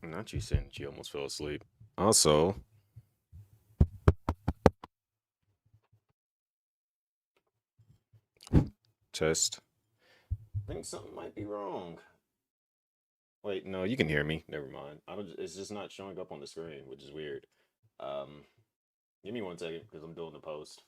Not you saying that you almost fell asleep. Also, test. I think something might be wrong. Wait, no, you can hear me. Never mind. I don't. It's just not showing up on the screen, which is weird. Um, Give me 1 second because I'm doing the post.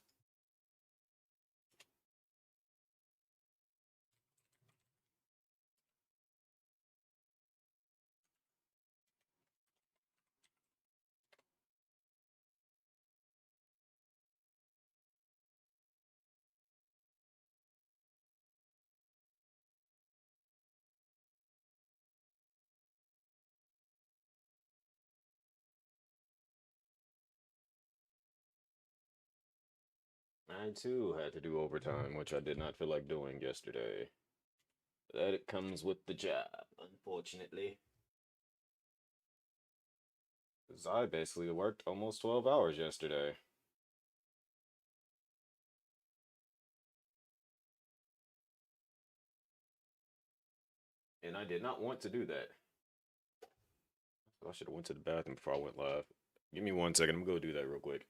I too had to do overtime, which I did not feel like doing yesterday. That it comes with the job, unfortunately. Because I basically worked almost 12 hours yesterday. And I did not want to do that. I should have went to the bathroom before I went live. Give me 1 second. I'm gonna go do that real quick.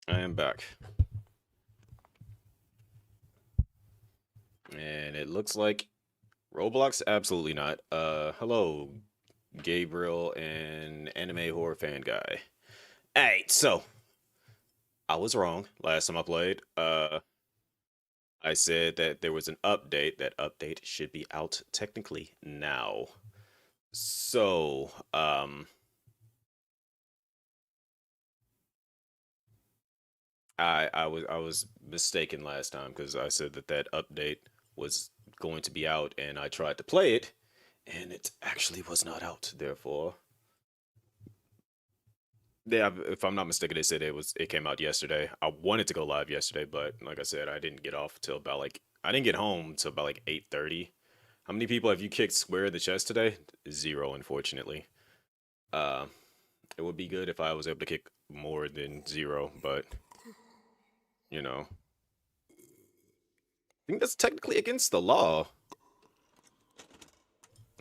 I am back. And it looks like Roblox, absolutely not. Hello, Gabriel and anime horror fan guy. Hey, so I was wrong last time I played. I said that there was an update. That update should be out technically now. So, I was mistaken last time because I said that that update was going to be out, and I tried to play it, and it actually was not out. Therefore, yeah, if I'm not mistaken, they said it came out yesterday. I wanted to go live yesterday, but like I said, I didn't get off till about like I didn't get home till about like 8:30. How many people have you kicked square in the chest today? Zero, unfortunately. Uh, it would be good if I was able to kick more than zero, but you know, I think that's technically against the law,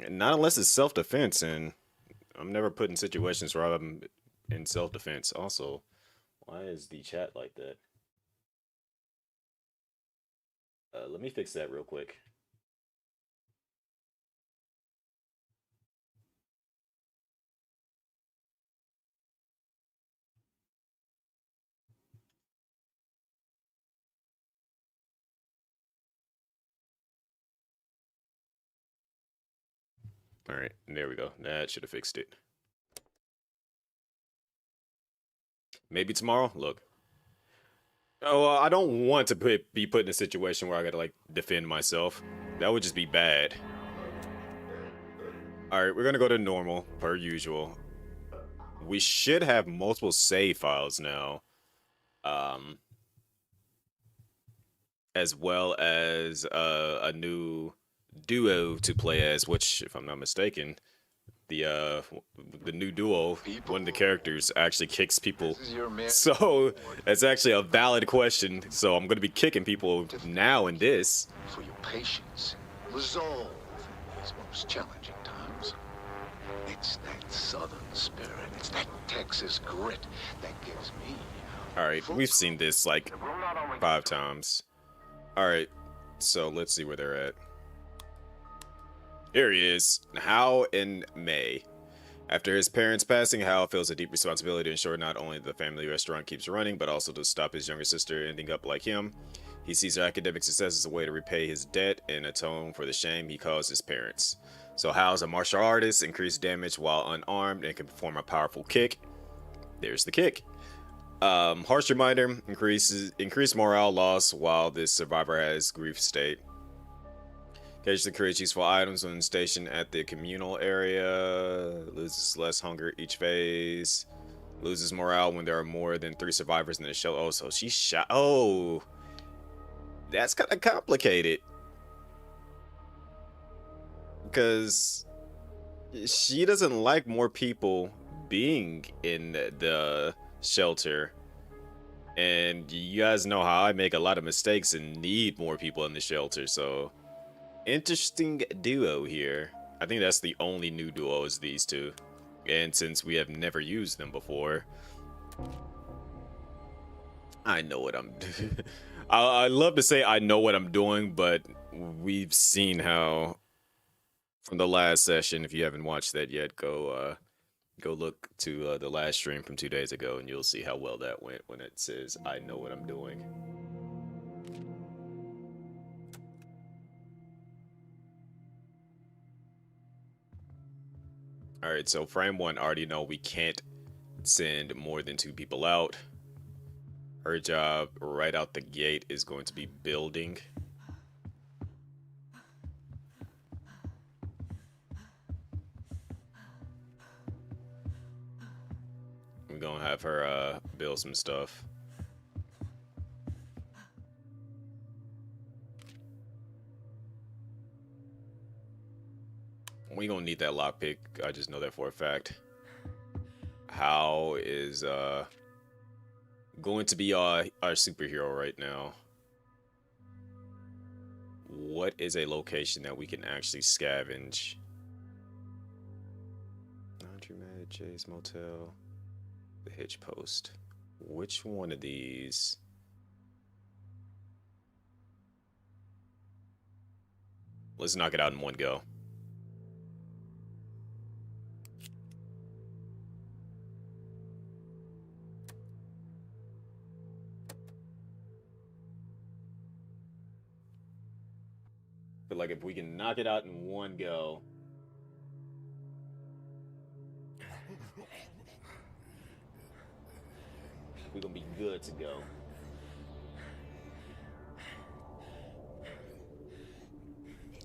and not unless it's self-defense. And I'm never put in situations where I'm in self-defense. Also, why is the chat like that? Let me fix that real quick. All right, there we go. That should have fixed it. Maybe tomorrow. Look. Oh, I don't want to be put in a situation where I gotta like defend myself. That would just be bad. All right, we're gonna go to normal per usual. We should have multiple save files now, um, as well as a new duo to play as. Which, if I'm not mistaken, the the new duo, one of the characters actually kicks people. So that's actually a valid question. So I'm gonna be kicking people now in this. For your patience, resolve in these most challenging times. It's that southern spirit, it's that Texas grit that gives me. All right, we've seen this like 5 times. All right, so let's see where they're at. Here he is, Hal and May. After his parents' passing, Hal feels a deep responsibility to ensure not only the family restaurant keeps running, but also to stop his younger sister ending up like him. He sees her academic success as a way to repay his debt and atone for the shame he caused his parents. So Hal's a martial artist, increased damage while unarmed, and can perform a powerful kick. There's the kick. Harsh reminder, increased morale loss while this survivor has grief state. Occasionally creates useful items when stationed at the communal area. Loses less hunger each phase. Loses morale when there are more than 3 survivors in the show. Oh, so she shot. Oh, that's kind of complicated. Because she doesn't like more people being in the shelter. And you guys know how I make a lot of mistakes and need more people in the shelter, so interesting duo here. I think that's the only new duo is these two. And since we have never used them before, I know what I'm doing. I love to say I know what I'm doing, but we've seen how from the last session, if you haven't watched that yet, go look to the last stream from 2 days ago and you'll see how well that went when it says I know what I'm doing. All right, so frame 1 already know we can't send more than 2 people out. Her job right out the gate is going to be building. We're gonna have her build some stuff. We gonna need that lockpick. I just know that for a fact. How is going to be our superhero right now? What is a location that we can actually scavenge? Laundromat, Jay's Motel, the Hitch Post. Which one of these? Let's knock it out in one go. Feel like if we can knock it out in one go. We're gonna be good to go.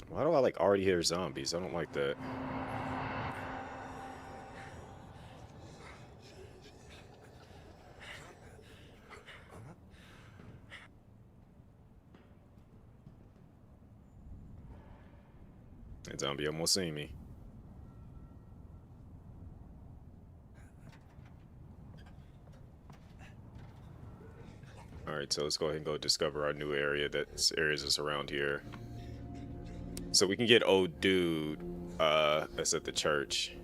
Why do I like already hear zombies? I don't like that. That zombie almost seen me. Alright, so let's go ahead and go discover our new area. That's areas that's around here. So we can get old dude that's at the church.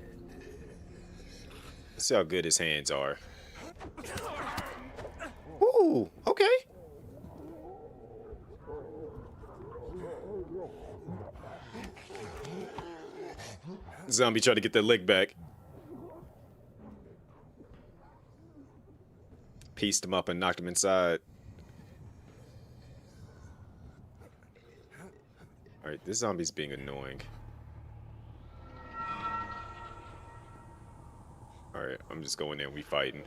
Let's see how good his hands are. Ooh, okay. Zombie tried to get that leg back. Pieced him up and knocked him inside. Alright, this zombie's being annoying. Alright, I'm just going in, we fighting.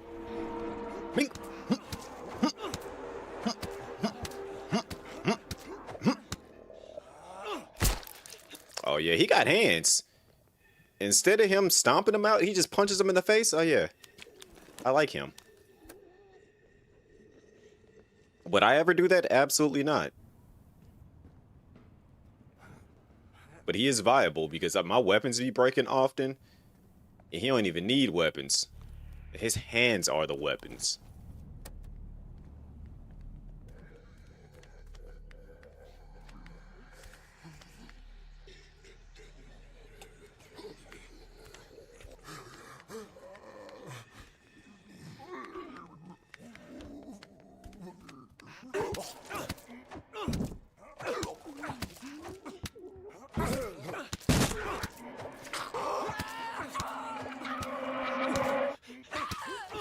Oh yeah, he got hands. Instead of him stomping him out, he just punches him in the face. Oh yeah, I like him. Would I ever do that? Absolutely not. But he is viable because my weapons be breaking often. And he don't even need weapons. His hands are the weapons.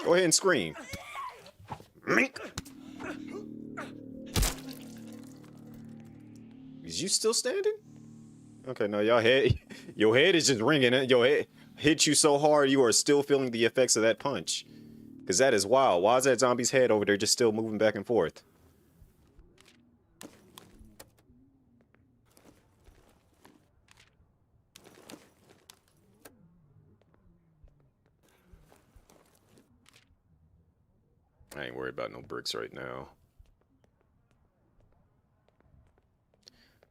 Go ahead and scream. Is you still standing? Okay, no, your head is just ringing. Your head hit you so hard you are still feeling the effects of that punch. Because that is wild. Why is that zombie's head over there just still moving back and forth? I ain't worried about no bricks right now.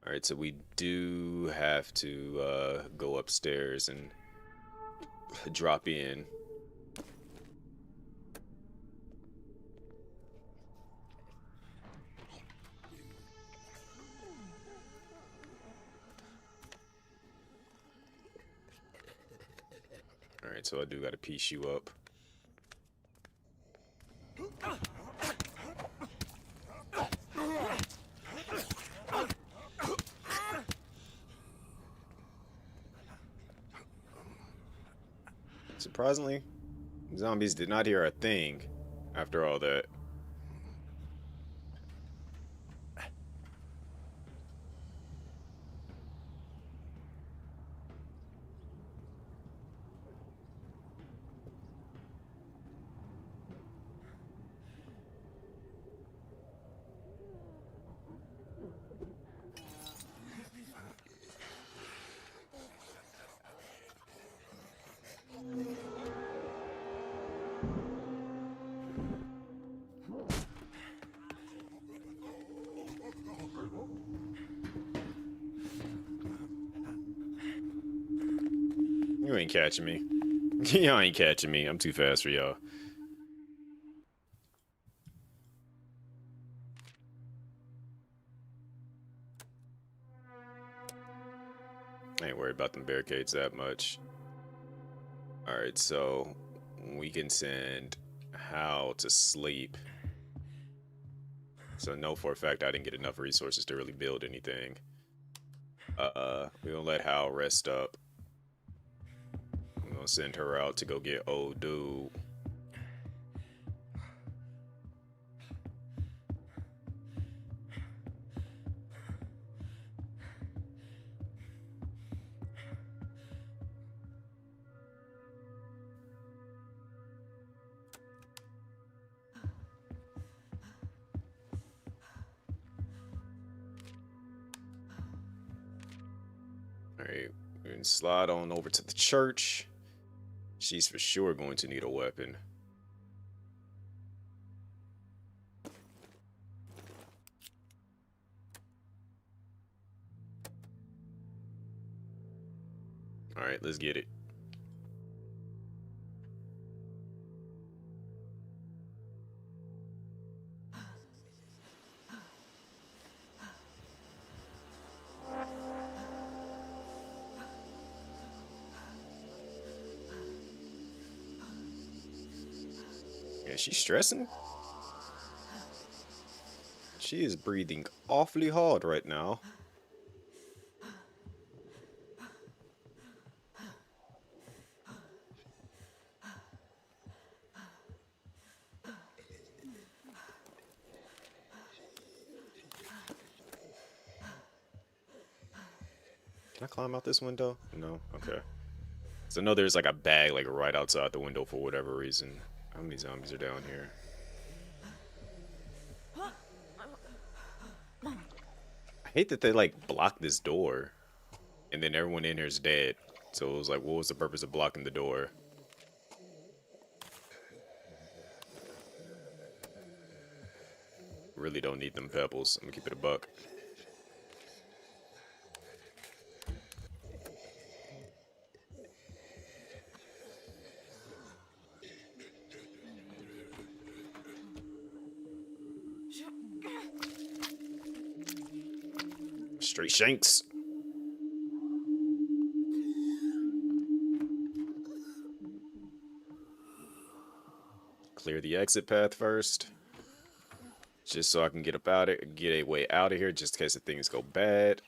Alright, so we do have to go upstairs and drop in. Alright, so I do gotta piece you up. Surprisingly, zombies did not hear a thing after all that. You ain't catching me. Y'all ain't catching me. I'm too fast for y'all. I ain't worried about them barricades that much. Alright, so we can send how to sleep. So know for a fact I didn't get enough resources to really build anything. We're gonna let Hal rest up. I'm gonna send her out to go get old dude. Alright, we can slide on over to the church. She's for sure going to need a weapon. Alright, let's get it. Yeah, she's stressing. She is breathing awfully hard right now. Can I climb out this window? No? Okay. So I know there's like a bag like right outside the window for whatever reason. How many zombies are down here? I hate that they like block this door. And then everyone in here is dead. So it was like, what was the purpose of blocking the door? Really don't need them pebbles. I'm gonna keep it a buck. Straight shanks. Clear the exit path first. Just so I can get a way out of here just in case the things go bad.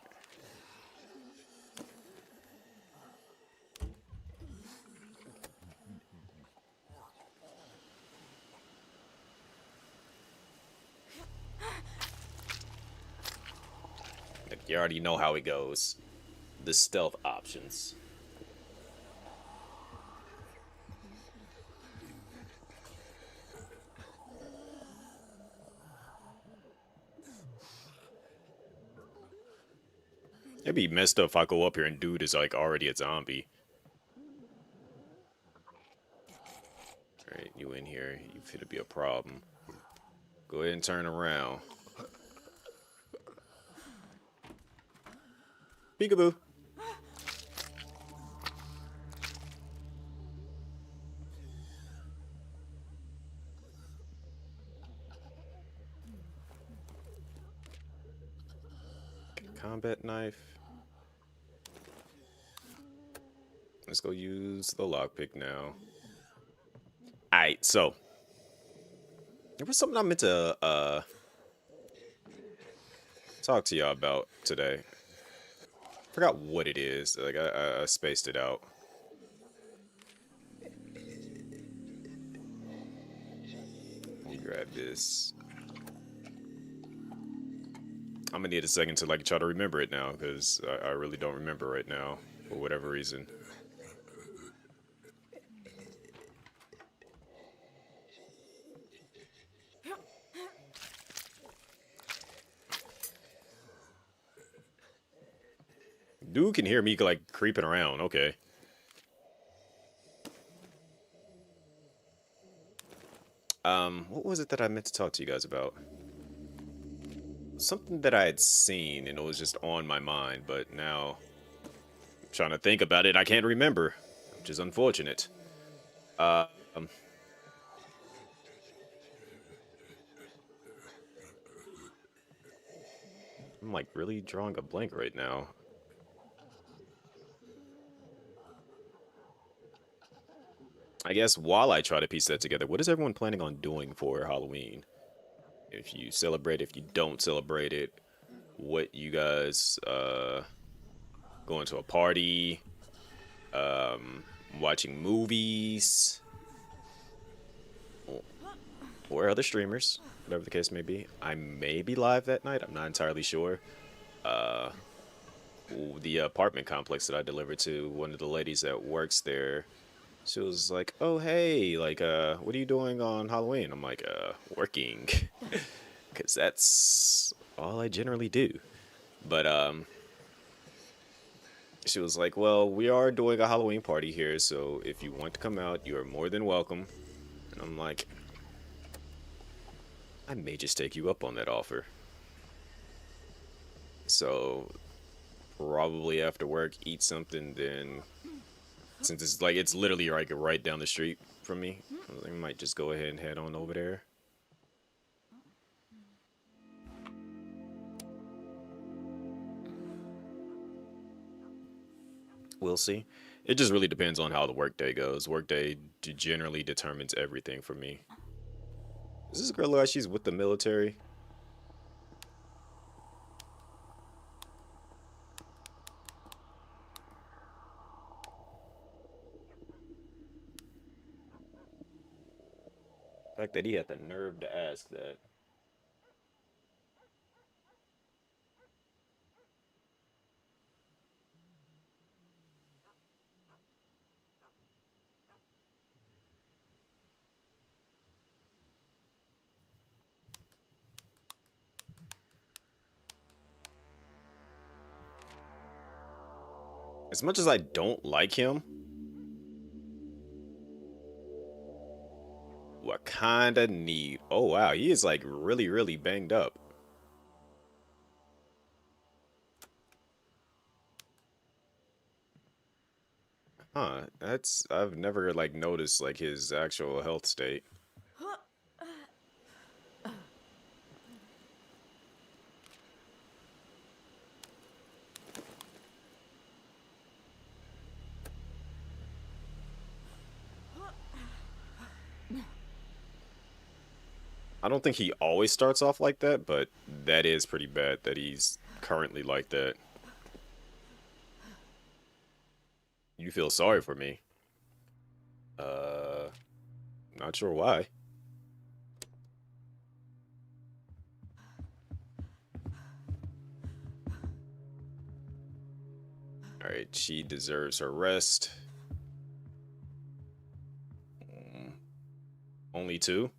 You already know how it goes. The stealth options. It'd be messed up if I go up here and dude is like already a zombie. Alright, you in here. You fit to be a problem. Go ahead and turn around. Peekaboo. Combat knife. Let's go use the lockpick now. Alright, so there was something I meant to talk to y'all about today. Forgot what it is. Like I spaced it out. Let me grab this. I'm gonna need a second to like try to remember it now because I really don't remember right now for whatever reason. Dude can hear me like creeping around. Okay. What was it that I meant to talk to you guys about? Something that I had seen and it was just on my mind, but now I'm trying to think about it. I can't remember, which is unfortunate. I'm like really drawing a blank right now. I guess while I try to piece that together, what is everyone planning on doing for Halloween? If you celebrate, if you don't celebrate it, what you guys going to a party, um, watching movies, or other streamers, whatever the case may be. I may be live that night. I'm not entirely sure. Uh, the apartment complex that I delivered to, one of the ladies that works there, she was like, "Oh, hey, like, what are you doing on Halloween?" I'm like, working, because that's all I generally do. But she was like, "Well, we are doing a Halloween party here, so if you want to come out, you are more than welcome." And I'm like, I may just take you up on that offer. So probably after work, eat something. Then, since it's like it's literally like right down the street from me, I might just go ahead and head on over there. We'll see. It just really depends on how the workday goes. Workday generally determines everything for me. Is this girl look like she's with the military? The fact that he had the nerve to ask that. As much as I don't like him, what kinda need? Oh wow, he is like really, really banged up. Huh? That's I've never like noticed like his actual health state. I don't think he always starts off like that, but that is pretty bad that he's currently like that. You feel sorry for me? Uh, not sure why. All right, she deserves her rest. Mm, only two?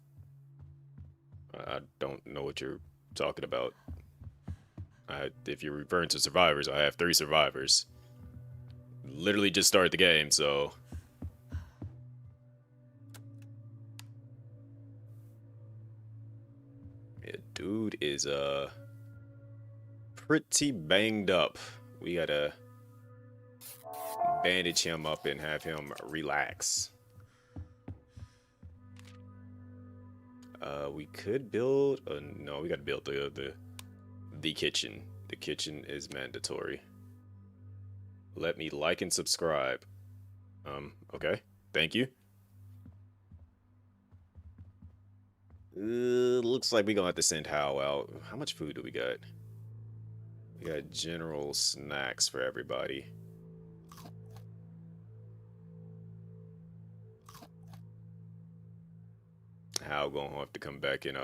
I don't know what you're talking about. If you're referring to survivors, I have three survivors. Literally just started the game, so yeah, dude is pretty banged up. We gotta bandage him up and have him relax. We could build. No, we gotta build the kitchen. The kitchen is mandatory. Let me like and subscribe. Okay. Thank you. Looks like we gonna have to send Hal out. How much food do we got? We got general snacks for everybody. Hal gonna have to come back and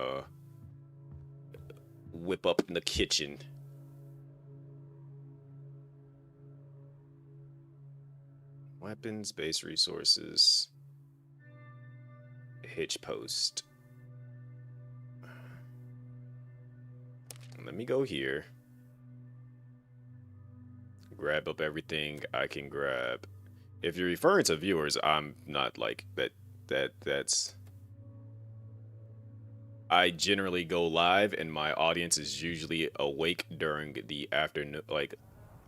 whip up in the kitchen. Weapons, base resources, hitch post. Let me go here. Grab up everything I can grab. If you're referring to viewers, I'm not like that. That's. I generally go live, and my audience is usually awake during the afternoon, like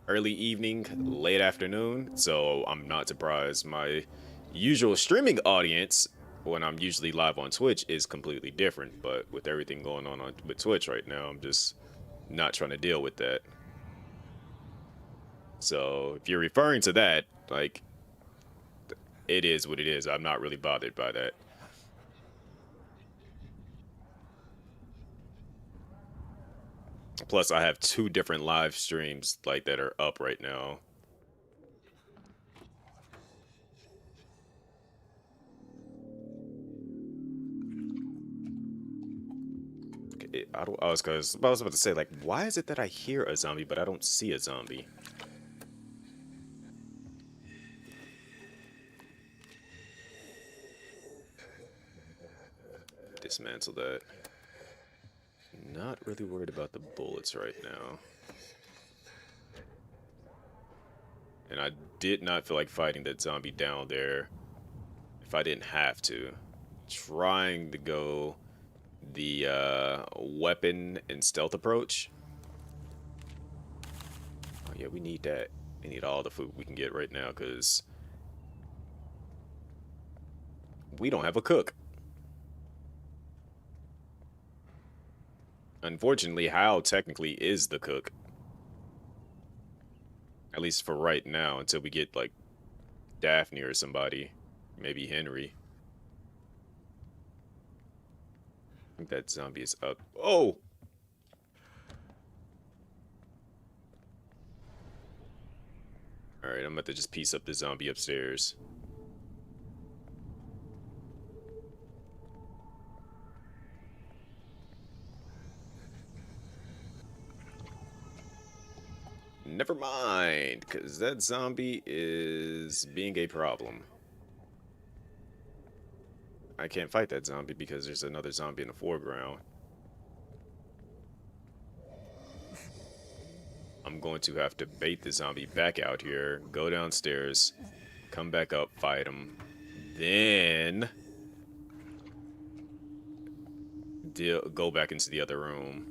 early evening, late afternoon. So I'm not surprised. My usual streaming audience, when I'm usually live on Twitch, is completely different. But with everything going on with Twitch right now, I'm just not trying to deal with that. So if you're referring to that, like, it is what it is. I'm not really bothered by that. Plus, I have 2 different live streams like that are up right now. I was about to say, like, why is it that I hear a zombie but I don't see a zombie? Dismantle that. Not really worried about the bullets right now. And I did not feel like fighting that zombie down there if I didn't have to. Trying to go the weapon and stealth approach. Oh yeah, we need that. We need all the food we can get right now because we don't have a cook. Unfortunately, Hal technically is the cook. At least for right now, until we get, like, Daphne or somebody. Maybe Henry. I think that zombie is up. Oh! Alright, I'm about to just piece up the zombie upstairs. Never mind, because that zombie is being a problem. I can't fight that zombie because there's another zombie in the foreground. I'm going to have to bait the zombie back out here, go downstairs, come back up, fight him, then go back into the other room.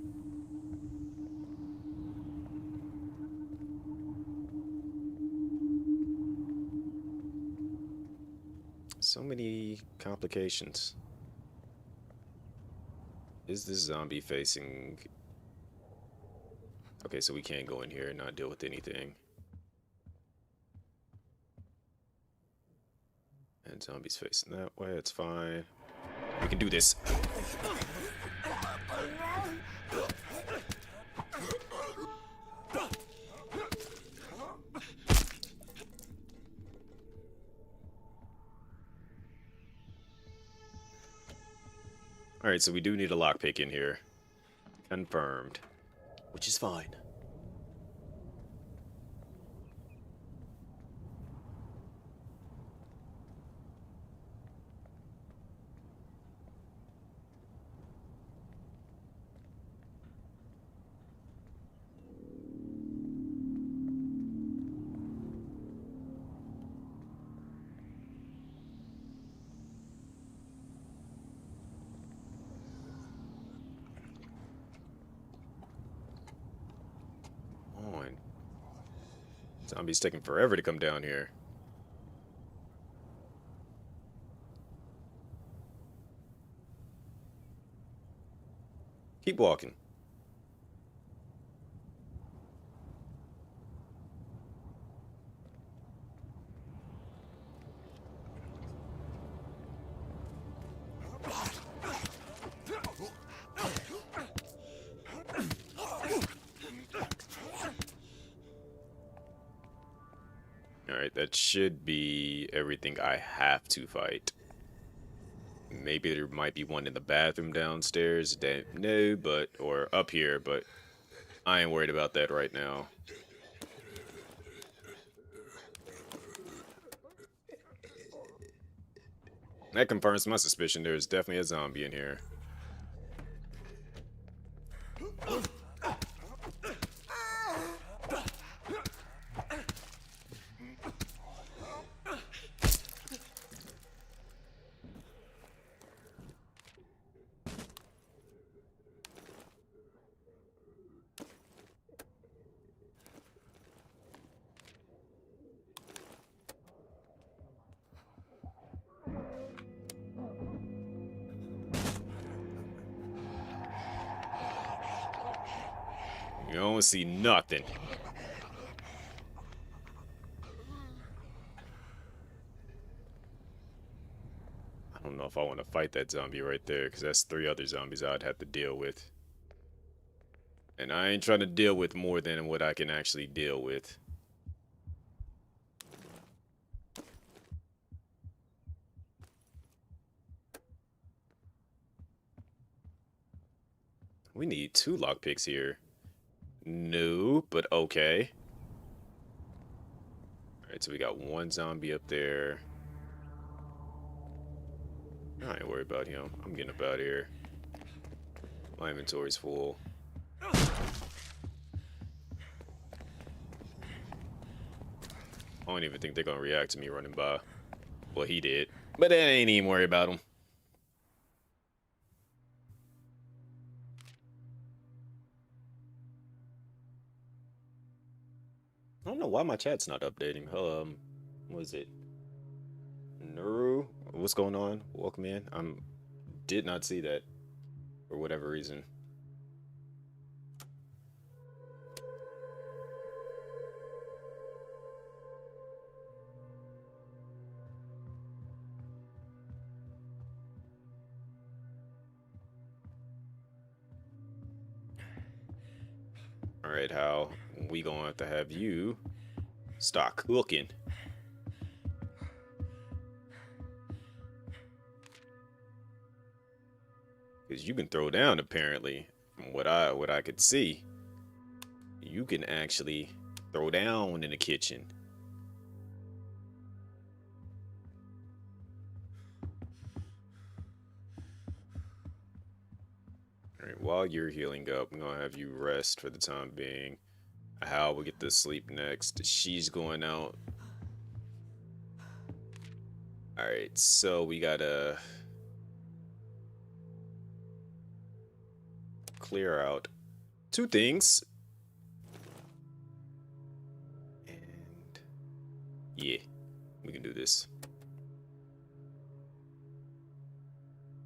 So many complications. Is this zombie facing... Okay, so we can't go in here and not deal with anything. And zombies facing that way, it's fine. We can do this. Alright, so we do need a lockpick in here. Confirmed. Which is fine. Zombie's taking forever to come down here. Keep walking. Alright, that should be everything I have to fight. Maybe there might be one in the bathroom downstairs. No, but... Or up here, but... I ain't worried about that right now. That confirms my suspicion. There's definitely a zombie in here. You don't see nothing. I don't know if I want to fight that zombie right there, because that's 3 other zombies I'd have to deal with. And I ain't trying to deal with more than what I can actually deal with. We need 2 lockpicks here. No, but okay. Alright, so we got 1 zombie up there. I ain't worried about him. I'm getting up out of here. My inventory's full. I don't even think they're gonna react to me running by. Well, he did. But I ain't even worried about him. I don't know why my chat's not updating. What is it? Nuru? What's going on? Welcome in. Did not see that for whatever reason. Alright, Hal. We gonna have to you start cooking. Because you can throw down, apparently. From what I could see. You can actually throw down in the kitchen. Alright, while you're healing up, I'm gonna have you rest for the time being. Hal will get to sleep next. She's going out. Alright, so we gotta clear out 2 things. And yeah, we can do this.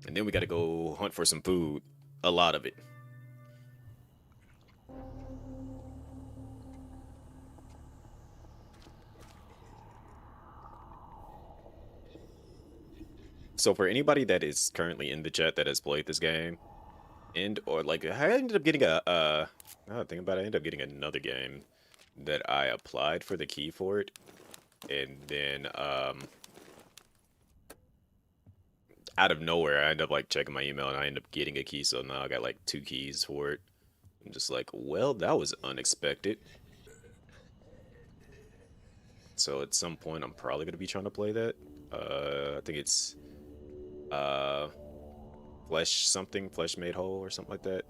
And then we gotta go hunt for some food. A lot of it. So for anybody that is currently in the chat that has played this game, or like I ended up getting now that I think about it, I ended up getting another game that I applied for the key for it, and then out of nowhere I end up like checking my email and I end up getting a key, so now I got like 2 keys for it. I'm just like, well, that was unexpected. So at some point I'm probably gonna be trying to play that. I think it's Flesh Made Whole or something like that.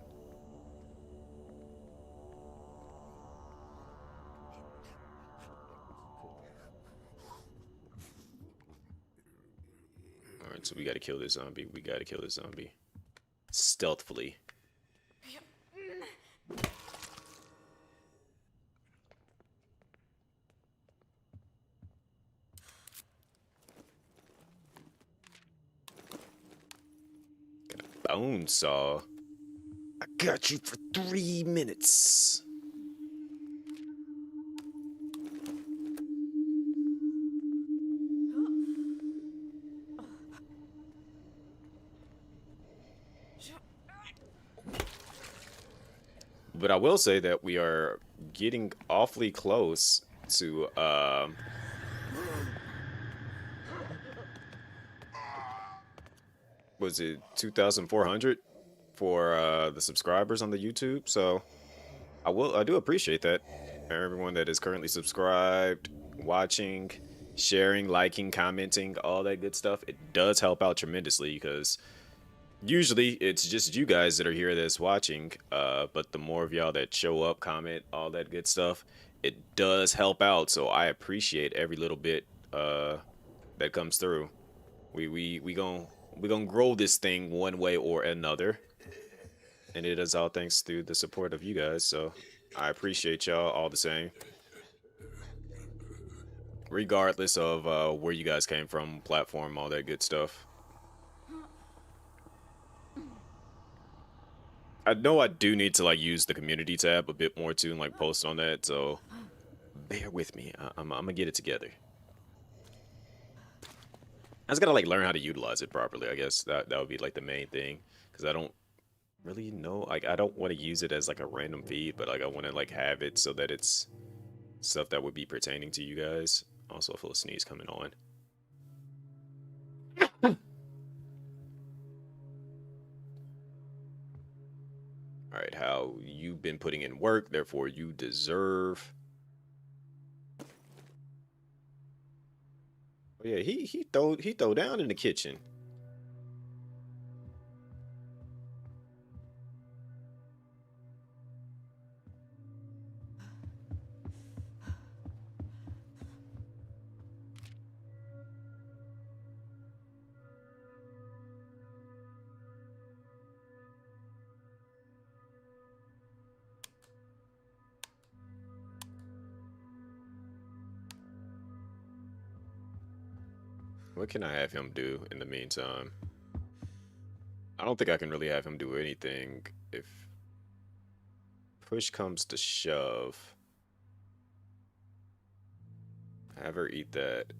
Alright, so we gotta kill this zombie. We gotta kill this zombie. Stealthily. Got a bone saw. I got you for 3 minutes. But I will say that we are getting awfully close to was it 2,400 for the subscribers on the YouTube? So I do appreciate that. Everyone that is currently subscribed, watching, sharing, liking, commenting, all that good stuff. It does help out tremendously because usually it's just you guys that are here that's watching, but the more of y'all that show up, comment, all that good stuff, it does help out. So I appreciate every little bit that comes through. We gonna grow this thing one way or another, and it is all thanks to the support of you guys. So I appreciate y'all all the same, regardless of where you guys came from, platform, all that good stuff. I know I do need to like use the community tab a bit more too and like post on that, so bear with me. I'm gonna get it together. I just gotta like learn how to utilize it properly. I guess that would be like the main thing, because I don't really know. Like I don't want to use it as like a random feed, but like I want to like have it so that it's stuff that would be pertaining to you guys. Also, I feel a sneeze coming on. All right, how you've been putting in work, therefore you deserve. Oh yeah, he throw down in the kitchen. What can I have him do in the meantime? I don't think I can really have him do anything if push comes to shove. Have her eat that.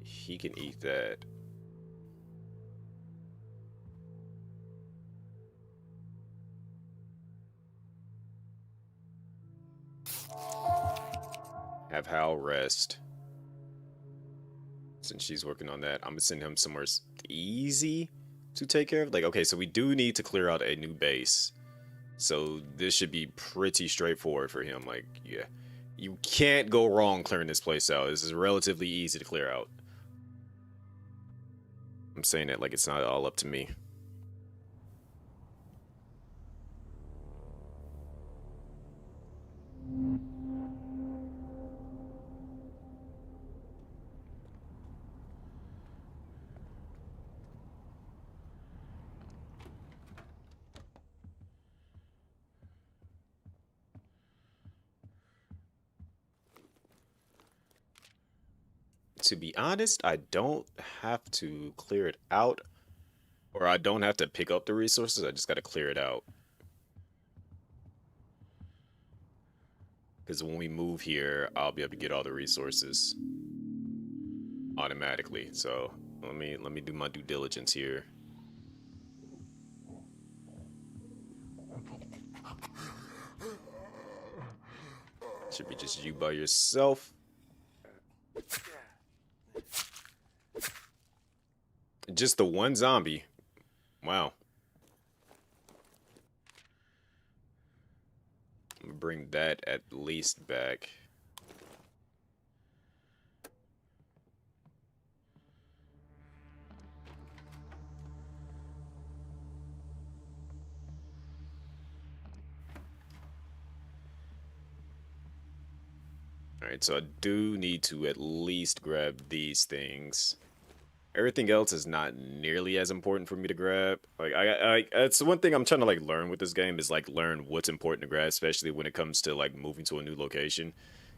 He can eat that. Have Hal rest. Since she's working on that, I'm gonna send him somewhere easy to take care of. Like, okay, so we do need to clear out a new base. So this should be pretty straightforward for him. Like, yeah, you can't go wrong clearing this place out. This is relatively easy to clear out. I'm saying it like it's not all up to me. To be honest, I don't have to clear it out, or I don't have to pick up the resources. I just got to clear it out. Because when we move here, I'll be able to get all the resources automatically. So let me do my due diligence here. Should be just you by yourself. Just the one zombie. Wow. I'm gonna bring that at least back. Alright, so I do need to at least grab these things. Everything else is not nearly as important for me to grab. Like it's one thing I'm trying to like learn with this game is like learn what's important to grab, especially when it comes to like moving to a new location,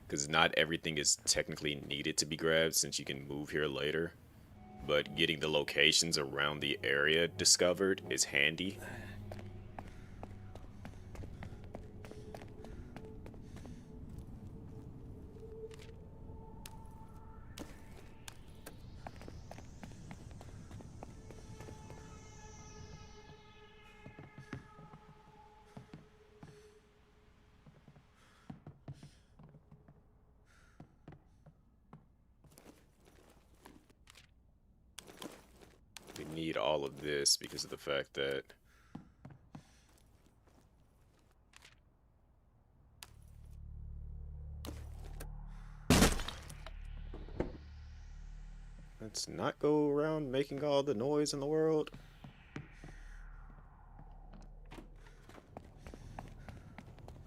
because not everything is technically needed to be grabbed since you can move here later. But getting the locations around the area discovered is handy. We need all of this because of the fact that let's not go around making all the noise in the world.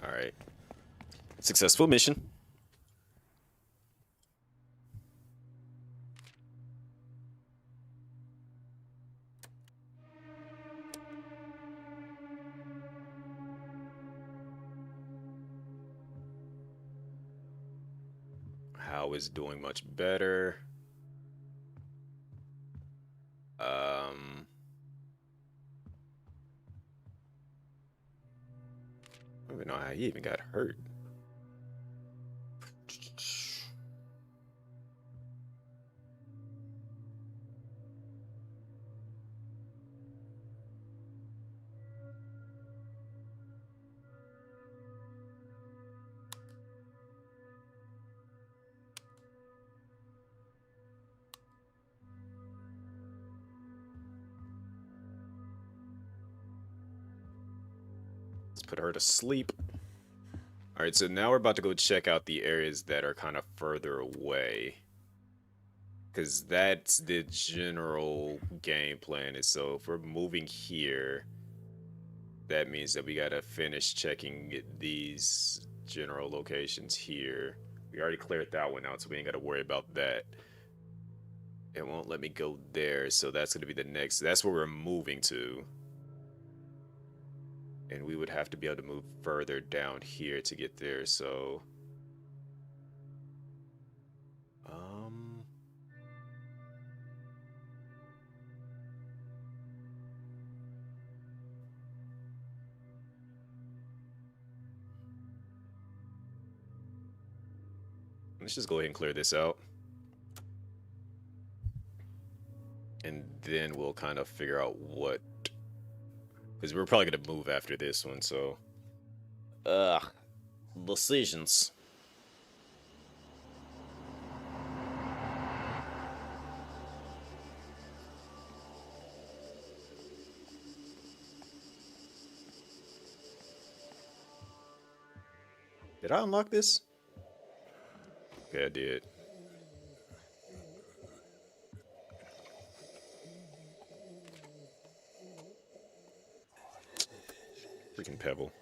Alright. Successful mission. How is doing much better. I don't even know how he even got hurt. Put her to sleep. Alright, so now we're about to go check out the areas that are kind of further away. Because that's the general game plan. Is so if we're moving here, that means that we gotta finish checking these general locations here. We already cleared that one out, so we ain't gotta worry about that. It won't let me go there, so that's gonna be the next. That's where we're moving to. And we would have to be able to move further down here to get there, so... Let's just go ahead and clear this out. And then we'll kind of figure out what... Because we're probably going to move after this one, so... Decisions. Did I unlock this? Okay, I did. Freaking pebble.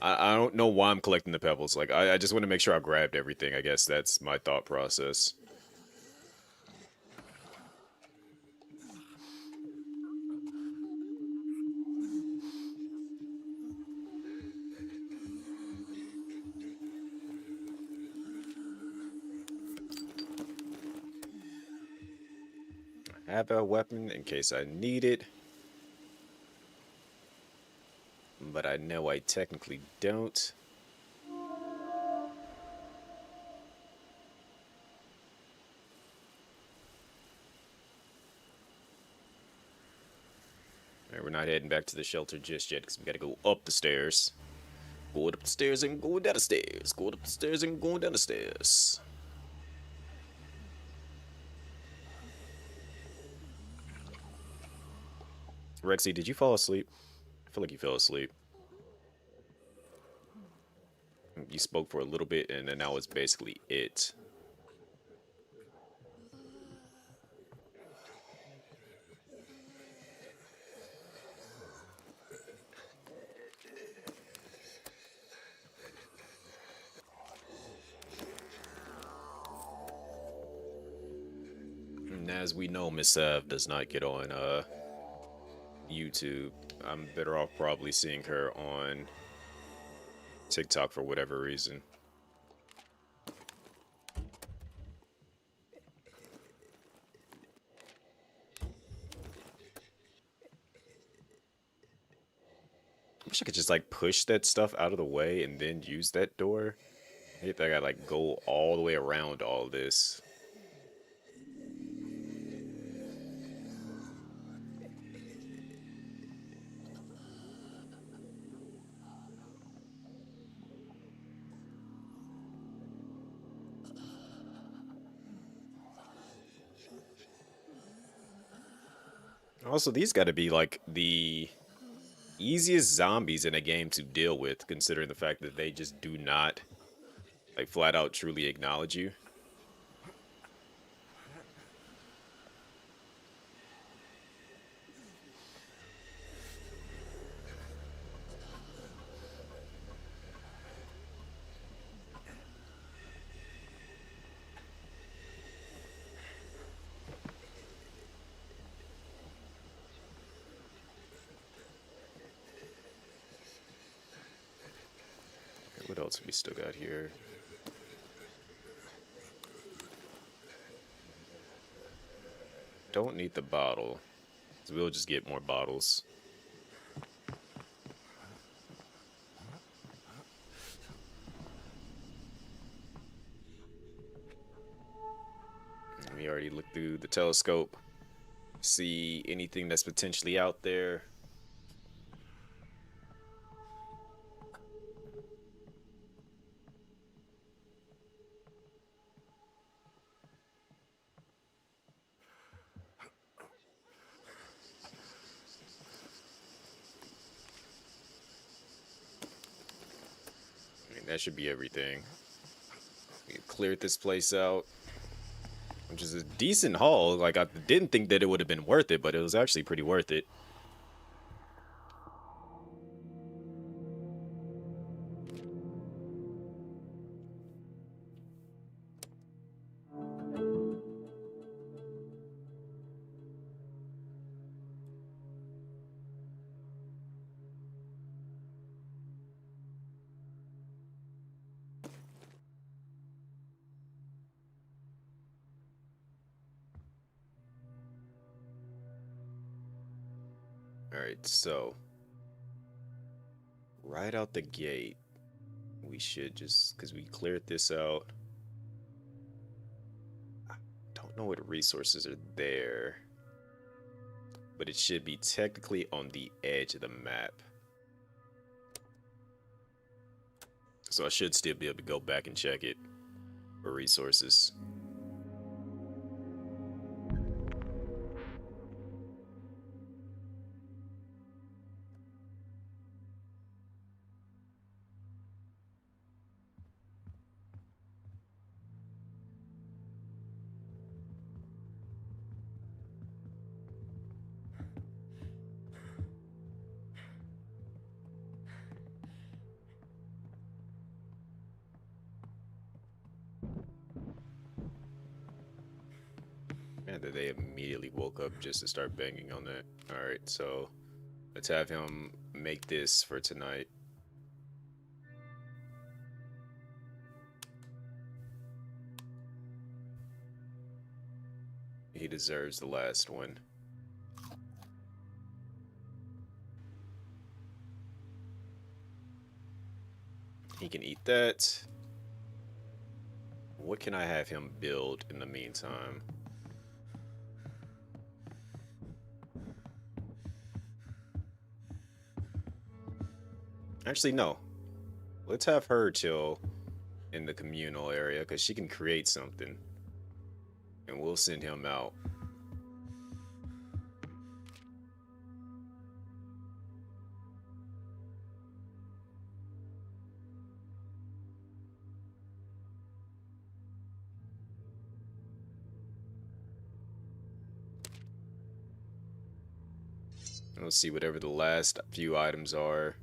I don't know why I'm collecting the pebbles. Like, I just want to make sure I grabbed everything. I guess that's my thought process. I have a weapon in case I need it. But I know I technically don't. Alright, we're not heading back to the shelter just yet because we gotta go up the stairs. Going up the stairs and going down the stairs. Going up the stairs and going down the stairs. Rexy, did you fall asleep? I feel like you fell asleep. You spoke for a little bit and then that was basically it. And as we know, Miss Sav does not get on YouTube. I'm better off probably seeing her on TikTok for whatever reason. I wish I could just like push that stuff out of the way and then use that door. I hate that I gotta like go all the way around all this. Also, these gotta be like the easiest zombies in a game to deal with, considering the fact that they just do not like flat out truly acknowledge you. What else we still got here? Don't need the bottle, so we'll just get more bottles. We already looked through the telescope. See anything that's potentially out there. that should be everything. We cleared this place out, which is a decent haul. Like, I didn't think that it would have been worth it, but it was actually pretty worth it. All right, so right out the gate, we should just, because we cleared this out. I don't know what resources are there, but it should be technically on the edge of the map. So I should still be able to go back and check it for resources. Man, that they immediately woke up just to start banging on that. Alright, so let's have him make this for tonight. He deserves the last one. He can eat that. What can I have him build in the meantime? Actually, no. Let's have her chill in the communal area because she can create something. And we'll send him out. We'll see whatever the last few items are.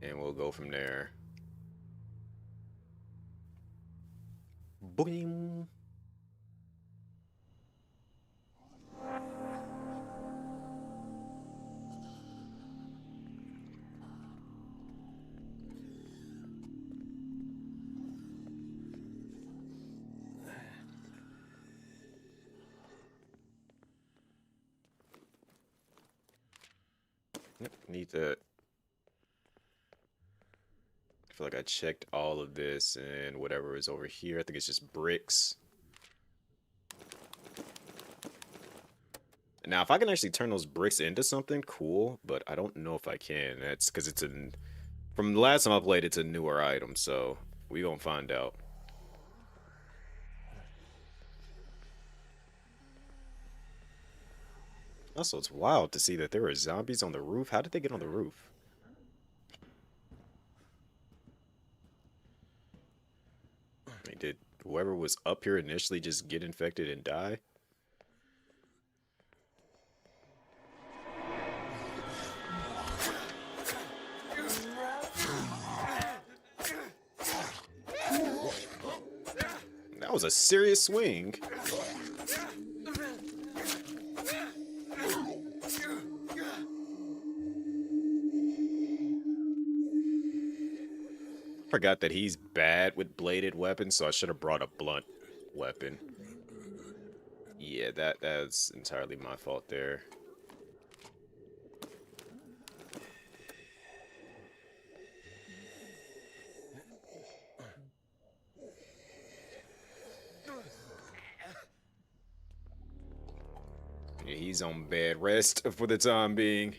And we'll go from there. Boing. Yep, need that. I feel like I checked all of this and whatever is over here. I think it's just bricks. Now, if I can actually turn those bricks into something, cool. But I don't know if I can. That's because it's a... From the last time I played, it's a newer item. So we gonna find out. Also, it's wild to see that there were zombies on the roof. How did they get on the roof? I mean, did whoever was up here initially just get infected and die? That was a serious swing. Forgot that he's bad with bladed weapons, so I should have brought a blunt weapon. Yeah, that's entirely my fault there. Yeah, he's on bed rest for the time being.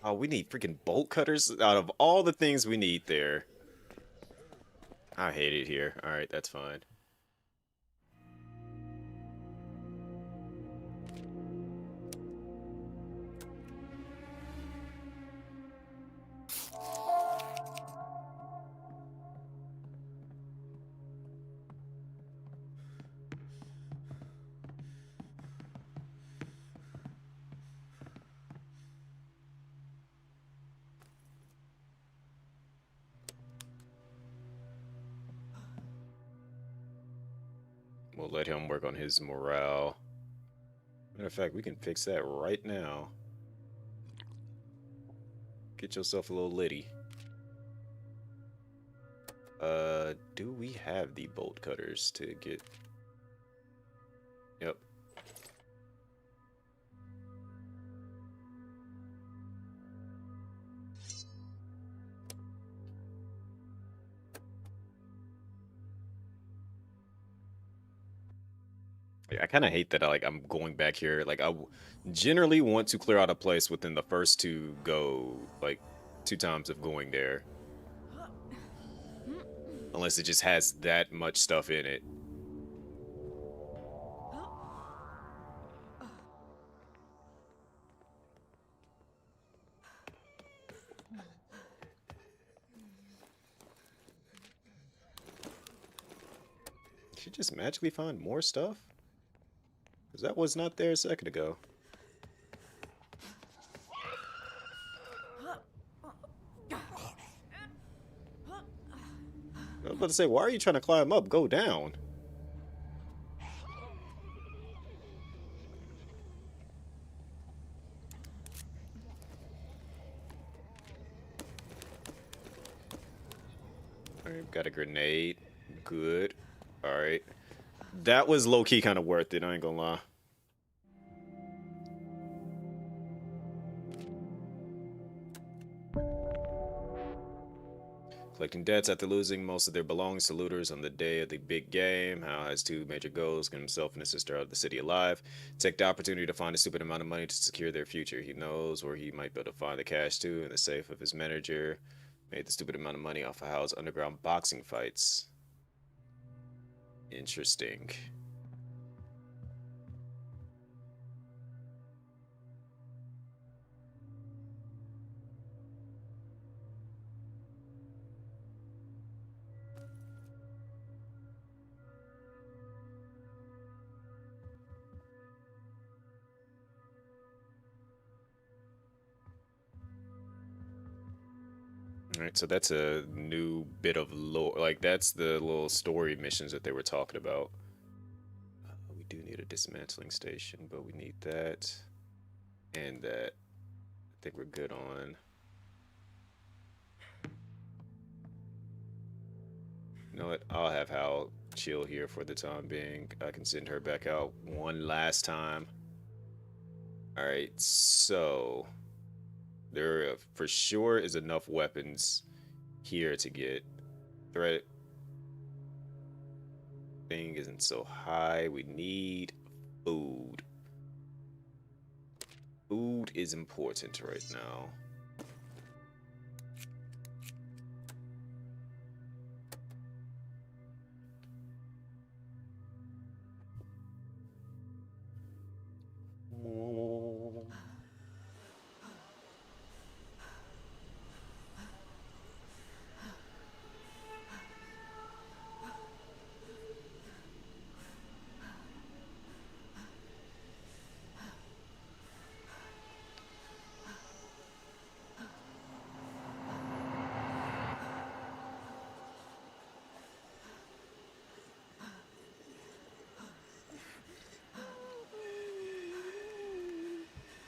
Oh, we need freaking bolt cutters out of all the things we need there. I hate it here. All right, that's fine. We'll let him work on his morale. Matter of fact, we can fix that right now. Get yourself a little litty. Do we have the bolt cutters to get? Yep. Yeah, I kind of hate that I'm going back here. Like generally want to clear out a place within the first two times of going there. Unless it just has that much stuff in it. Did she just magically find more stuff? Because that was not there a second ago. I was about to say, why are you trying to climb up? Go down. Alright, got a grenade. Good. Alright. That was low-key kind of worth it, I ain't gonna lie. Collecting debts after losing most of their belongings to looters on the day of the big game. Hal has two major goals: get himself and his sister out of the city alive. Take the opportunity to find a stupid amount of money to secure their future. He knows where he might be able to find the cash too, in the safe of his manager. Made the stupid amount of money off of Hal's underground boxing fights. Interesting. Alright, so that's a new bit of lore. Like, that's the little story missions that they were talking about. We do need a dismantling station, but we need that and that. I think we're good on. You know what? I'll have Hal chill here for the time being. I can send her back out one last time. Alright, so there for sure is enough weapons here to get. Threat thing isn't so high. We need food. Food is important right now.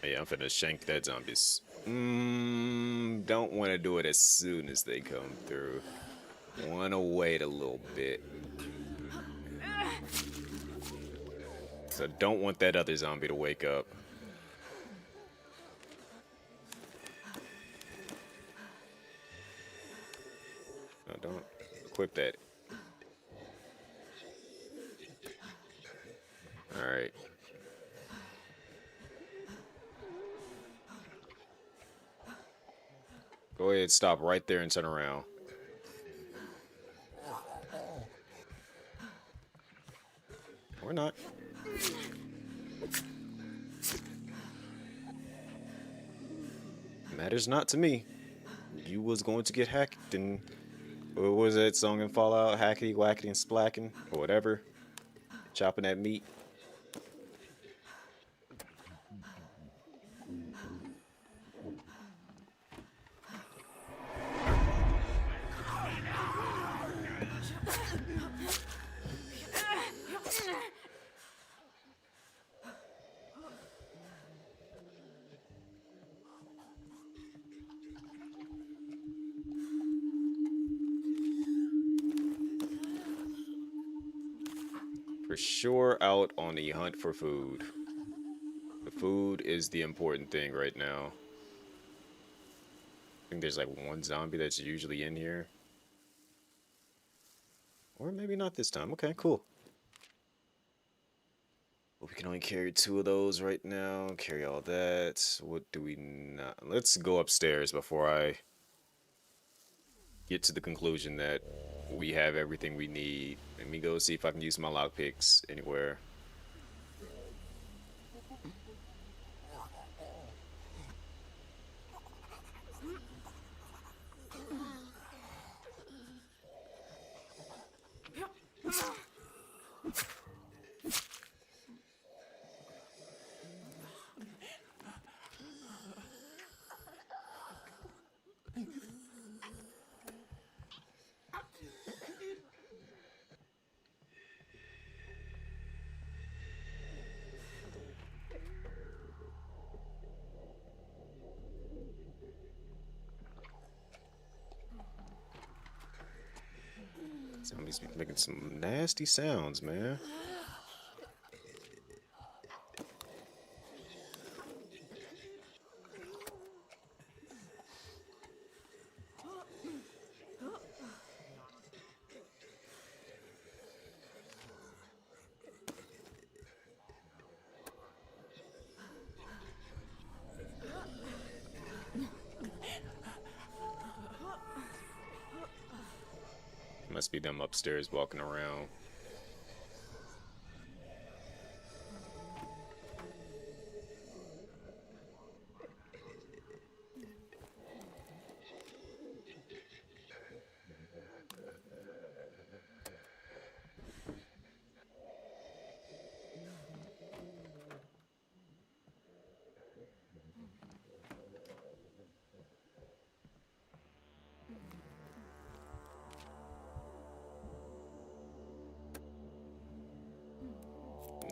Yeah, I'm finna shank that zombies. Don't want to do it as soon as they come through. Want to wait a little bit. So don't want that other zombie to wake up. No, don't equip that. Alright. Go ahead, stop right there and turn around. Or not. Matters not to me. You was going to get hacked and what was that song in Fallout? Hackety, whackety, and splacking, or whatever. Chopping that meat. For sure out on the hunt for food. The food is the important thing right now. I think there's like one zombie that's usually in here. Or maybe not this time. Okay, cool. But we can only carry 2 of those right now. Carry all that. What do we not? Let's go upstairs before I get to the conclusion that we have everything we need. Let me go see if I can use my lockpicks anywhere. Zombies be making some nasty sounds, man. Must be them upstairs walking around.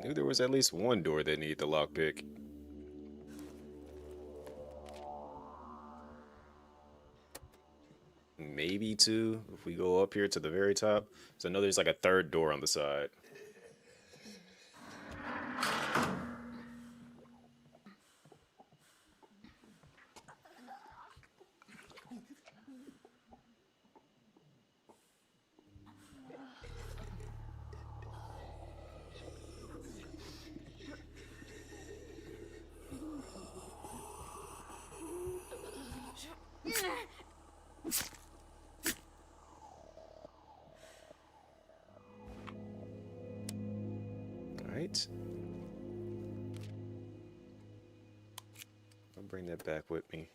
Knew there was at least one door that needed the lockpick. Maybe 2 if we go up here to the very top. So I know there's like a 3rd door on the side. Alright. I'll bring that back with me.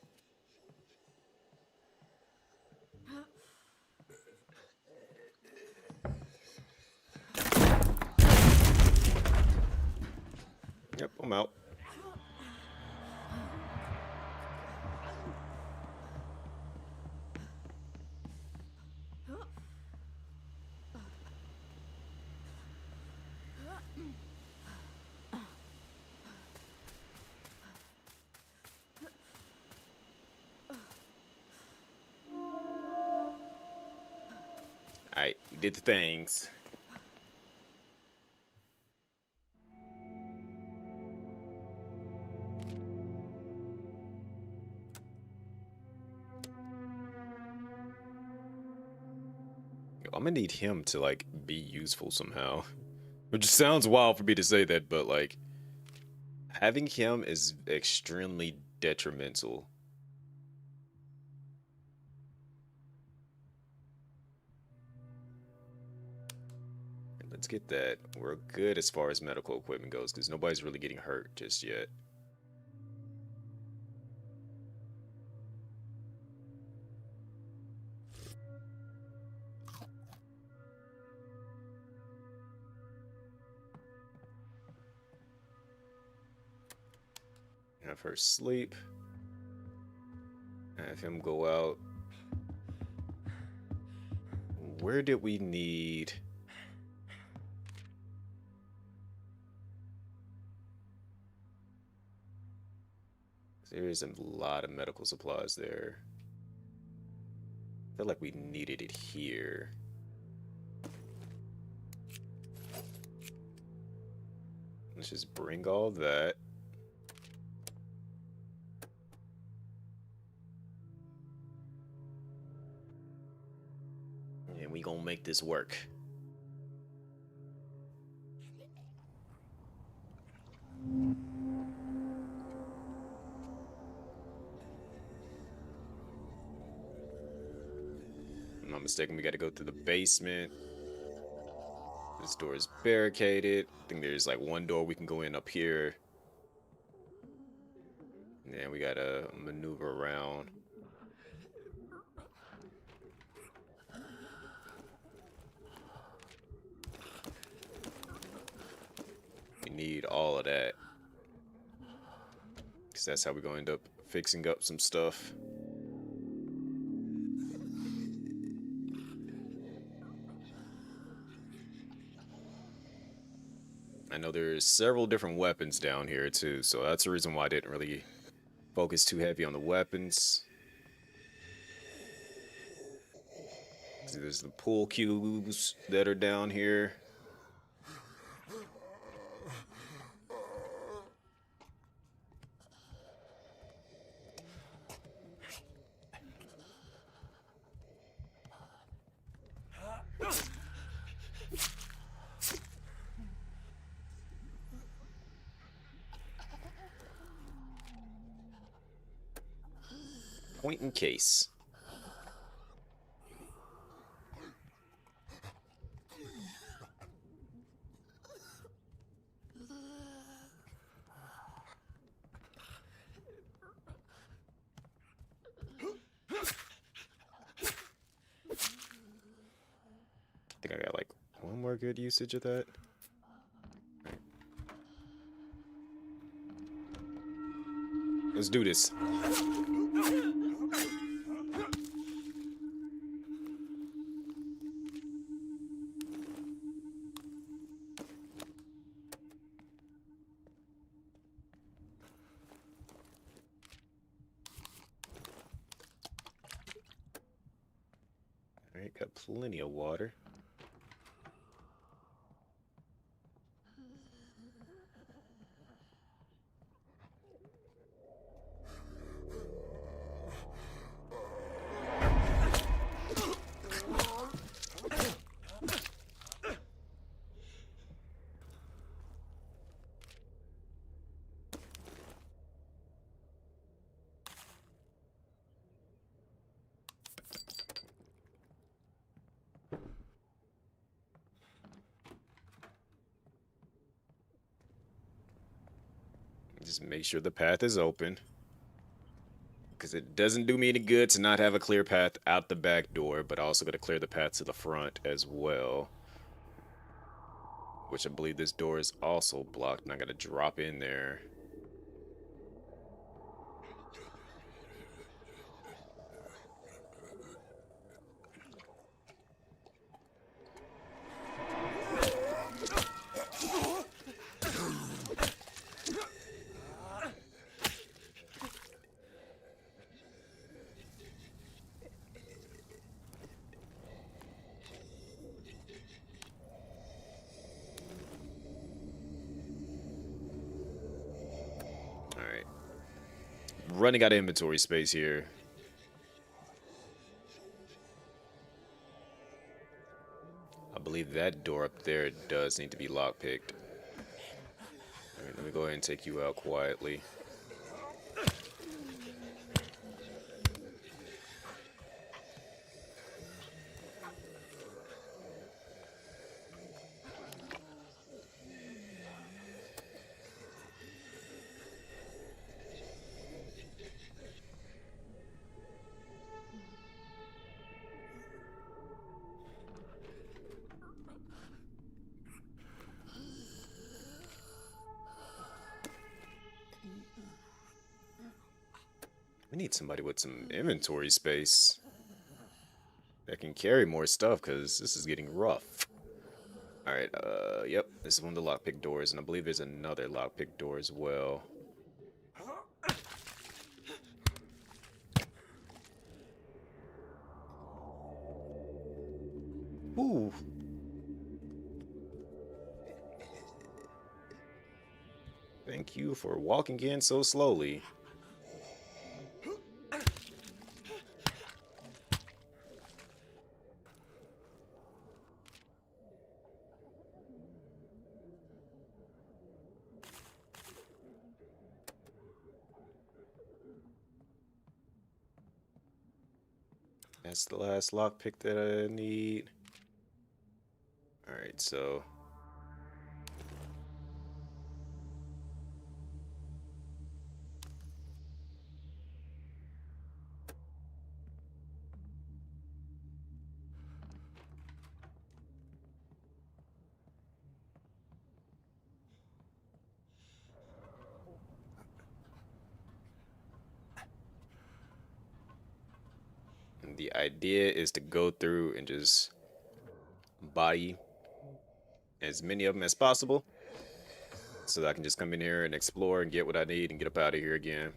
Yep, I'm out. Alright, did the things. I'm gonna need him to like be useful somehow. Which sounds wild for me to say that, but like having him is extremely detrimental. Let's get that. We're good as far as medical equipment goes because nobody's really getting hurt just yet. Have her sleep. Have him go out. Where did we need... There is a lot of medical supplies there. I feel like we needed it here. Let's just bring all that. And we gonna make this work. If I'm not mistaken, we gotta go through the basement. This door is barricaded. I think there's like one door we can go in up here. And then we gotta maneuver around. We need all of that. Because that's how we're gonna end up fixing up some stuff. I know there's several different weapons down here too, so that's the reason why I didn't really focus too heavy on the weapons. See, there's the pool cues that are down here. Point and case. I think I got like one more good usage of that. Right. Let's do this. Alright, got plenty of water. Just make sure the path is open. Because it doesn't do me any good to not have a clear path out the back door, but I also got to clear the path to the front as well. Which I believe this door is also blocked, and I got to drop in there. Alright. Running out of inventory space here. I believe that door up there does need to be lockpicked. Alright, let me go ahead and take you out quietly. We need somebody with some inventory space that can carry more stuff, because this is getting rough. Alright, yep, this is one of the lockpick doors, and I believe there's another lockpick door as well. Ooh. Thank you for walking in so slowly. That's the last lockpick that I need. Alright, so... And the idea is to go through and just body as many of them as possible, so that I can just come in here and explore and get what I need and get up out of here again.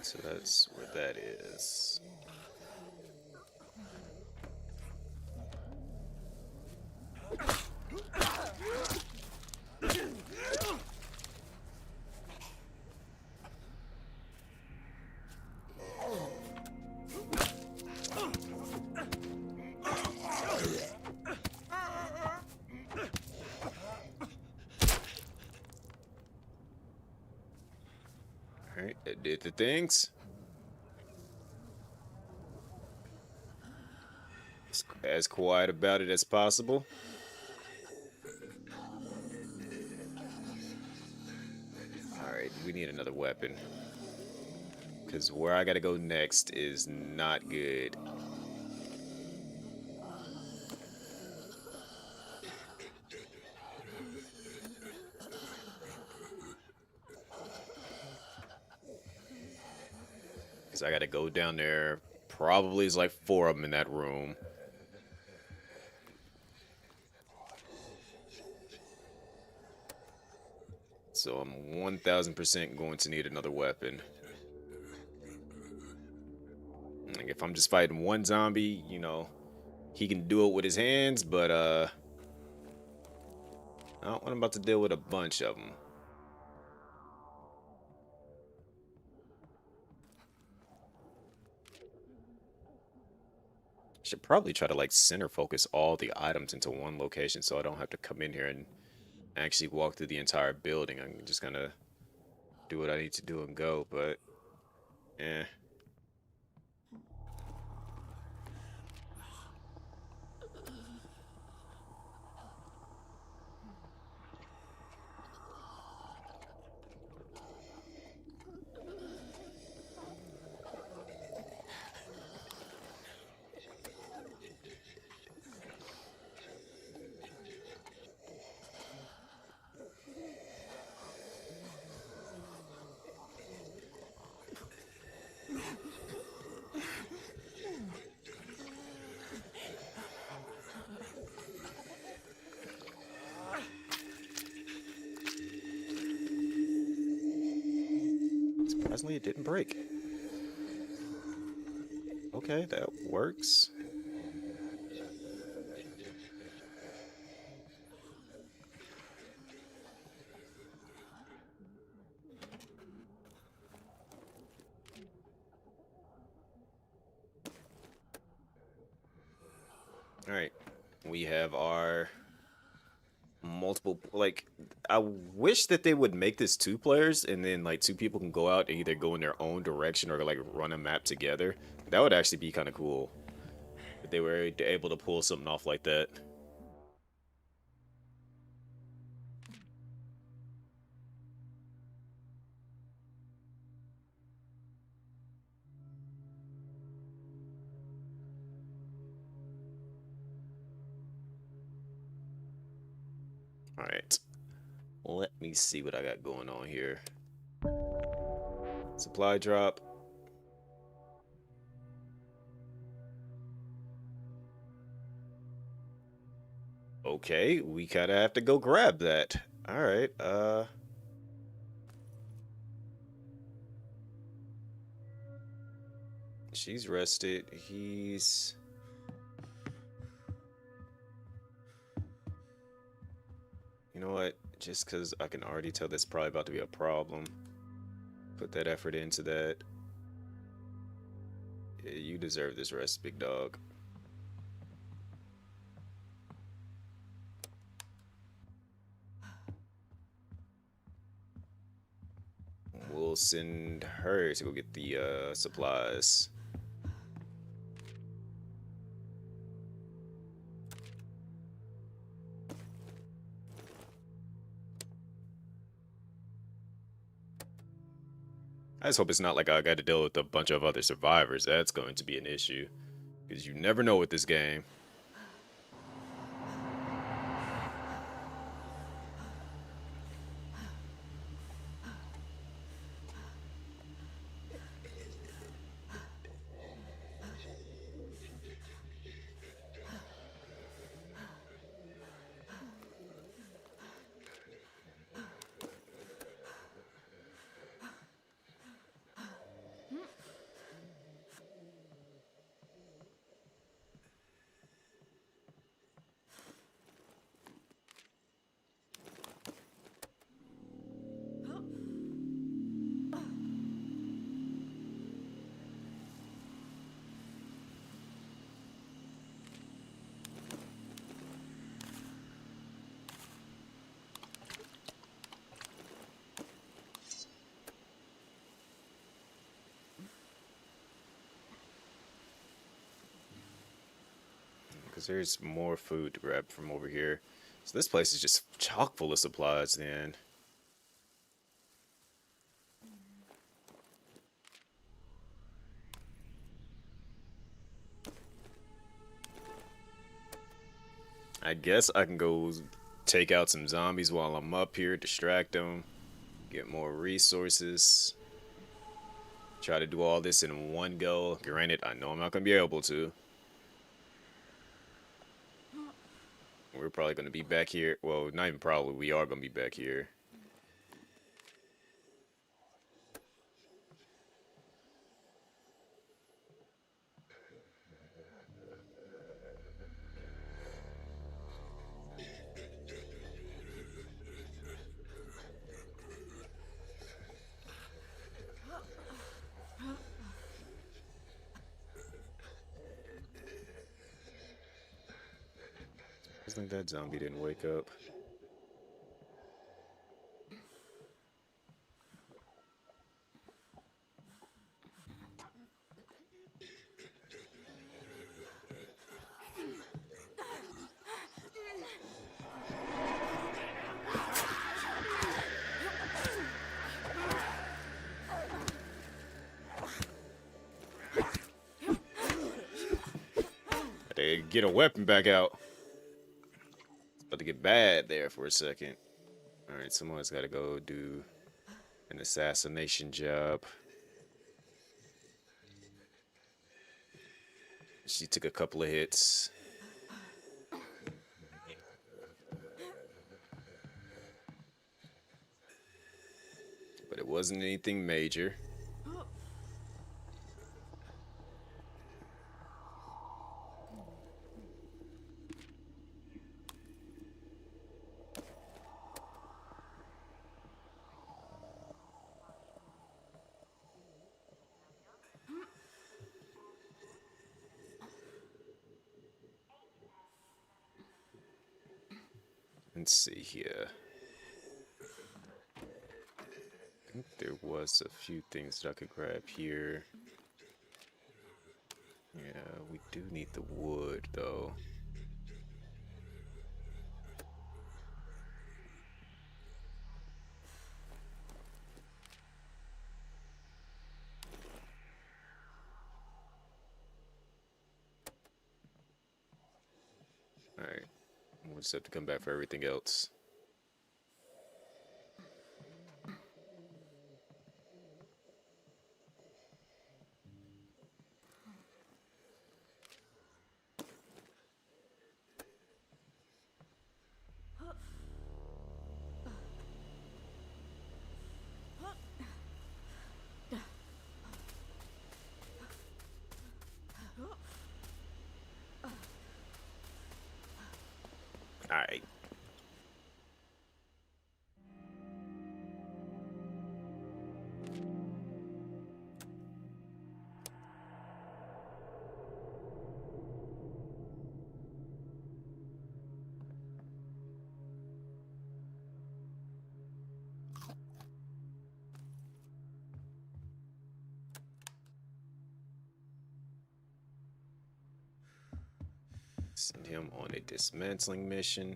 So that's where that is. Alright, it did the things. As quiet about it as possible. Alright, we need another weapon, because where I gotta go next is not good. Because I gotta go down there. Probably is like 4 of them in that room. So I'm 1000% going to need another weapon. Like, if I'm just fighting one zombie, you know, he can do it with his hands, but not when I'm about to deal with a bunch of them. Should probably try to like center focus all the items into one location, so I don't have to come in here and actually walk through the entire building. I'm just gonna do what I need to do and go, but eh. Surprisingly, it didn't break. Okay, that works. All right, we have our multiple, like, I wish that they would make this 2 players, and then like 2 people can go out and either go in their own direction or like run a map together. That would actually be kind of cool. they were able to pull something off like that. All right, let me see what I got going on here. Supply drop. Okay, we kind of have to go grab that. All right, she's rested. He's... You know what? Just because I can already tell that's probably about to be a problem. Put that effort into that. Yeah, you deserve this rest, big dog. We'll send her to go get the supplies. I just hope it's not like I got to deal with a bunch of other survivors. That's going to be an issue. Because you never know with this game. Because there's more food to grab from over here. So this place is just chock full of supplies then. I guess I can go take out some zombies while I'm up here, distract them, get more resources. Try to do all this in one go. Granted, I know I'm not going to be able to. We're probably going to be back here. Well, not even probably. We are going to be back here. I think that zombie didn't wake up. They get a weapon back out. It's about to get bad there for a second. Alright, someone's got to go do an assassination job. She took a couple of hits. But it wasn't anything major. Let's see here. I think there was a few things that I could grab here. Yeah, we Do need the wood though. All right, we'll just have to come back for everything else. All right. Send him on a dismantling mission.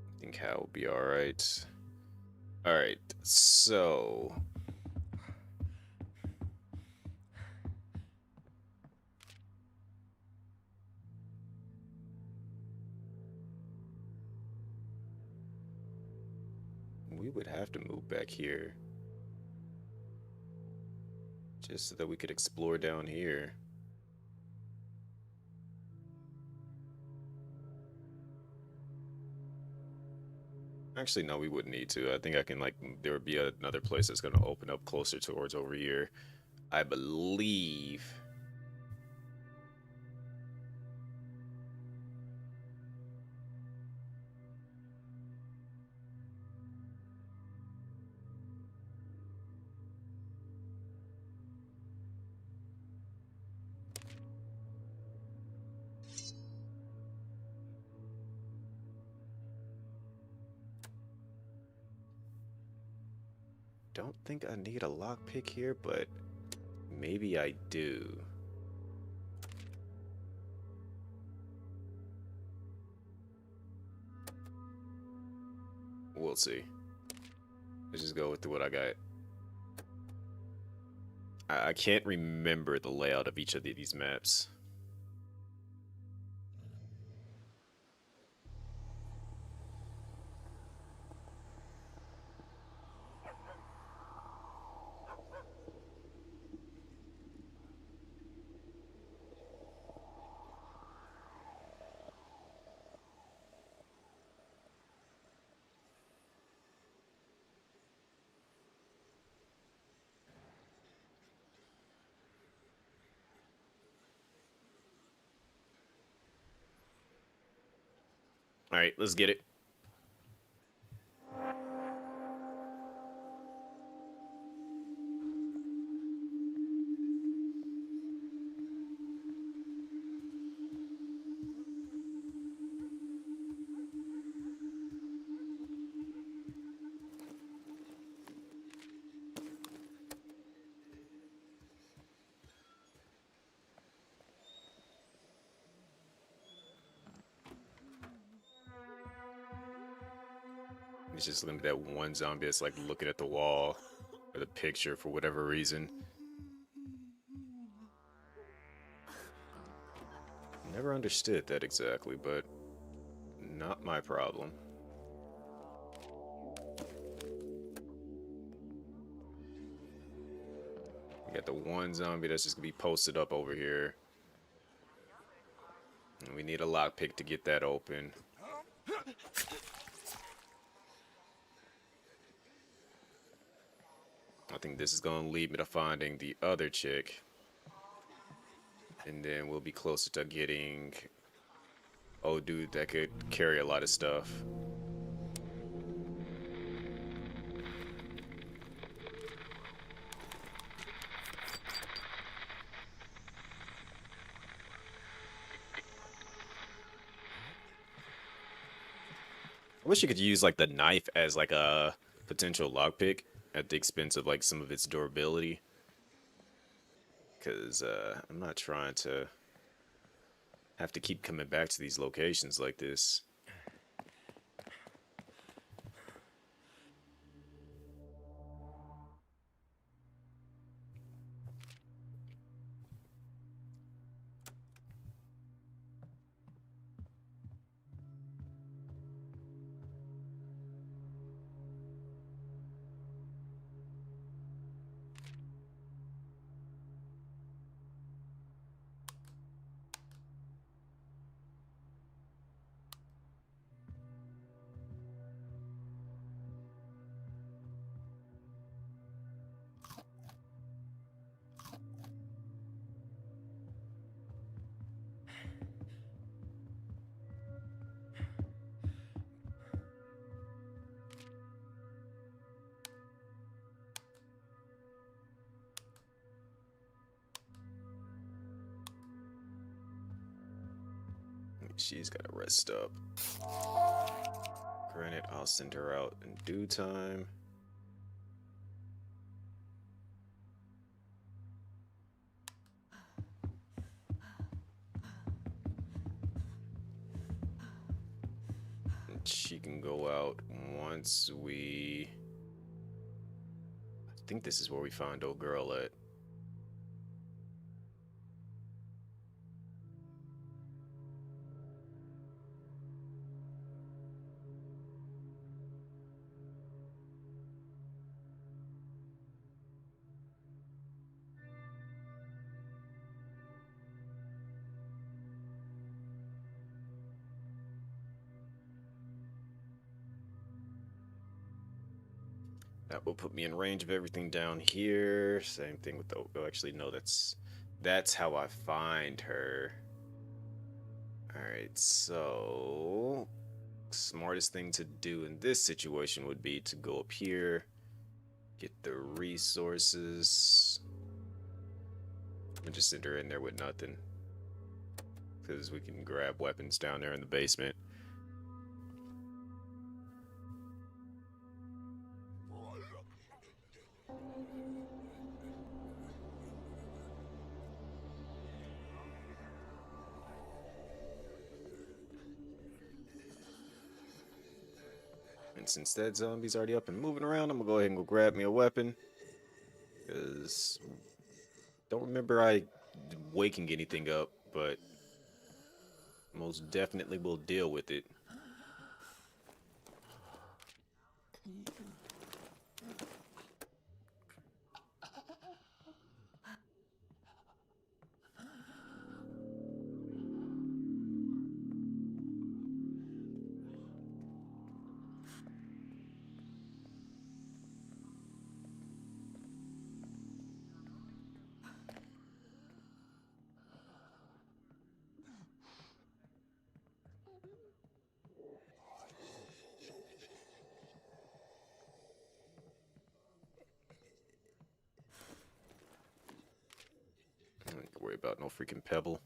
I think Hal will be all right. All right, so we would have to move back here just so that we could explore down here. Actually, no, we wouldn't need to. I think I can, like, there would be another place that's going to open up closer towards over here. I believe. Don't think I need a lockpick here, but maybe I do. We'll see. Let's just go with what I got. I can't remember the layout of each of these maps. All right, let's get it. It's just looking at that one zombie that's like looking at the wall or the picture for whatever reason. Never understood that exactly, but not my problem. We got the one zombie that's just gonna be posted up over here. And we need a lockpick to get that open. I think this is gonna lead me to finding the other chick. And then we'll be closer to getting old dude that could carry a lot of stuff. I wish you could use like the knife as like a potential lockpick at the expense of like some of its durability. Because I'm not trying to have to keep coming back to these locations like this. She's gotta rest up. Granted, I'll send her out in due time. And she can go out once we... I think this is where we find old girl at. That will put me in range of everything down here. Same thing with the... Oh, actually, no, that's how I find her. Alright, so... Smartest thing to do in this situation would be to go up here, get the resources, and just send her in there with nothing. Because we can grab weapons down there in the basement. And since that zombie's already up and moving around, I'm gonna go ahead and go grab me a weapon. Because don't remember I waking anything up, but most definitely will deal with it. I don't worry about no freaking pebble.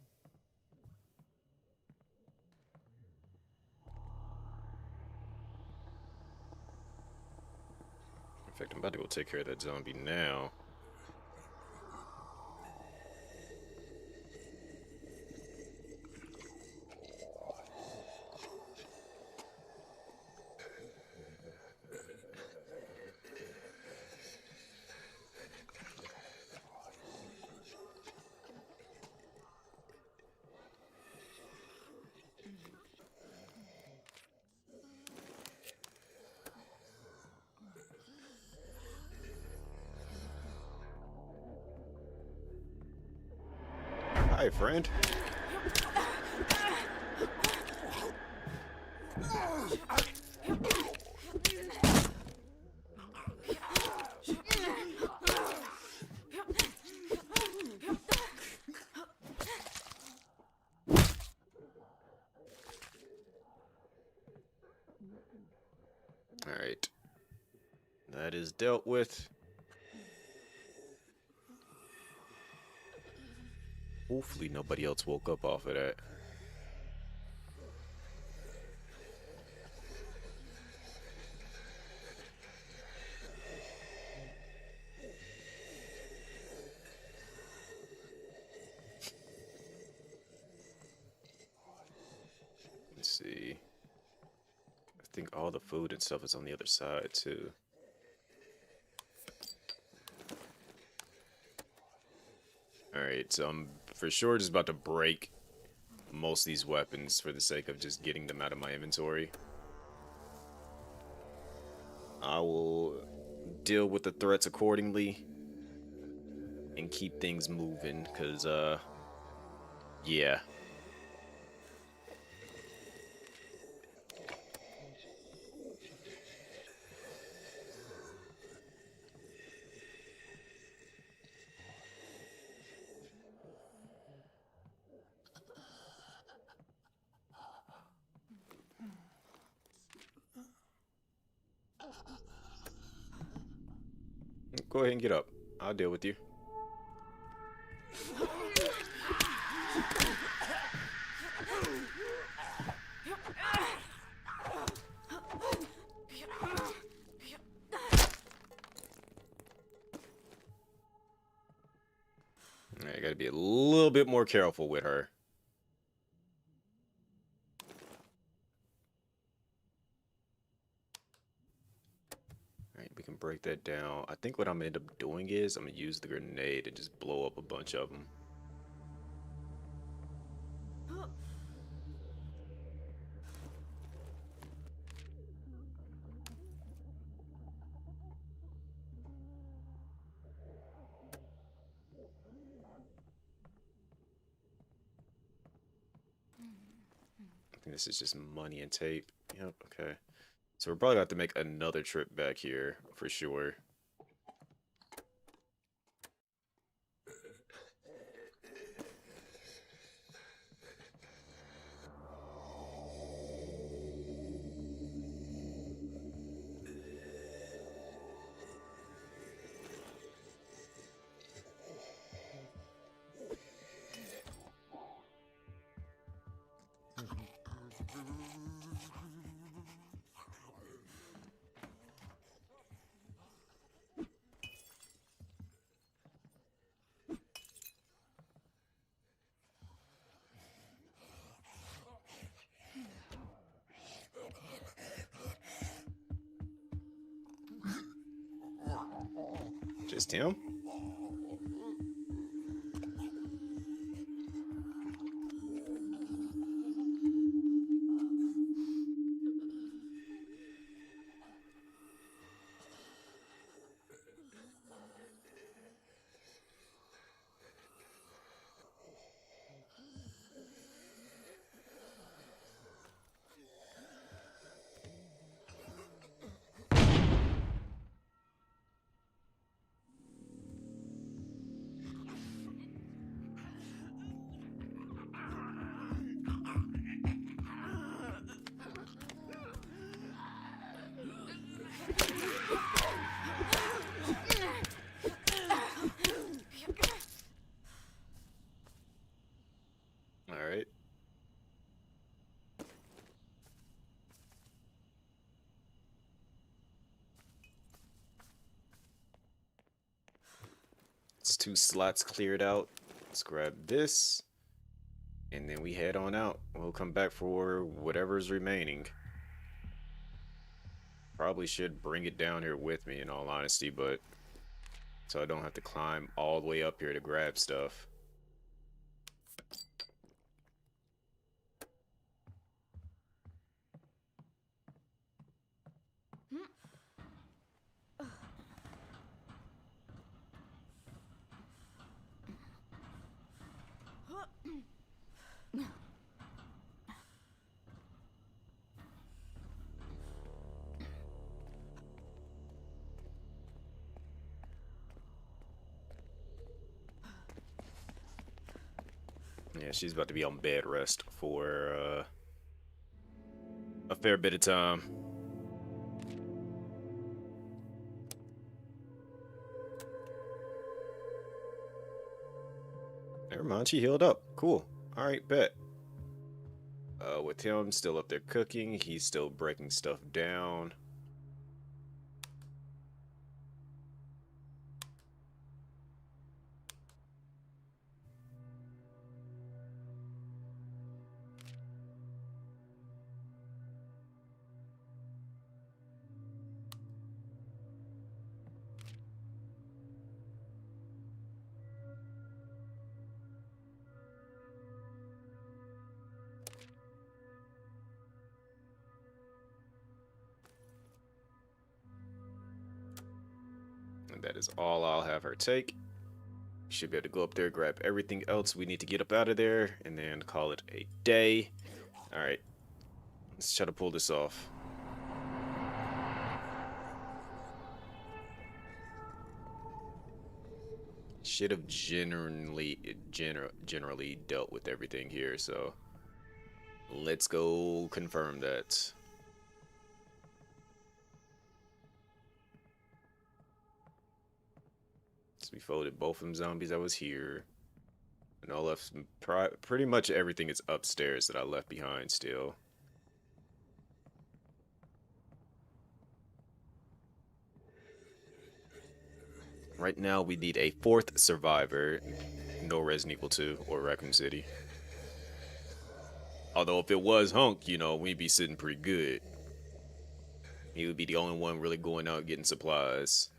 In fact, I'm about to go take care of that zombie now. Hi, friend. is dealt with. Hopefully nobody else woke up off of that. Let's see. I think all the food and stuff is on the other side too. Alright, so I'm for sure just about to break most of these weapons for the sake of just getting them out of my inventory. I will deal with the threats accordingly and keep things moving, because, yeah. Go ahead and get up. I'll deal with you. I gotta be a little bit more careful with her. Alright, we can break that down. I think what I'm gonna end up doing is I'm gonna use the grenade and just blow up a bunch of them. I think this is just money and tape. Yep, okay. So we're probably gonna have to make another trip back here for sure. Just him? Alright. It's 2 slots cleared out. Let's grab this. And then we head on out. We'll come back for whatever's remaining. Probably should bring it down here with me in all honesty, but so I don't have to climb all the way up here to grab stuff. Yeah, she's about to be on bed rest for a fair bit of time. Never mind, she healed up. Cool. Alright, bet. With him still up there cooking, he's still breaking stuff down. And that is all I'll have her take. Should be able to go up there, grab everything else we need to get up out of there, and then call it a day. Alright, let's try to pull this off. Should have generally dealt with everything here, so let's go confirm that. So we folded both of them zombies that was here. And all left, pretty much everything is upstairs that I left behind still. Right now we need a 4th survivor. No Resident Evil 2 or Raccoon City. Although if it was Hunk, you know, we'd be sitting pretty good. He would be the only one really going out getting supplies.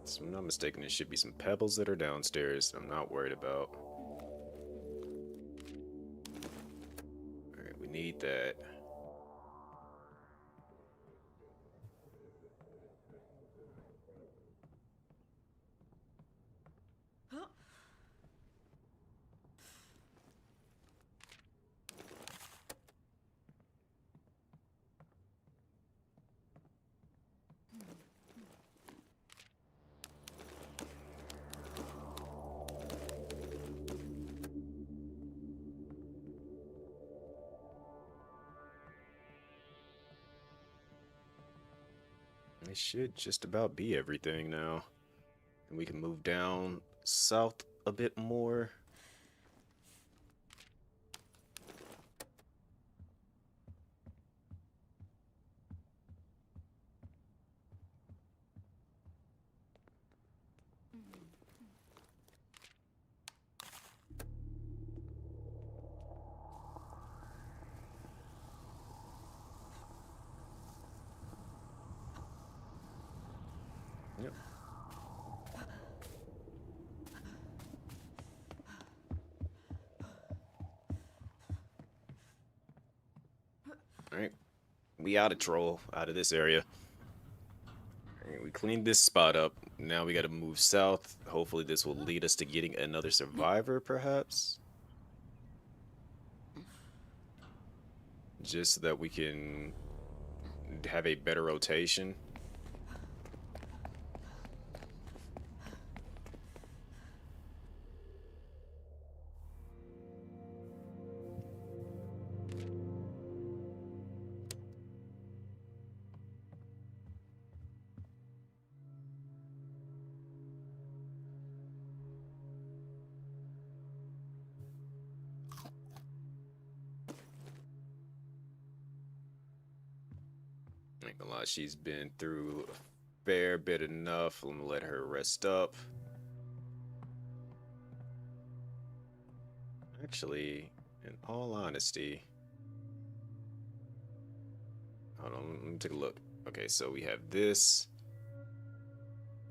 If I'm not mistaken, there should be some pebbles that are downstairs that I'm not worried about. Alright, we need that. It should just about be everything now. And we can move down south a bit more. Yep. Alright. We out of troll, out of this area. Alright, we cleaned this spot up. Now we gotta move south. Hopefully this will lead us to getting another survivor, perhaps? Just so that we can have a better rotation. Ain't gonna lie, she's been through a fair bit enough. I'm gonna let her rest up. Actually, in all honesty, hold on, let me take a look. Okay, so we have this.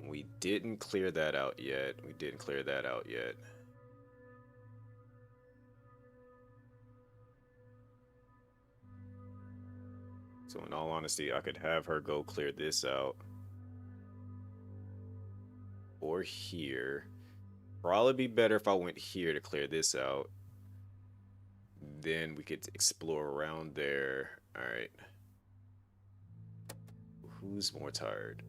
We didn't clear that out yet. We didn't clear that out yet. So in all honesty, I could have her go clear this out. Or here. Probably be better if I went here to clear this out. Then we could explore around there. Alright. Who's more tired?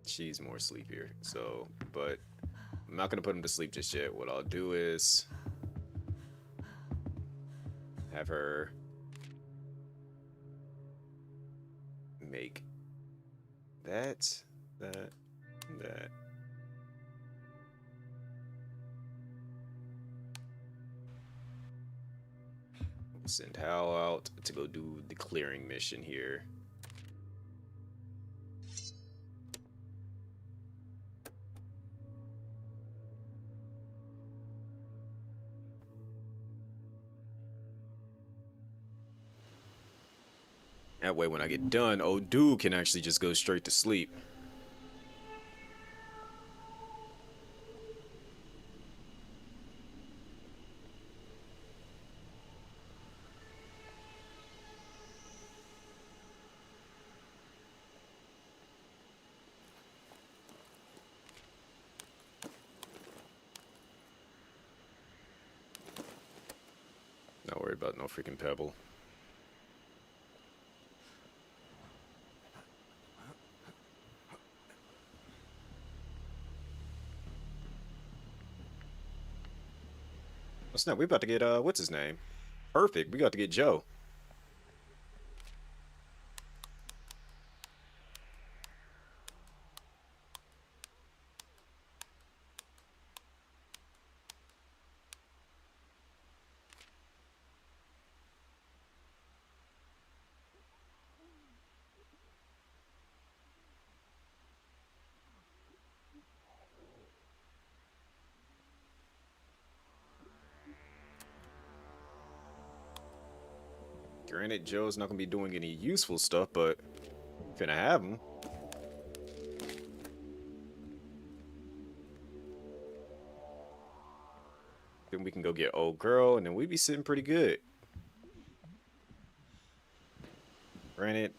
She's more sleepier. So, but I'm not gonna put him to sleep just yet. What I'll do is have her make that. We'll send Hal out to go do the clearing mission here. That way, when I get done, old dude can actually just go straight to sleep. Not worried about no freaking pebble. Oh snap, we about to get what's his name? Perfect. We got to get Joe. Granted, Joe's not gonna be doing any useful stuff, but finna have him. Then we can go get old girl, and then we be sitting pretty good. Granted,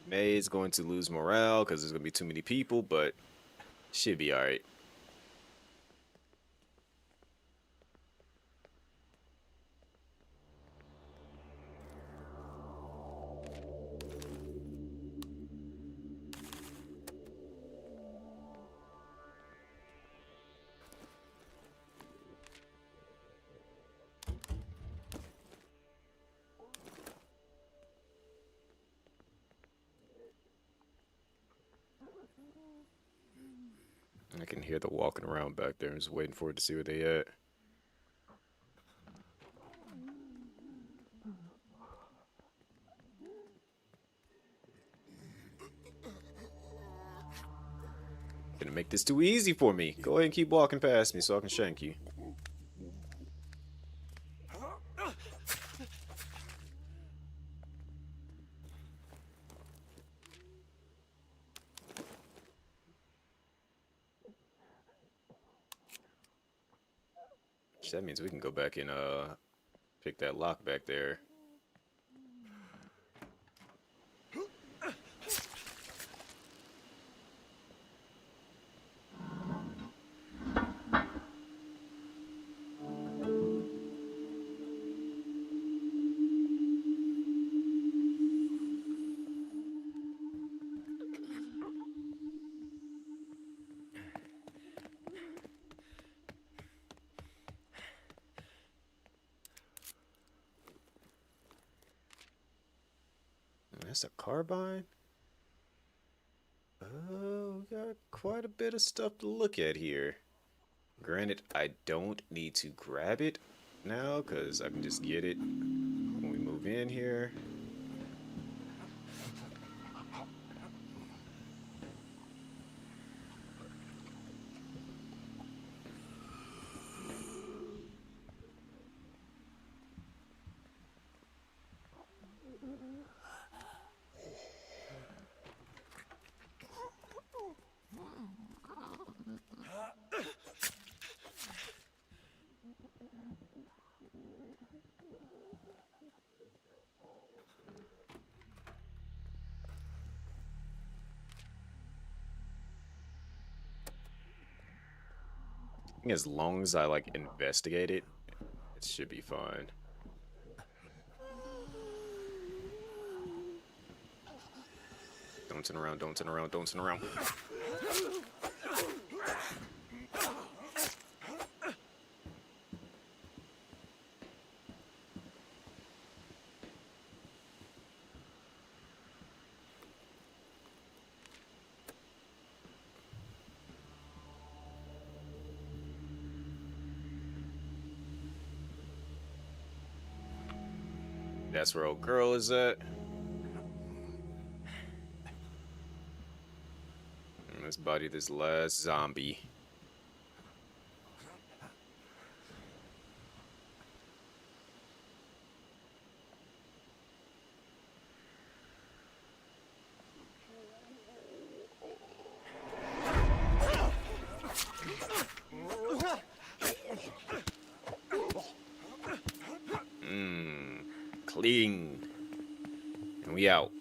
May's going to lose morale because there's gonna be too many people, but should be alright. I can hear the walking around back there. I'm just waiting for it to see where they at. Gonna make this too easy for me. Go ahead and keep walking past me so I can shank you. That means we can go back and pick that lock back there. That's a carbine? Oh, we got quite a bit of stuff to look at here. Granted, I don't need to grab it now because I can just get it when we move in here. think as long as I like investigate it, it should be fine. Don't turn around, don't turn around, don't turn around. That's where old girl is at. And let's body this last zombie. Clean. And we out.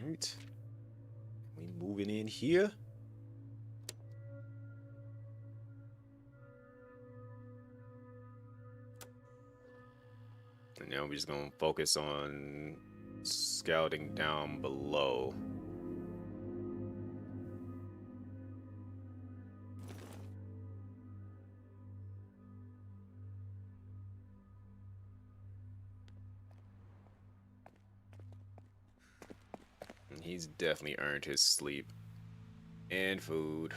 Alright. We moving in here. And now we're just gonna focus on scouting down below. And he's definitely earned his sleep and food.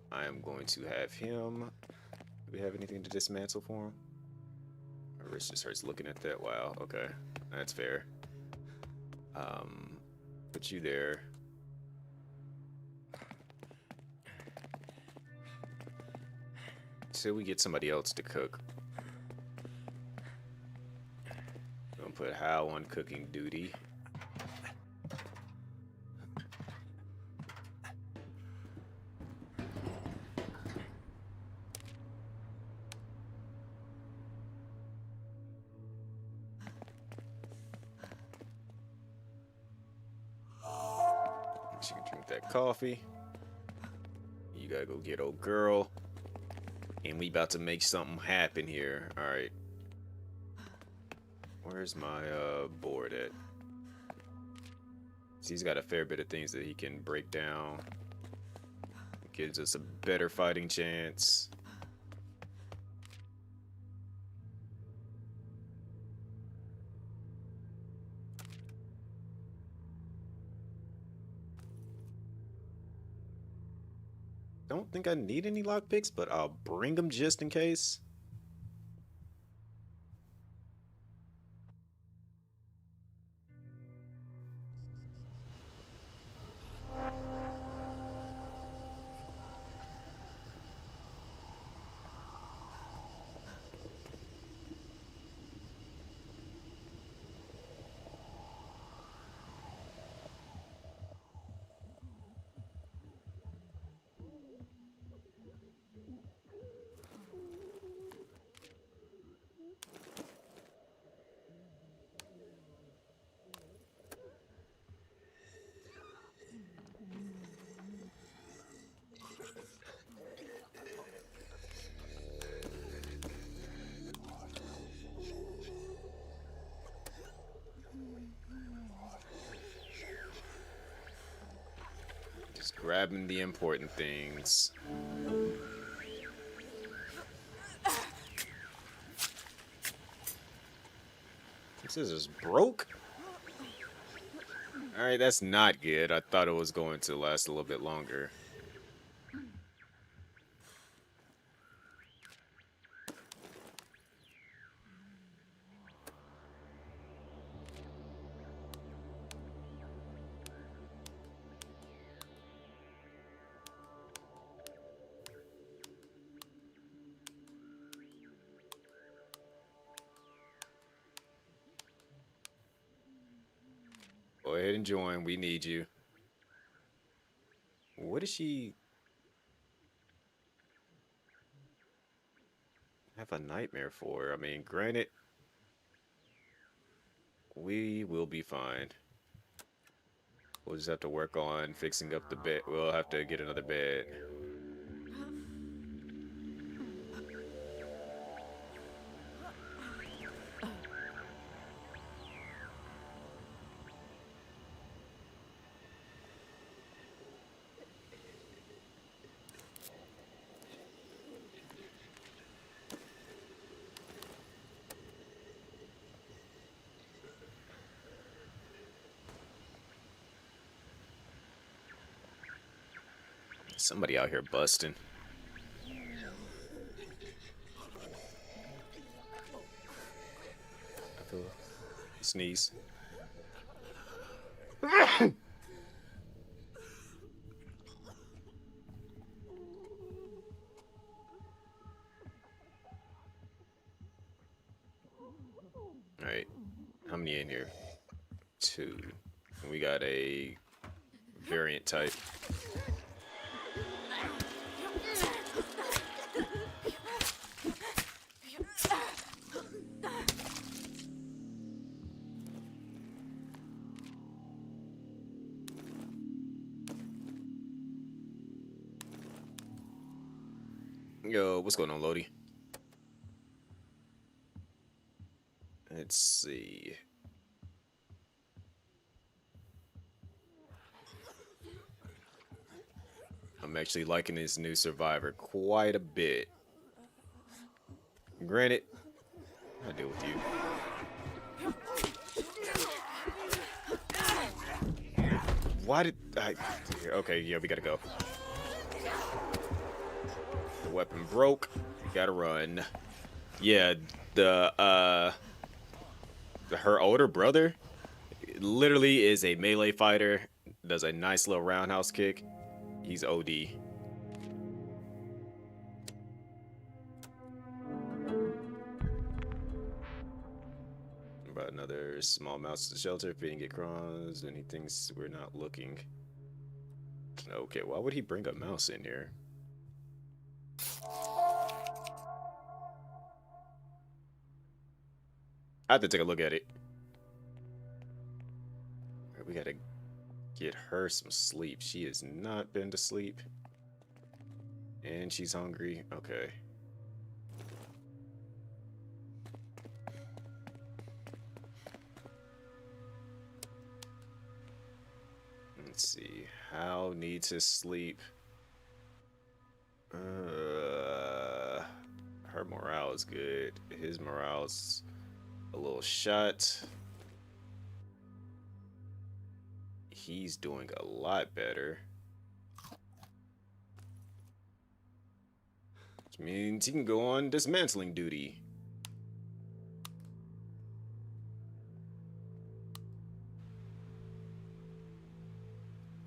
I am going to have him. Do we have anything to dismantle for him? My wrist just hurts looking at that. Wow, okay. That's fair. Put you there. Till we get somebody else to cook. Gonna put Hal on cooking duty. She can drink that coffee. You gotta go get old girl. And we about to make something happen here. Alright. Where's my board at? So he's got a fair bit of things that he can break down. Gives us a better fighting chance. Don't think I need any lockpicks, but I'll bring them just in case. Just grabbing the important things. Scissors broke? Alright, that's not good. I thought it was going to last a little bit longer. ahead and join. We need you. What does she have a nightmare for? I mean, granted, we will be fine. We'll just have to work on fixing up the bed. We'll have to get another bed. Somebody out here busting. I feel sneeze. Alright. How many in here? 2. And we got a variant type. Yo, what's going on, Lodi? Let's see. I'm actually liking this new survivor quite a bit. Granted, I deal with you. Why did I? Okay, yeah, we gotta go. The weapon broke. Gotta run. Yeah, her older brother literally is a melee fighter. Does a nice little roundhouse kick. He's OD. About another small mouse shelter, feeding it crumbs, and he thinks we're not looking. Okay, why would he bring a mouse in here? I have to take a look at it. We gotta get her some sleep. She has not been to sleep. And she's hungry. Okay. Let's see. Hal needs his sleep. Her morale is good. His morale's a little shot. He's doing a lot better. Which means he can go on dismantling duty.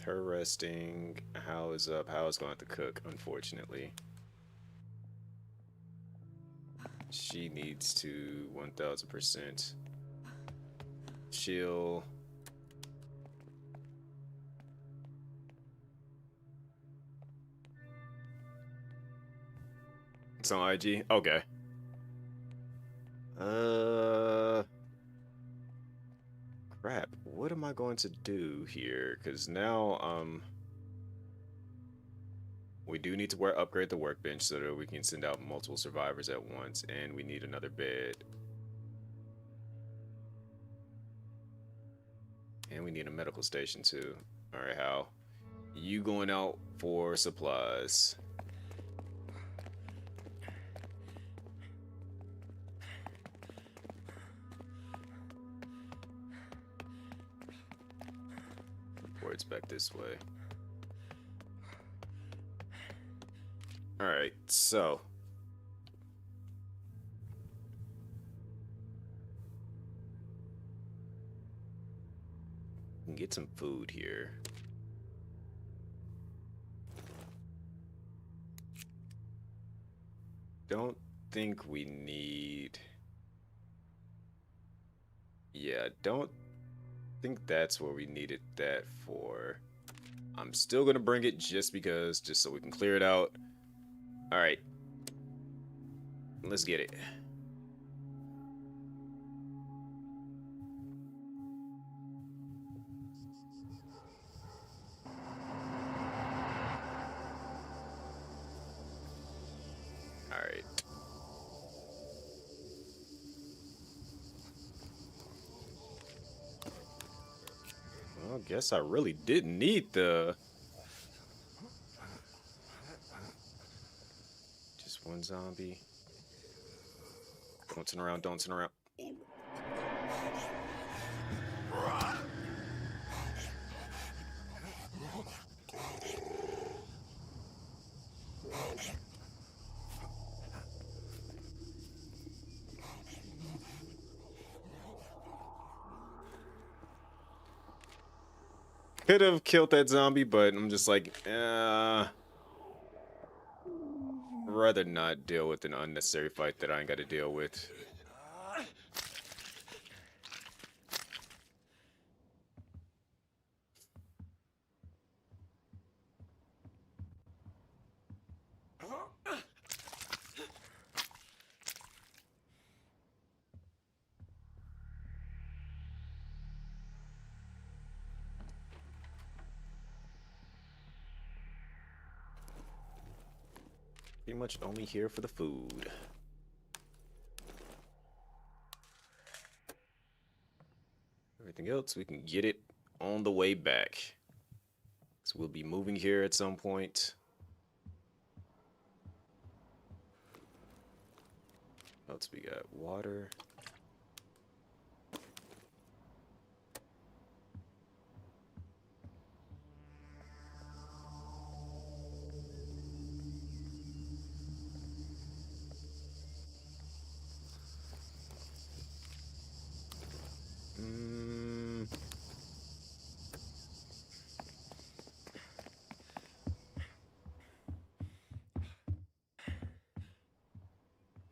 Her resting. Hal is up. Hal is going to have to cook, unfortunately. She needs to 1000% chill. It's on IG? Okay. Crap. What am I going to do here? Because now, we do need to upgrade the workbench so that we can send out multiple survivors at once, and we need another bed. And we need a medical station too. Alright, Hal. You going out for supplies. Words back this way. Alright, so we can get some food here. Don't think we need... Yeah, don't think that's what we needed that for. I'm still gonna bring it just because, just so we can clear it out. All right, let's get it. All right. Well, guess I really didn't need the just one zombie. Don't turn around. Don't turn around. Could have killed that zombie, but I'm just like, rather not deal with an unnecessary fight that I ain't got to deal with. Pretty much only here for the food. Everything else, we can get it on the way back. So we'll be moving here at some point. What else we got? Water.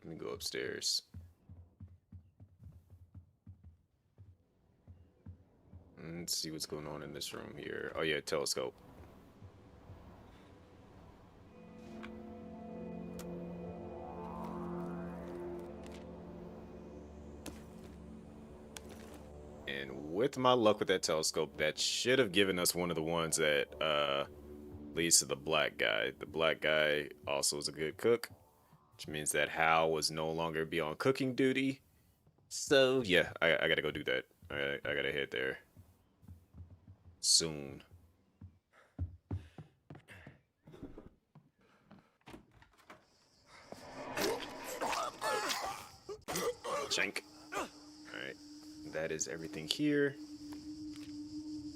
Let me go upstairs. Let's see what's going on in this room here. Oh yeah, telescope. And with my luck with that telescope, that should have given us one of the ones that leads to the black guy. The black guy also is a good cook, which means that Hal was no longer be on cooking duty. So yeah, I gotta go do that. I gotta head there soon. Shank. Alright. That is everything here.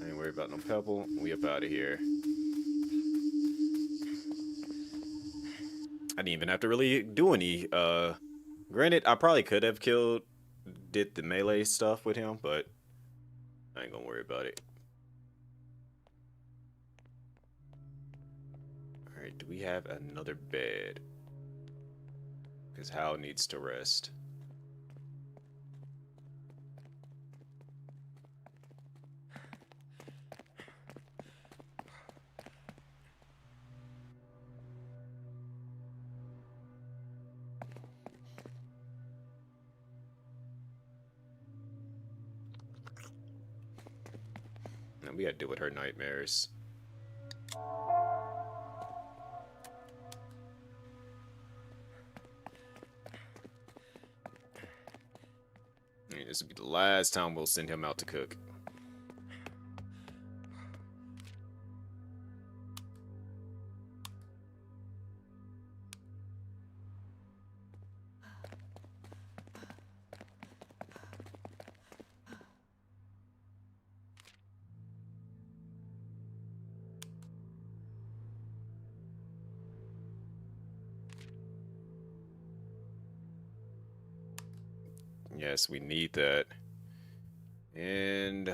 I ain't worried about no pebble. We up out of here. I didn't even have to really do any. Granted, I probably could have did the melee stuff with him, but I ain't gonna worry about it. Alright, do we have another bed? Because Hal needs to rest. And we gotta deal with her nightmares. I mean, this will be the last time we'll send him out to cook. Yes, we need that. And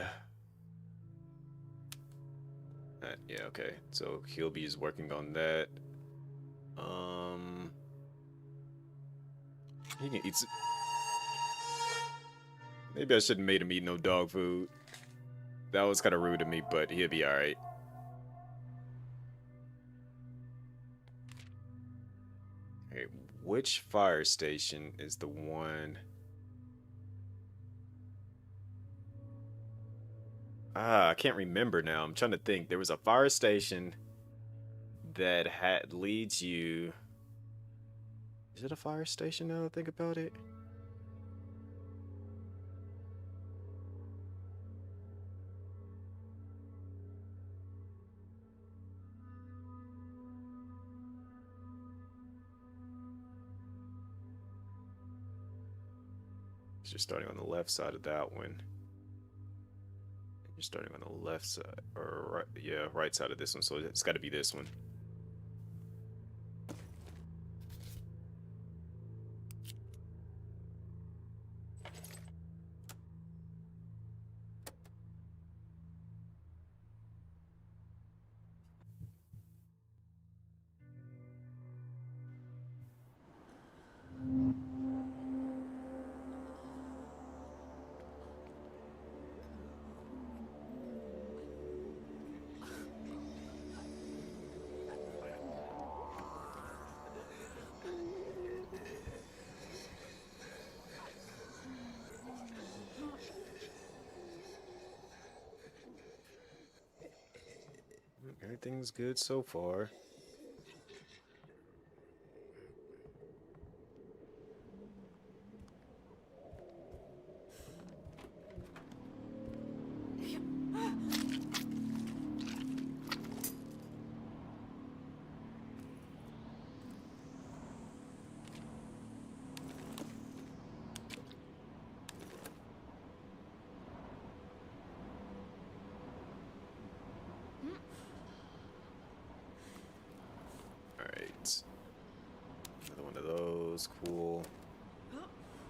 yeah, okay. So Kilby is working on that. He can eat. Maybe I shouldn't made him eat no dog food. That was kind of rude of me, but he'll be alright. Okay, which fire station is the one? I can't remember now. I'm trying to think. There was a fire station that had leads you. Is it a fire station now that I think about it? You're starting on the left side of that one. You're starting on the left side, or right, yeah, right side of this one. So it's got to be this one. Everything's good so far. Alright. Another one of those. Cool.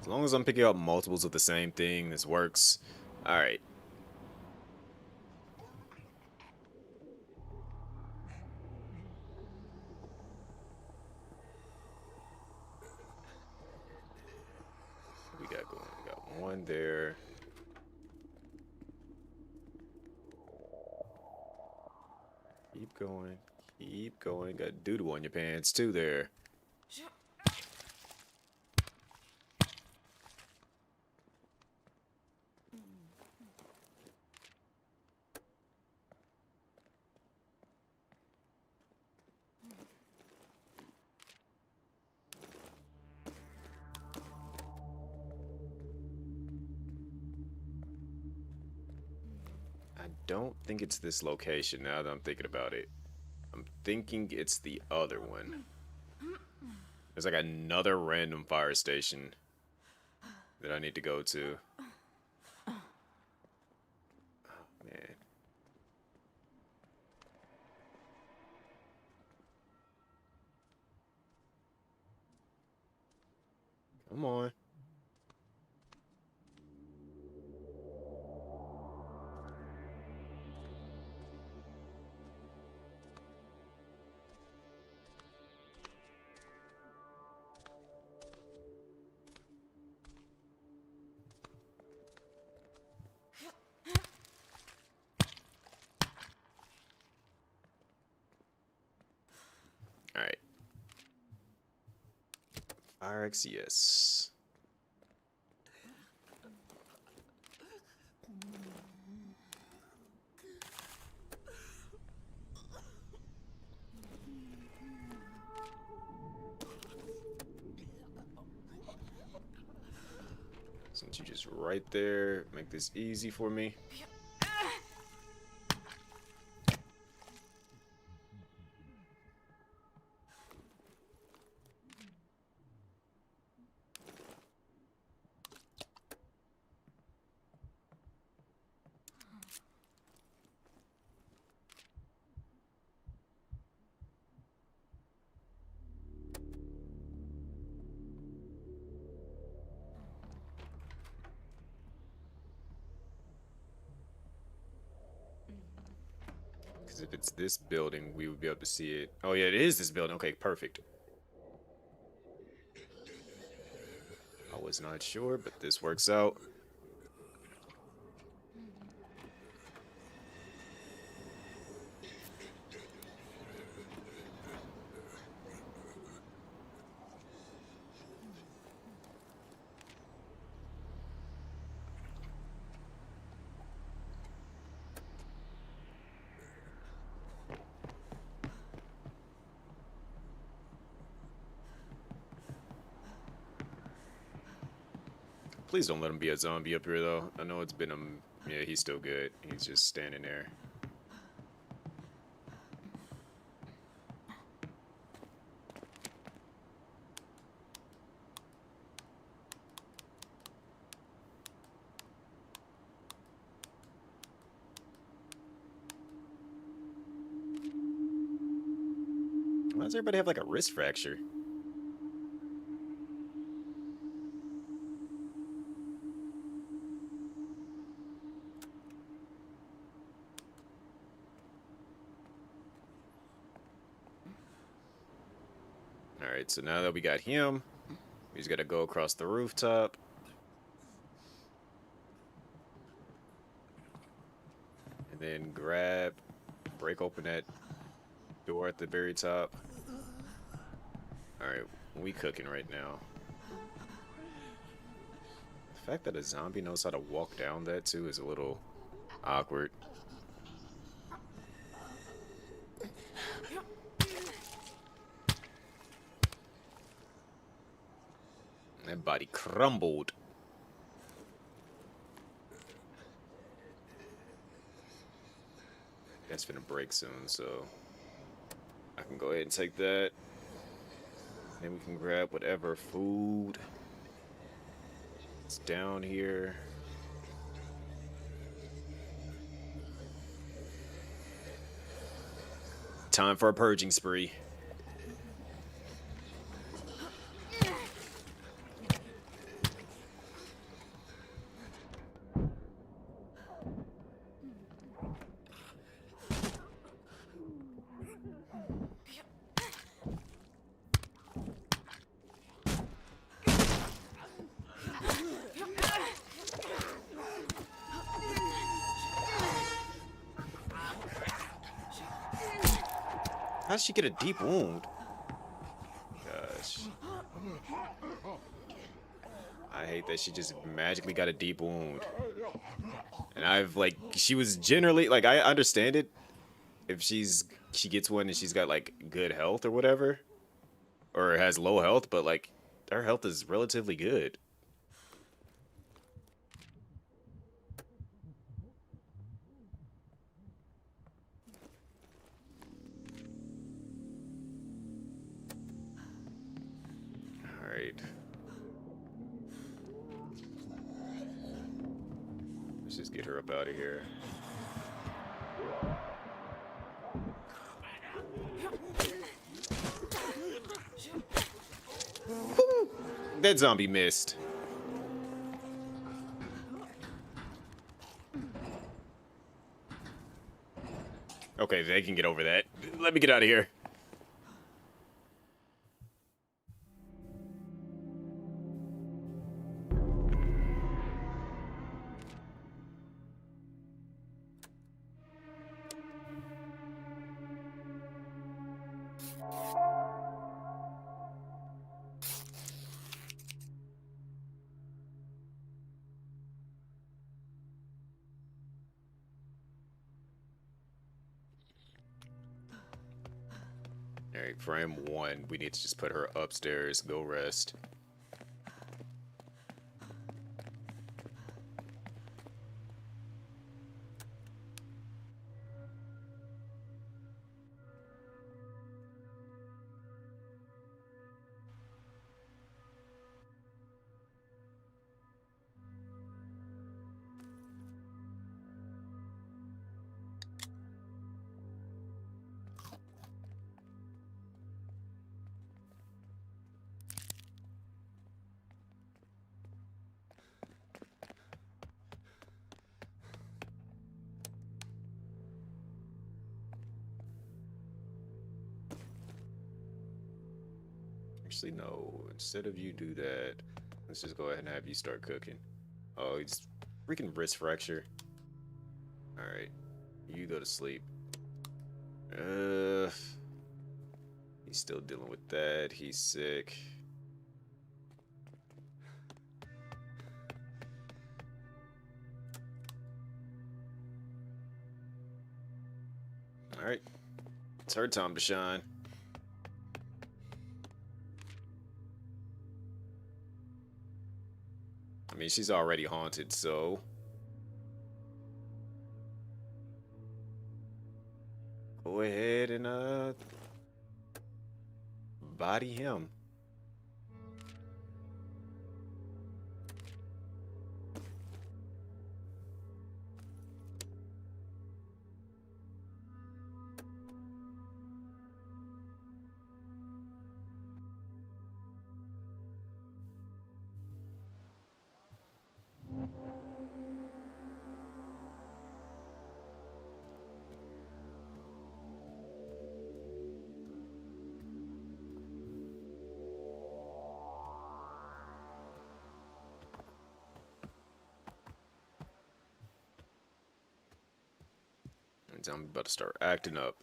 As long as I'm picking up multiples of the same thing, this works. Alright. We got going. We got one there. Keep going. Keep going. Got doodle on your pants too there. I don't think it's this location now that I'm thinking about it. I'm thinking it's the other one. There's like another random fire station that I need to go to. Oh, man. Come on. Alright. RX, yes. Since you just right there, make this easy for me. Because if it's this building, we would be able to see it. Oh, yeah, it is this building. Okay, perfect. I was not sure, but this works out. Please don't let him be a zombie up here, though. I know it's been yeah, he's still good. He's just standing there. Why does everybody have like a wrist fracture? Alright, so now that we got him, we just gotta go across the rooftop. And then break open that door at the very top. Alright, we cooking right now. The fact that a zombie knows how to walk down that too is a little awkward. That body crumbled. That's gonna break soon, so I can go ahead and take that. Then we can grab whatever food is down here. Time for a purging spree. How did she get a deep wound? Gosh. I hate that she just magically got a deep wound. And I've like, she was generally like, I understand it if she gets one and she's got like good health or whatever, or has low health, but like her health is relatively good. Alright. Let's just get her up out of here. That zombie missed. Okay, they can get over that. Let me get out of here. Alright, frame 1. We need to just put her upstairs, go rest. Actually, no. Instead of you do that, let's just go ahead and have you start cooking. Oh, he's freaking wrist fracture. Alright. You go to sleep. He's still dealing with that. He's sick. Alright. It's her time to shine. I mean, she's already haunted, so go ahead and body him. And I'm about to start acting up.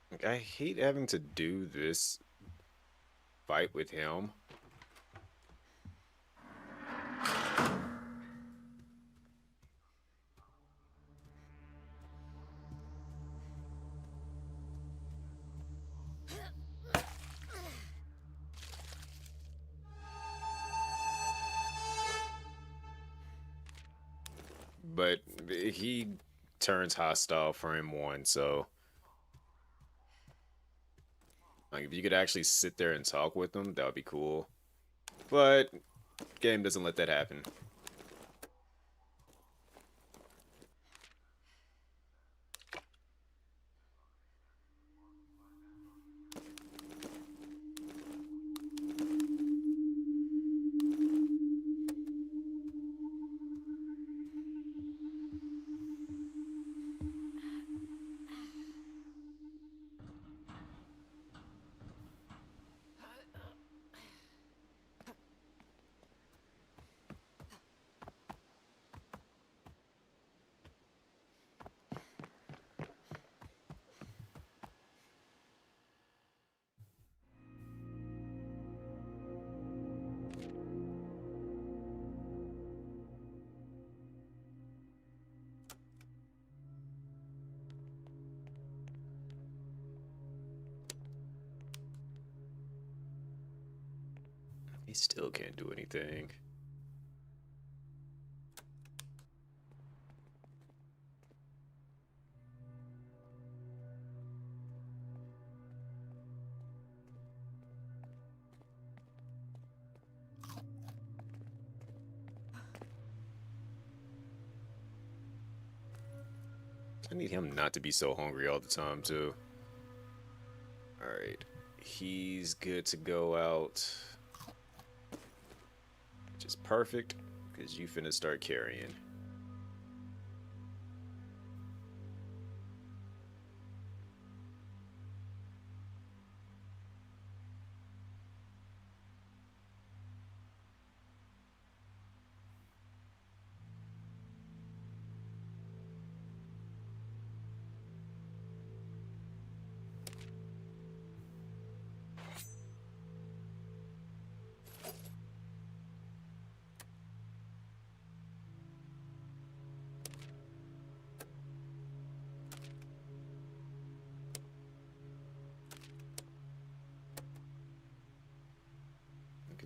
Like, I hate having to do this fight with him. But he turns hostile for M1, so like if you could actually sit there and talk with him, that would be cool. But game doesn't let that happen. He still can't do anything. I need him not to be so hungry all the time, too. Alright. He's good to go out. Which is perfect, because you finna start carrying.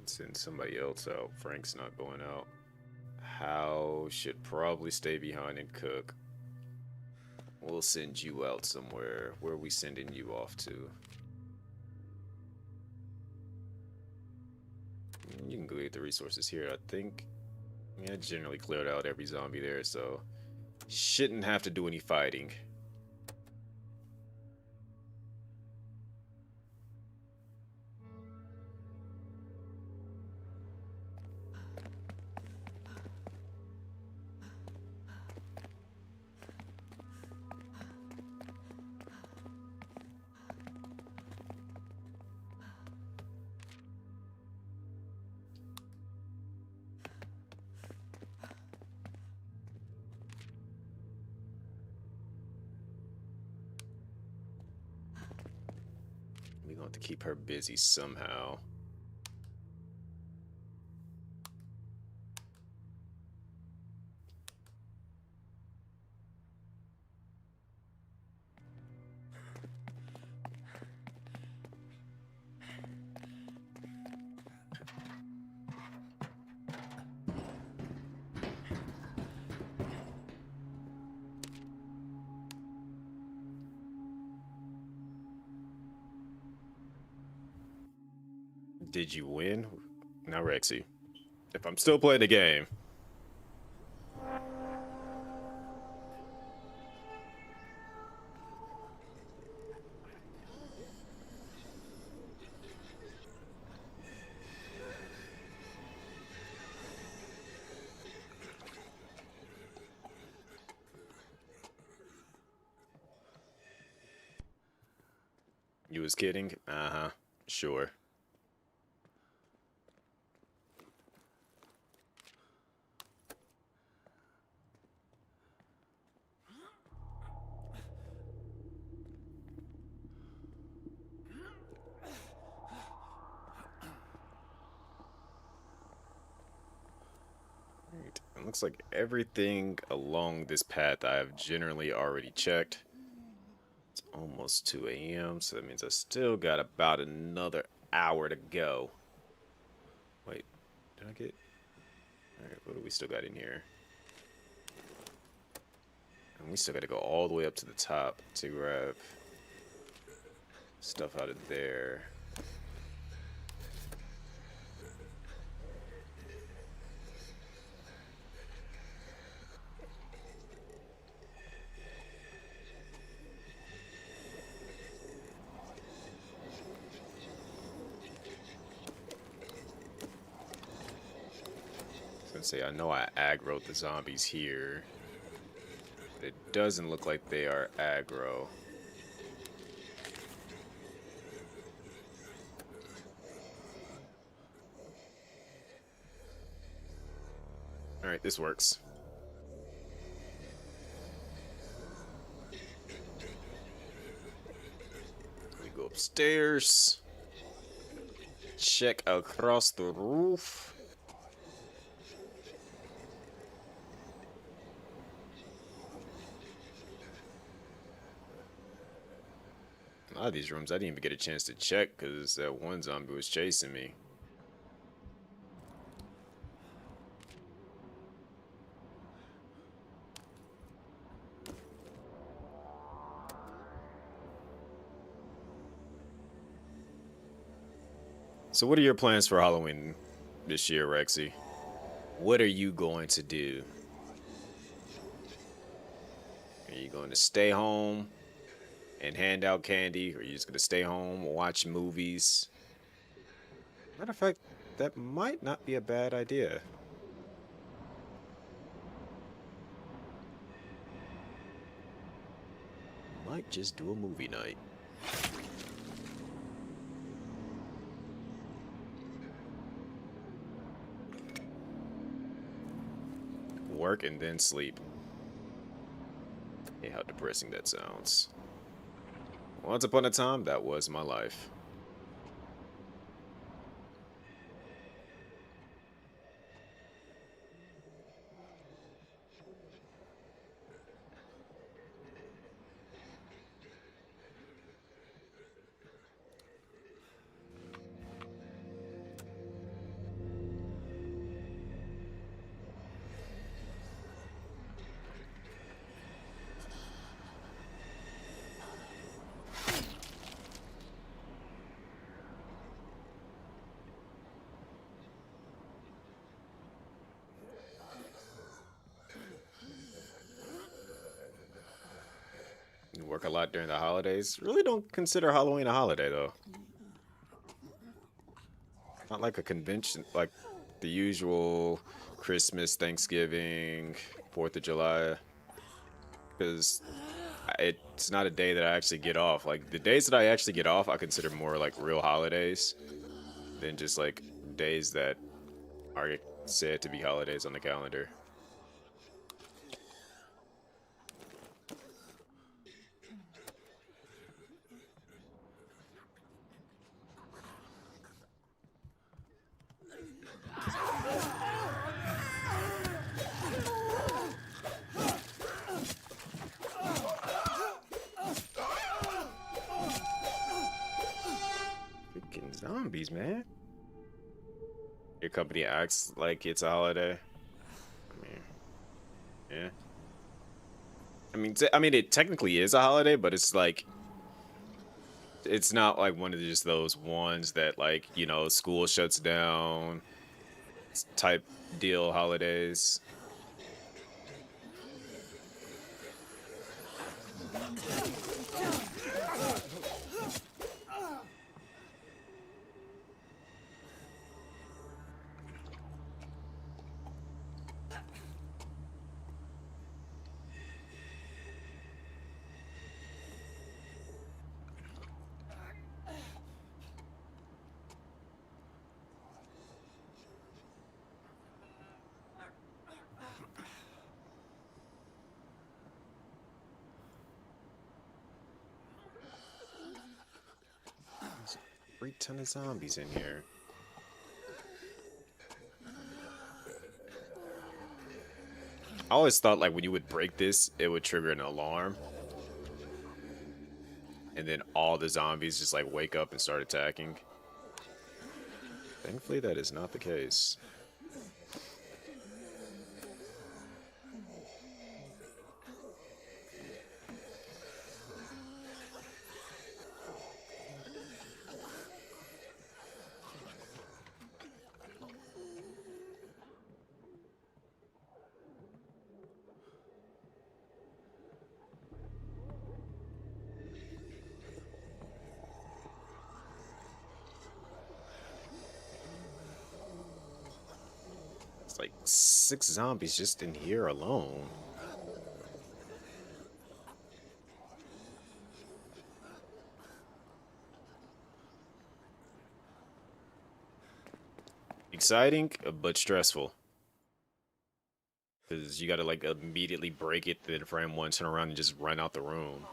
Send somebody else out. Frank's not going out. Hal should probably stay behind and cook. We'll send you out somewhere. Where are we sending you off to? You can go get the resources here. I think I generally cleared out every zombie there, so shouldn't have to do any fighting. have to keep her busy somehow. Did you win? Now, Rexy, if I'm still playing the game. You was kidding? Uh-huh. Sure. Right. It looks like everything along this path I have generally already checked. It's almost 2 a.m., so that means I still got about another hour to go. Wait, did I get... Alright, what do we still got in here? And we still got to go all the way up to the top to grab stuff out of there. Say, I know I aggroed the zombies here, but it doesn't look like they are aggro. Alright, this works. We go upstairs. Check across the roof. A lot of these rooms I didn't even get a chance to check because that one zombie was chasing me. So what are your plans for Halloween this year, Rexy? What are you going to do? Are you going to stay home and hand out candy? Or are you just going to stay home, watch movies? Matter of fact, that might not be a bad idea. Might just do a movie night. Work and then sleep. Hey, how depressing that sounds. Once upon a time, that was my life. You work a lot during the holidays. Really don't consider Halloween a holiday, though. Not like a convention, like the usual Christmas, Thanksgiving, 4th of July. Because it's not a day that I actually get off. Like, the days that I actually get off, I consider more like real holidays than just like days that are said to be holidays on the calendar. zombies, man. Your company acts like it's a holiday. I mean, yeah. I mean, it technically is a holiday, but it's like it's not like one of just those ones that like school shuts down type deal holidays. There's a great ton of zombies in here. I always thought like when you would break this, it would trigger an alarm. And then all the zombies just like wake up and start attacking. Thankfully, that is not the case. It's like 6 zombies just in here alone. Exciting, but stressful. Because you gotta like immediately break it, then frame one, turn around, and just run out the room.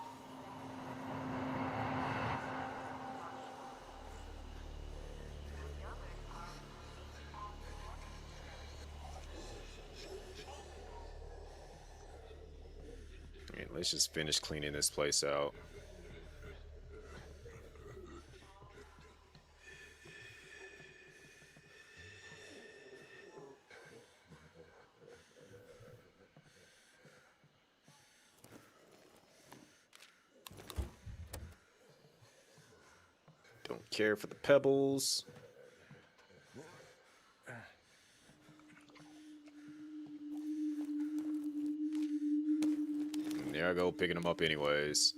Alright, let's just finish cleaning this place out. Don't care for the pebbles. And there I go, picking them up anyways.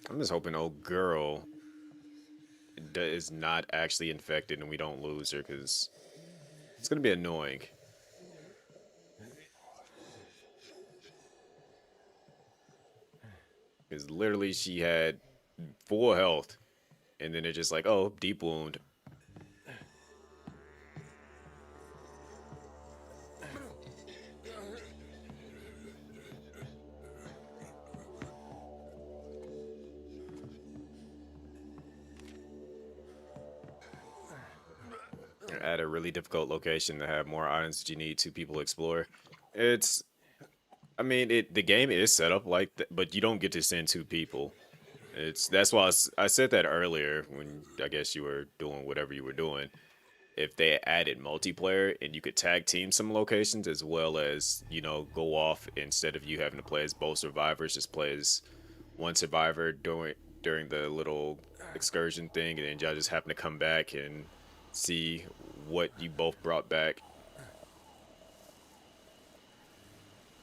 I'm just hoping old girl is not actually infected and we don't lose her, because it's gonna be annoying. Because literally she had full health, and then they're just like, oh, deep wound. You're at a really difficult location to have more items that you need 2 people to explore. It's, I mean, the game is set up like that, but you don't get to send 2 people. That's why I said that earlier when I guess you were doing whatever you were doing. If they added multiplayer and you could tag team some locations as well as go off, instead of you having to play as both survivors, just play as one survivor during the little excursion thing, and then y'all just happen to come back and see what you both brought back.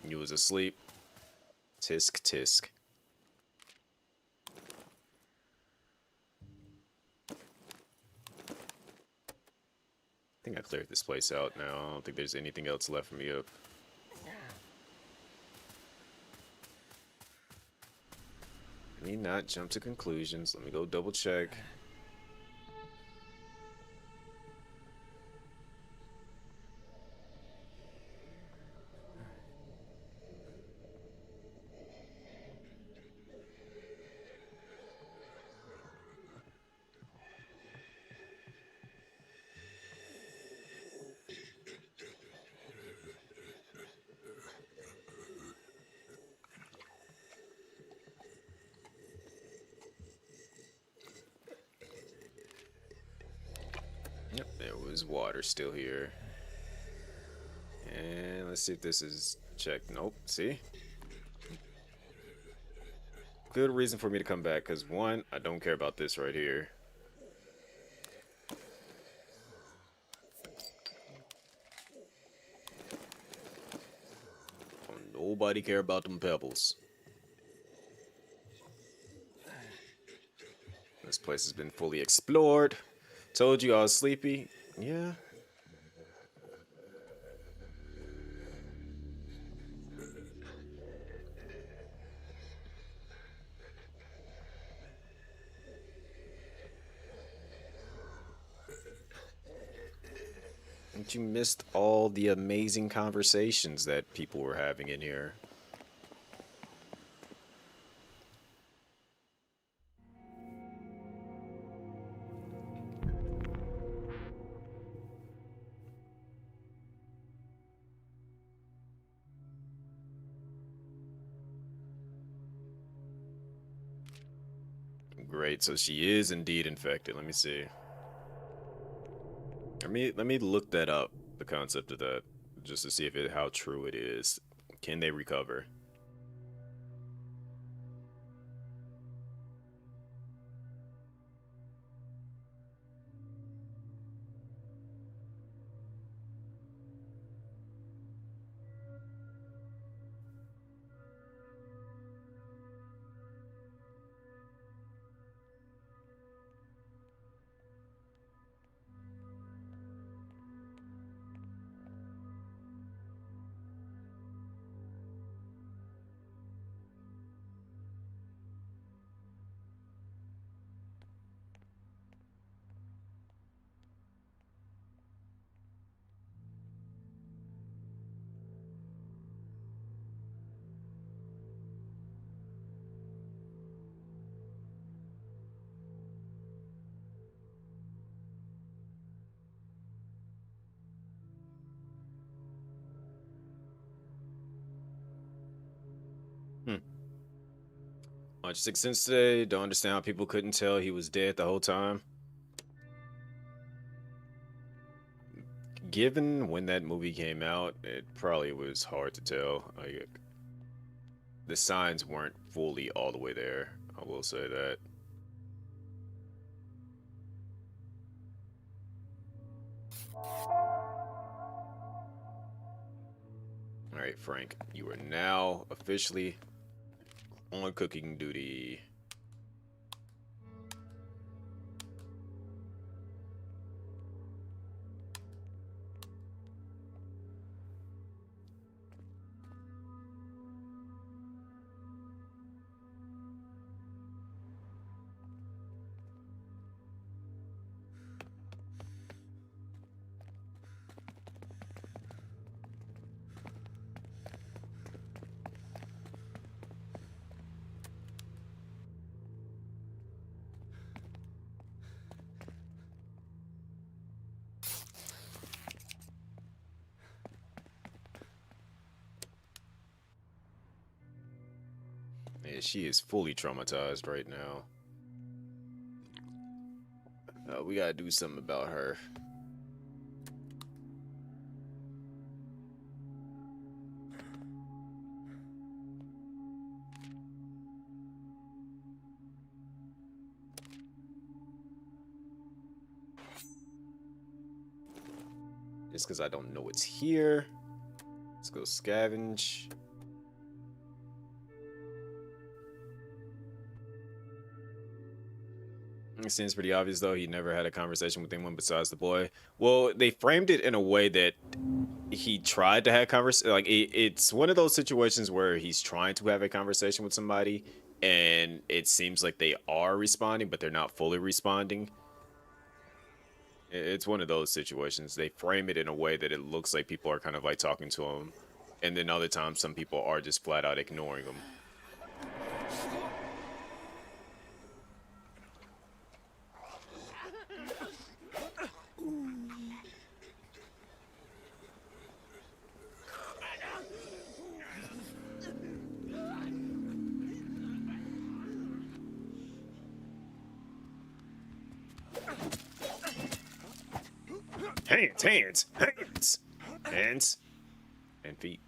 You was asleep. Tisk tisk. I think I cleared this place out now. I don't think there's anything else left for me up. Let me not jump to conclusions. Let me go double check. his water still here. And let's see if this is checked. Nope. See? Good reason for me to come back, because one, I don't care about this right here. Nobody care about them pebbles. This place has been fully explored. Told you I was sleepy. Yeah. But you missed all the amazing conversations that people were having in here. Great, so she is indeed infected. Let me see. Let me look that up, the concept of that, just to see if how true it is. Can they recover? Hmm. Much sixth sense today. Don't understand how people couldn't tell he was dead the whole time. Given when that movie came out, it probably was hard to tell. Like, the signs weren't fully all the way there. I will say that. All right, Frank, you are now officially on cooking duty. Yeah, she is fully traumatized right now. We gotta do something about her. Just because I don't know it's here. Let's go scavenge. It seems pretty obvious, though. He never had a conversation with anyone besides the boy. Well, they framed it in a way that he tried to have conversation. Like, it's one of those situations where he's trying to have a conversation with somebody, and it seems like they are responding, but they're not fully responding. It's one of those situations. They frame it in a way that it looks like people are kind of like talking to him, and then other times some people are just flat out ignoring him. Hands, hands, hands. Hands and feet.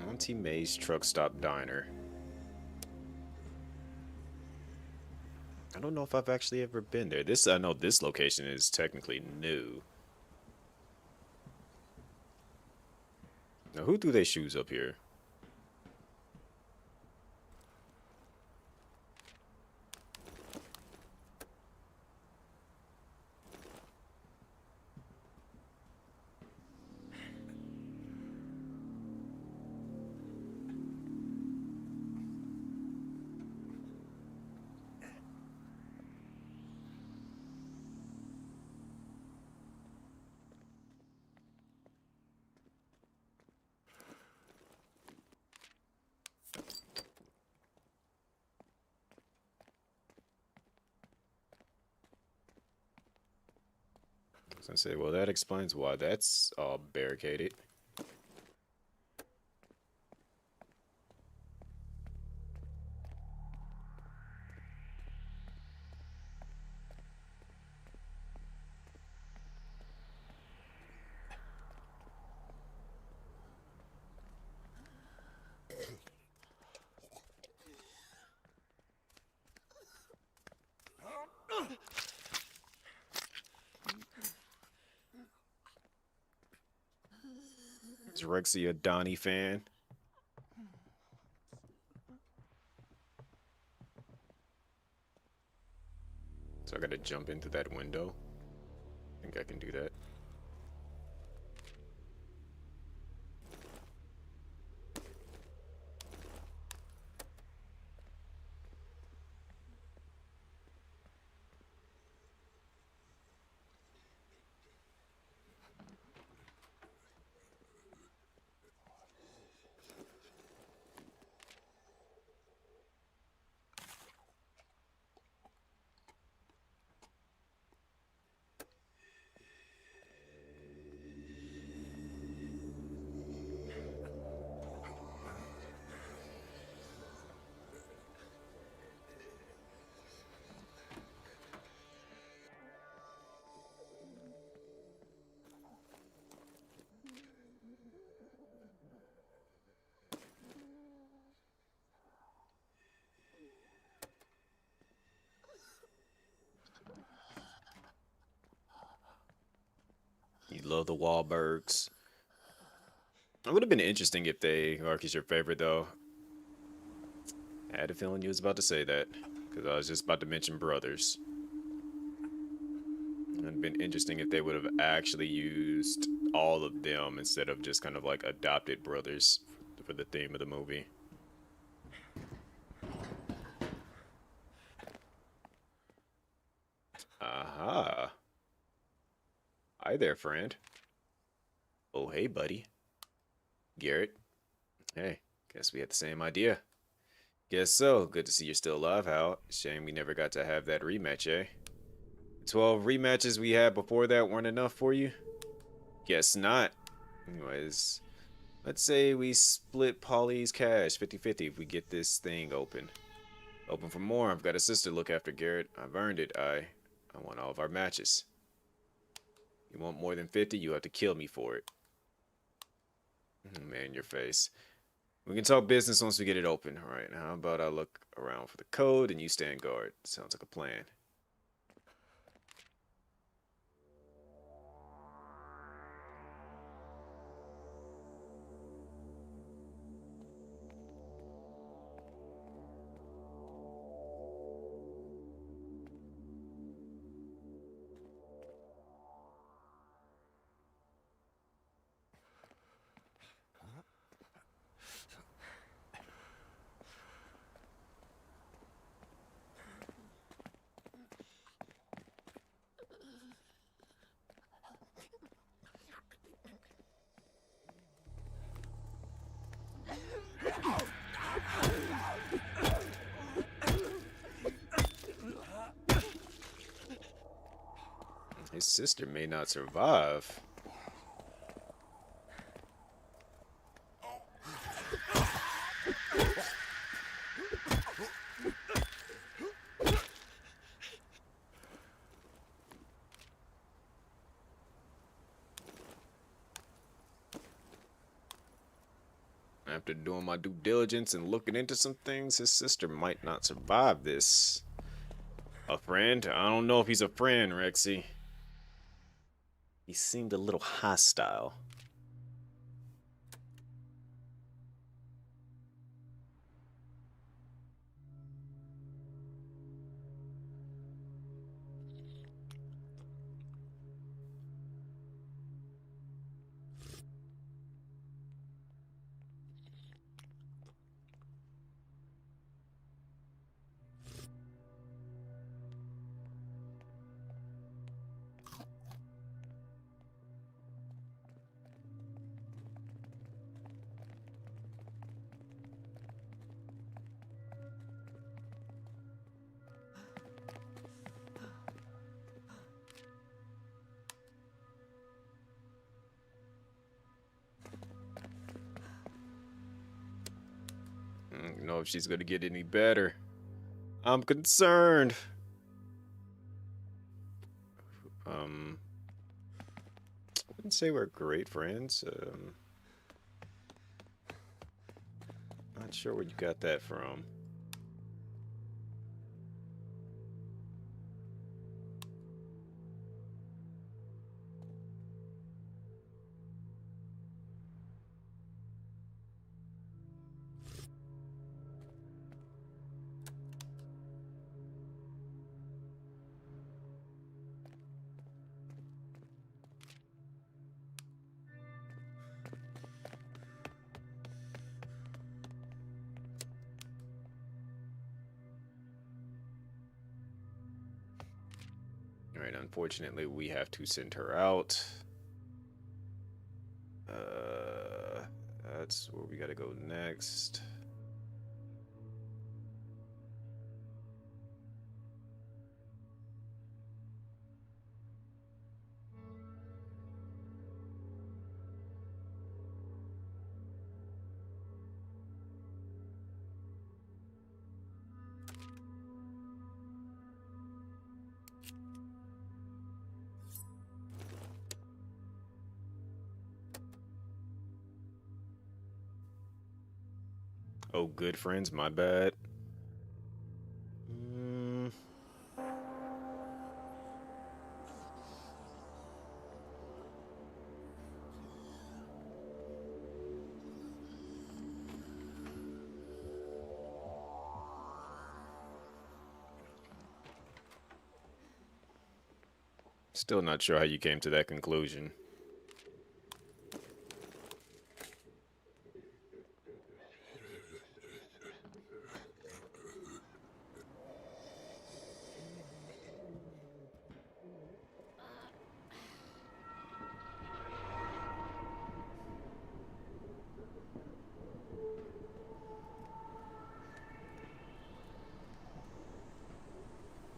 Auntie May's Truck Stop Diner. I don't know if I've actually ever been there. I know this location is technically new. Now, who threw their shoes up here? I was gonna say, well, that explains why that's all barricaded. Is Rexy a Donnie fan? So I gotta jump into that window. I think I can do that. You love the Wahlbergs. It would have been interesting if they, Ark is your favorite though. I had a feeling you was about to say that, because I was just about to mention brothers. It would have been interesting if they would have actually used all of them instead of just kind of like adopted brothers for the theme of the movie. Aha. Hi there, friend. Oh, hey, buddy. Garrett. Hey, guess we had the same idea. Guess so. Good to see you're still alive, Hal. Shame we never got to have that rematch, eh? 12 rematches we had before that weren't enough for you? Guess not. Anyways, let's say we split Polly's cash 50-50 if we get this thing open. Open for more. I've got a sister to look after, Garrett. I've earned it. I won all of our matches. You want more than 50, you have to kill me for it. Man, your face. We can talk business once we get it open. All right, how about I look around for the code and you stand guard? Sounds like a plan. sister may not survive. After doing my due diligence and looking into some things, his sister might not survive this. A friend? I don't know if he's a friend, Rexy. He seemed a little hostile. I don't know if she's gonna get any better. I'm concerned. I wouldn't say we're great friends. Not sure where you got that from. Alright, unfortunately, we have to send her out. That's where we gotta go next. Oh, good friends, my bad. Still not sure how you came to that conclusion.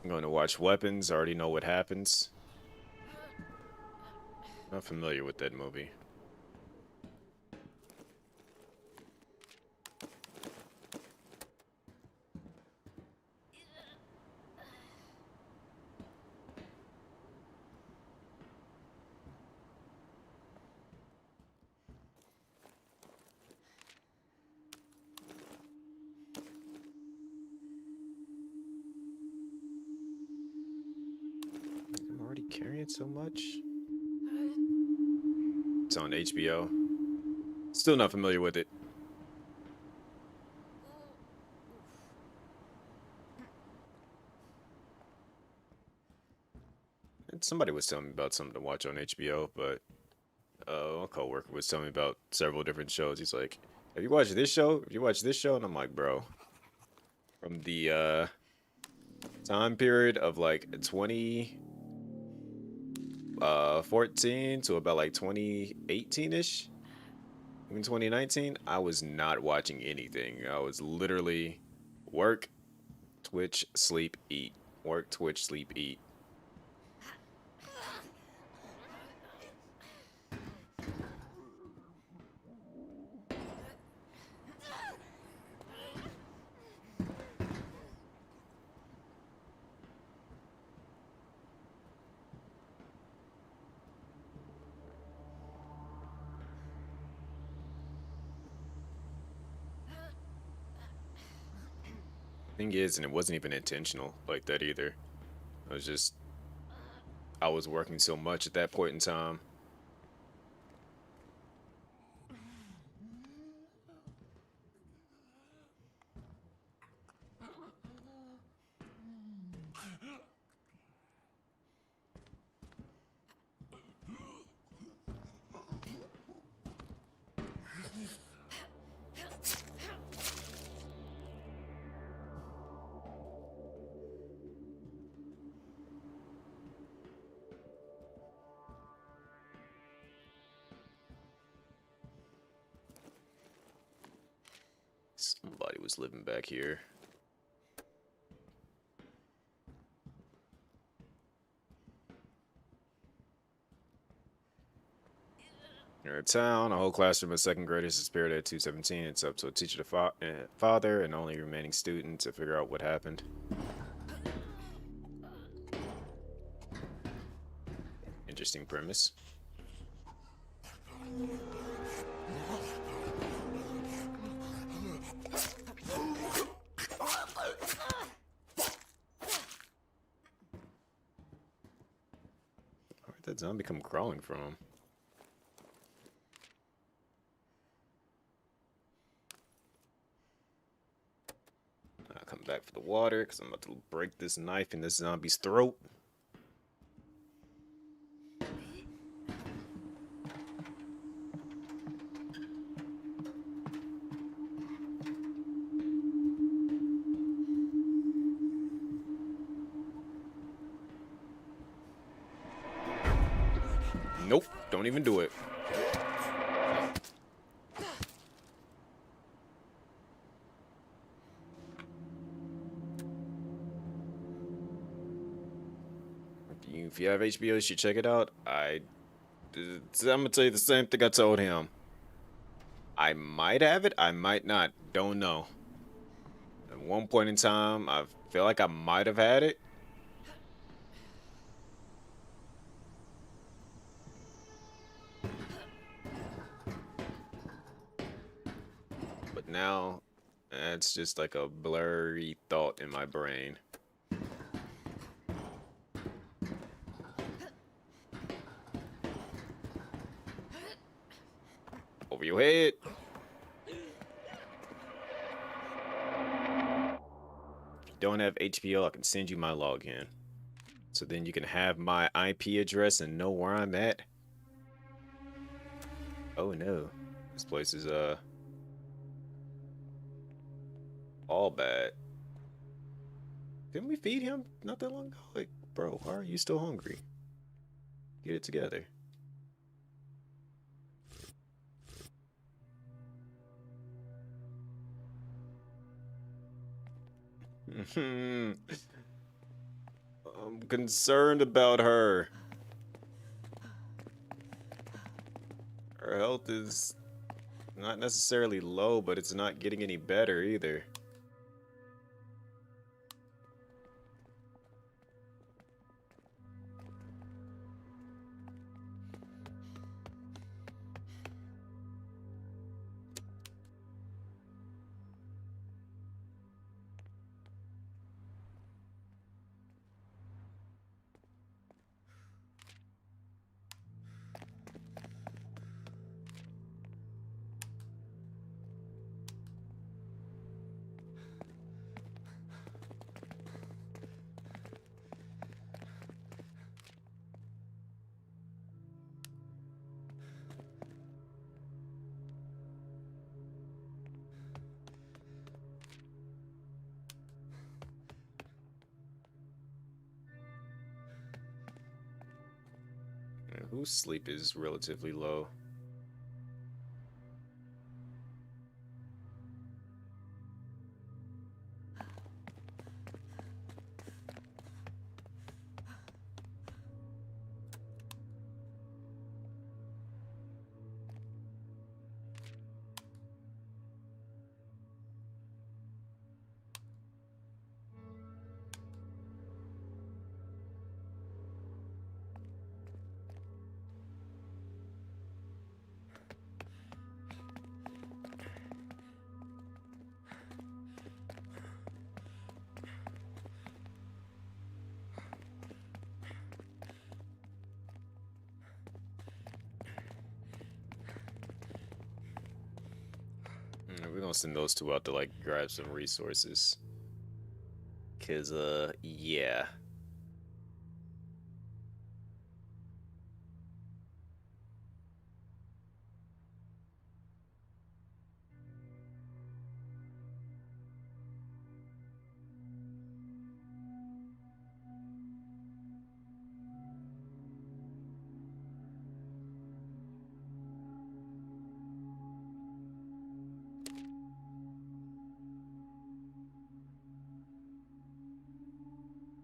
I'm going to watch Weapons. I already know what happens. Not familiar with that movie. I'm already carrying so much. It's on HBO. Still not familiar with it. And somebody was telling me about something to watch on HBO, but a coworker was telling me about several different shows. He's like, "Have you watched this show? Have you watched this show?" And I'm like, "Bro, from the time period of like 2014 to about like 2018-ish, even 2019, I was not watching anything. I was literally work, Twitch, sleep, eat. Work, Twitch, sleep, eat. Thing is, and it wasn't even intentional like that either. I was just, I was working so much at that point in time. Somebody was living back here. Near a town, a whole classroom of second graders disappeared at 217. It's up to a teacher, father, and only remaining student to figure out what happened. Interesting premise. Where'd that zombie come crawling from? I'll come back for the water because I'm about to break this knife in this zombie's throat. Nope, don't even do it. If you have HBO, you should check it out. I'm gonna tell you the same thing I told him. I might have it, I might not. Don't know. At one point in time, I feel like I might have had it. But now, it's just like a blurry thought in my brain. Over your head. If you don't have HBO, I can send you my login. So then you can have my IP address and know where I'm at. Oh no. This place is all bad. Didn't we feed him not that long ago? Like, bro, why are you still hungry? Get it together. I'm concerned about her. Her health is not necessarily low, but it's not getting any better either. Whose sleep is relatively low? we're gonna send those two out to like grab some resources. Cause yeah.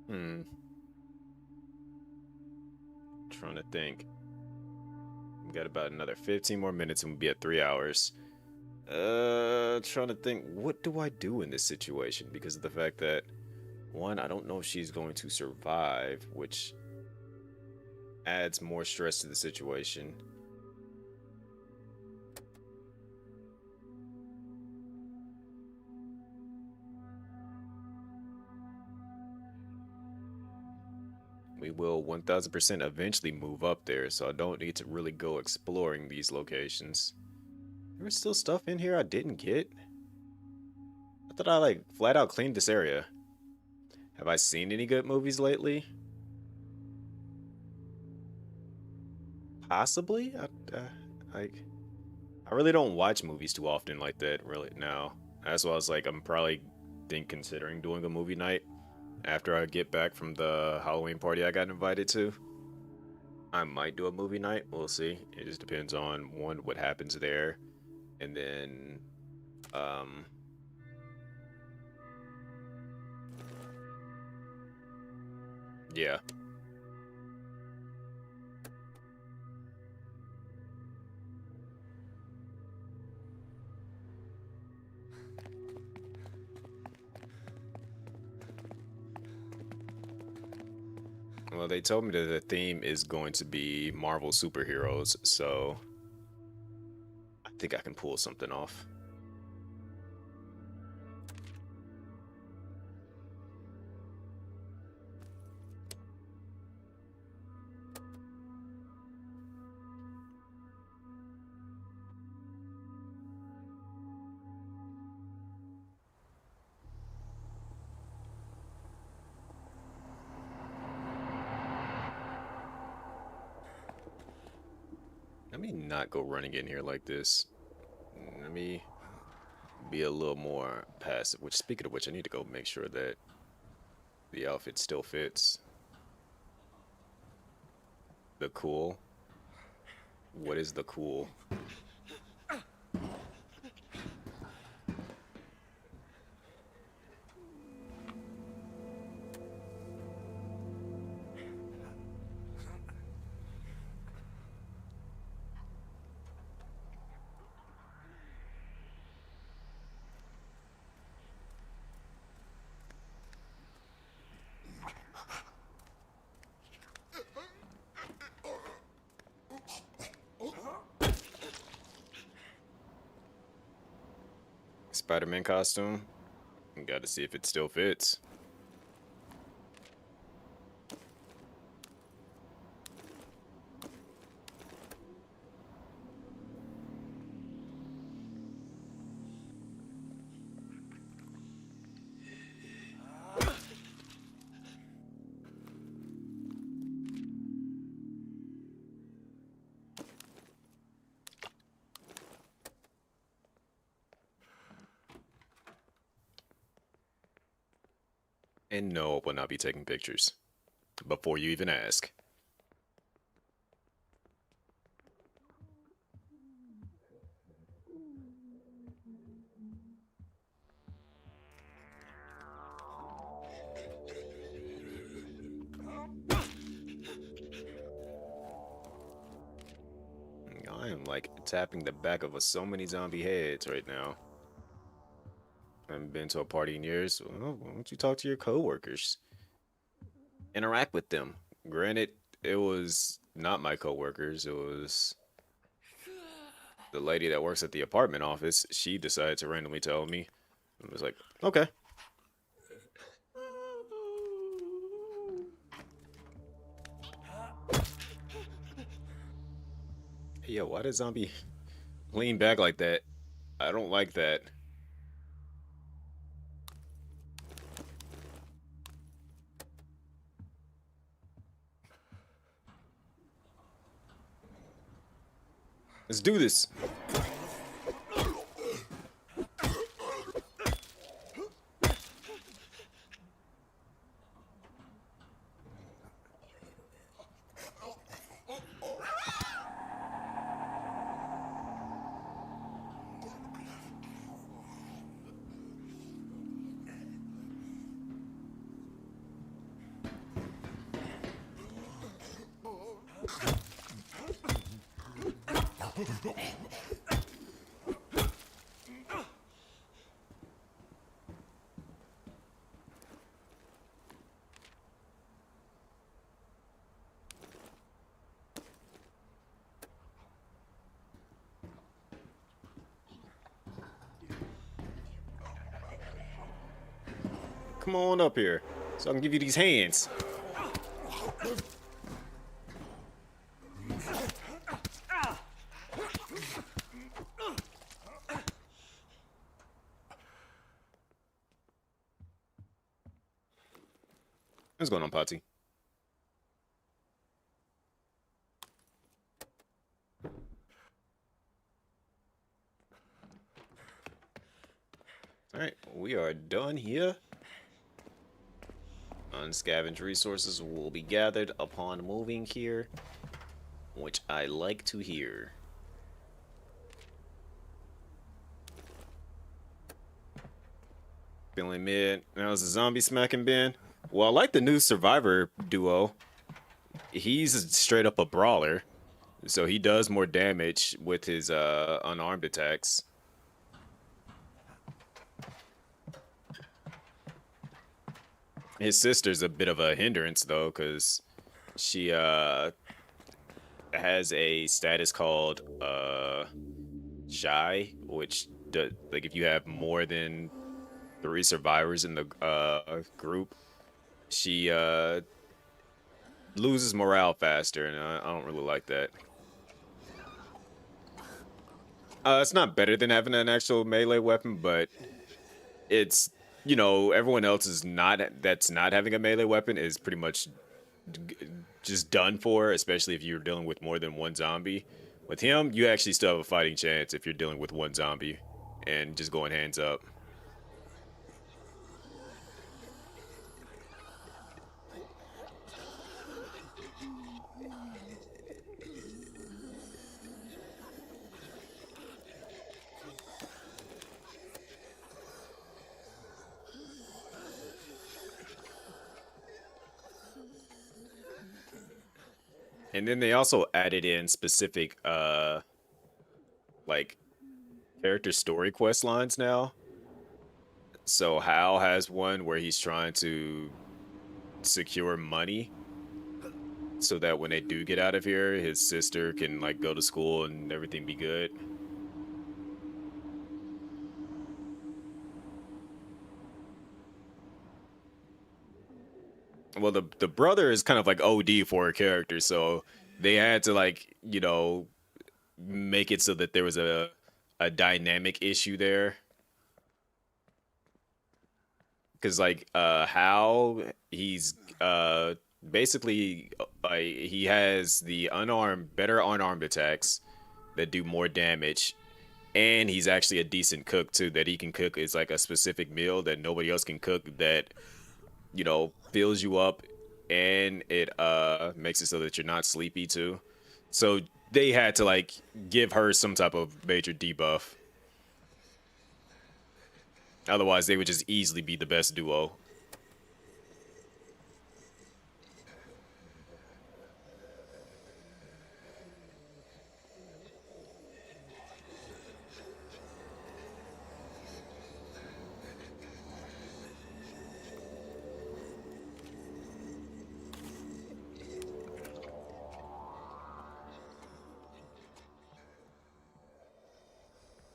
Hmm. Trying to think. We got about another 15 more minutes and we'll be at 3 hours. Trying to think, what do I do in this situation? Because of the fact that, one, I don't know if she's going to survive, which adds more stress to the situation. We will 1000% eventually move up there, so I don't need to really go exploring these locations. There was still stuff in here I didn't get. I thought I like flat out cleaned this area. Have I seen any good movies lately? Possibly. Like, I really don't watch movies too often like that. Really, no. That's why I was like, I'm probably considering doing a movie night after I get back from the Halloween party I got invited to. I might do a movie night. We'll see. It just depends on one, what happens there, and then, um, yeah. Well, they told me that the theme is going to be Marvel superheroes, so I think I can pull something off. Let me not go running in here like this. Let me be a little more passive. Which, speaking of which, I need to go make sure that the outfit still fits. The cool. What is the cool? Spider-Man costume. Got to see if it still fits. And no, I will not be taking pictures. Before you even ask. I am like tapping the back of so many zombie heads right now. I haven't been to a party in years. Well, why don't you talk to your coworkers? Interact with them. Granted, it was not my coworkers. It was the lady that works at the apartment office. She decided to randomly tell me. I was like, okay. Hey, yo, why did zombie lean back like that? I don't like that. Let's do this. Come on up here so I can give you these hands. What's going on, Patsy? Alright, we are done here. Unscavenged resources will be gathered upon moving here, which I like to hear. Feeling mid. Now is a zombie smacking Ben. Well, I like the new survivor duo. He's straight up a brawler, so he does more damage with his unarmed attacks. His sister's a bit of a hindrance though, because she has a status called shy, which like if you have more than 3 survivors in the group, she loses morale faster, and I don't really like that. It's not better than having an actual melee weapon, but it's, you know, everyone else is that's not having a melee weapon is pretty much just done for, especially if you're dealing with more than one zombie. With him, you actually still have a fighting chance if you're dealing with one zombie and just going hands up. And then they also added in specific like character story quest lines now. So Hal has one where he's trying to secure money so that when they do get out of here, his sister can like go to school and everything be good. Well, the brother is kind of like OD for a character, so they had to, like, you know, make it so that there was a dynamic issue there. Because like Hal, he's basically he has the better unarmed attacks that do more damage, and he's actually a decent cook too. That he can cook is like a specific meal that nobody else can cook, that, you know, fills you up, and it makes it so that you're not sleepy too. So they had to like give her some type of major debuff. Otherwise, they would just easily be the best duo.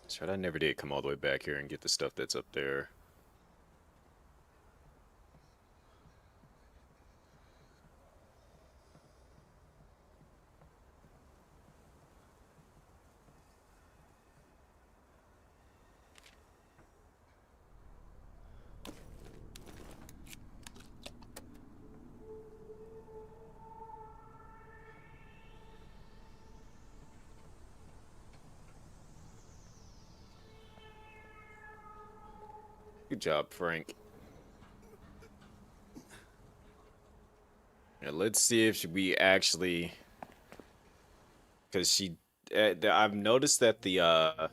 That's right, I never did come all the way back here and get the stuff that's up there. Good job, Frank. Now, let's see if we actually, because I've noticed that the got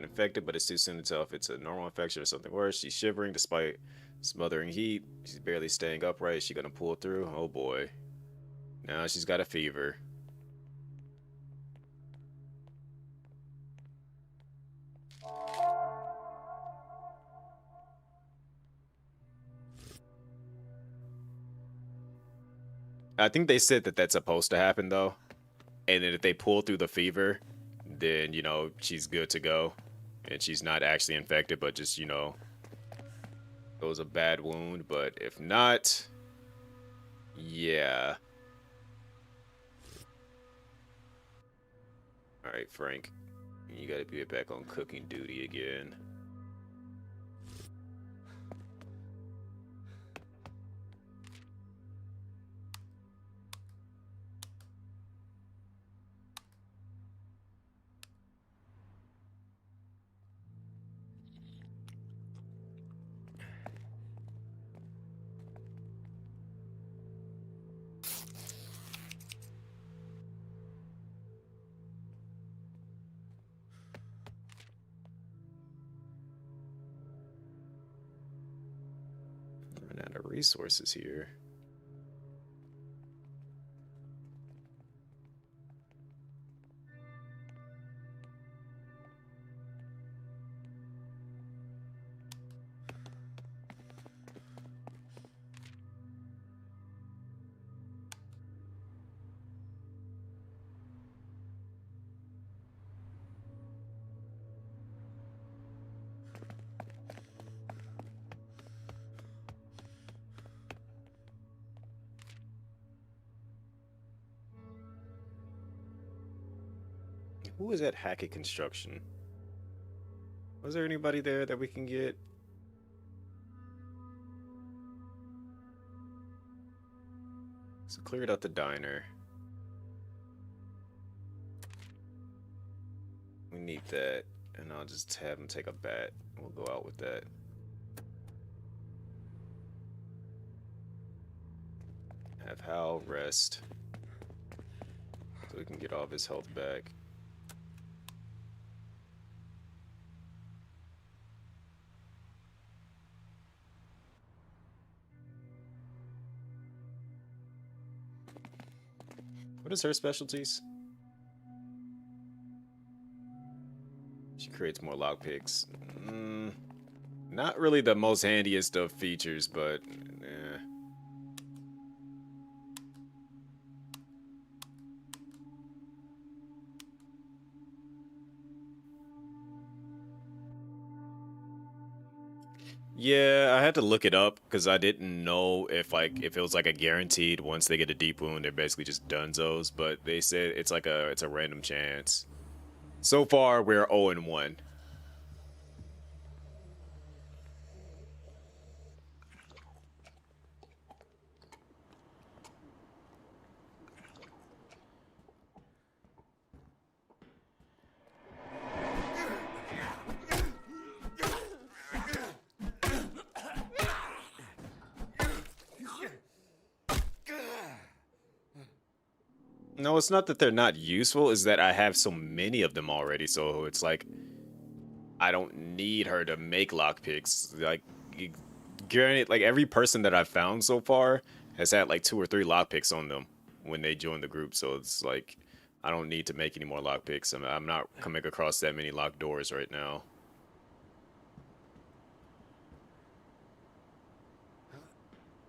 infected, but it's too soon to tell if it's a normal infection or something worse. She's shivering despite smothering heat. She's barely staying upright. Is she gonna pull through? Oh boy. Now she's got a fever. I think they said that that's supposed to happen though. And then if they pull through the fever, then, you know, she's good to go. And she's not actually infected, but just, you know, it was a bad wound. But if not, yeah. All right, Frank, you gotta be back on cooking duty again. Run out of resources here. Who is at Hackett Construction? Was there anybody there that we can get? So cleared out the diner. We need that, and I'll just have him take a bat. We'll go out with that. Have Hal rest, so we can get all of his health back. What is her specialties? She creates more lockpicks. Not really the most handiest of features, but eh. Yeah, I had to look it up because I didn't know if it was like a guaranteed once they get a deep wound, they're basically just dunzos. But they said it's a random chance. So far, we're 0-1. No, it's not that they're not useful, is that I have so many of them already, so it's like I don't need her to make lockpicks. Like, granted, like every person that I've found so far has had like 2 or 3 lockpicks on them when they join the group, so it's like I don't need to make any more lockpicks. I'm not coming across that many locked doors right now.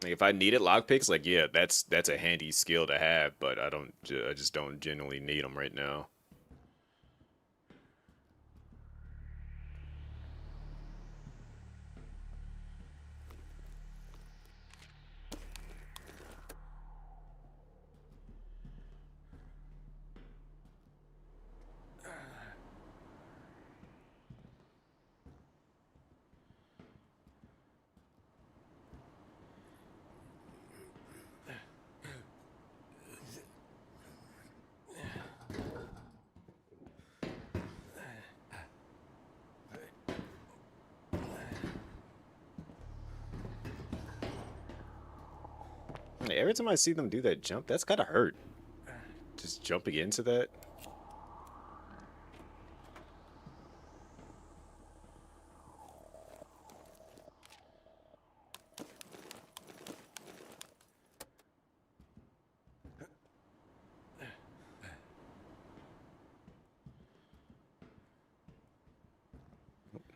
Like if I needed lockpicks, like yeah, that's a handy skill to have, but I just don't generally need them right now. Every time I see them do that jump, that's gotta hurt. Just jumping into that.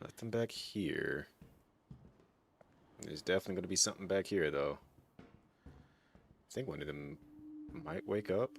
Nothing back here. There's definitely going to be something back here, though. I think one of them might wake up.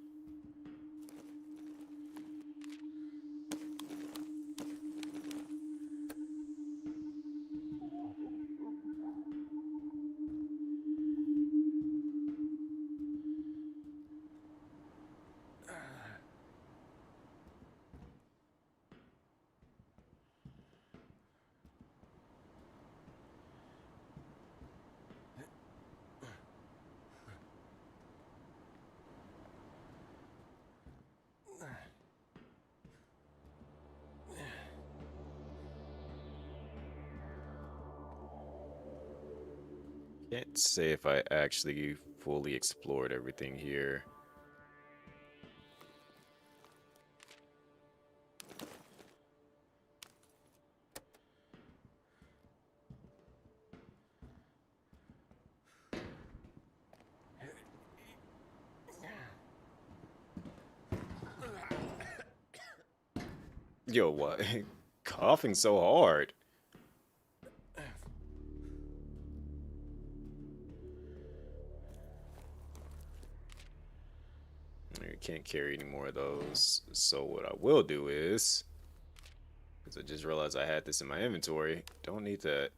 Can't say if I actually fully explored everything here. Yo, what? Coughing so hard. I can't carry any more of those. So what I will do is, because I just realized I had this in my inventory, don't need that.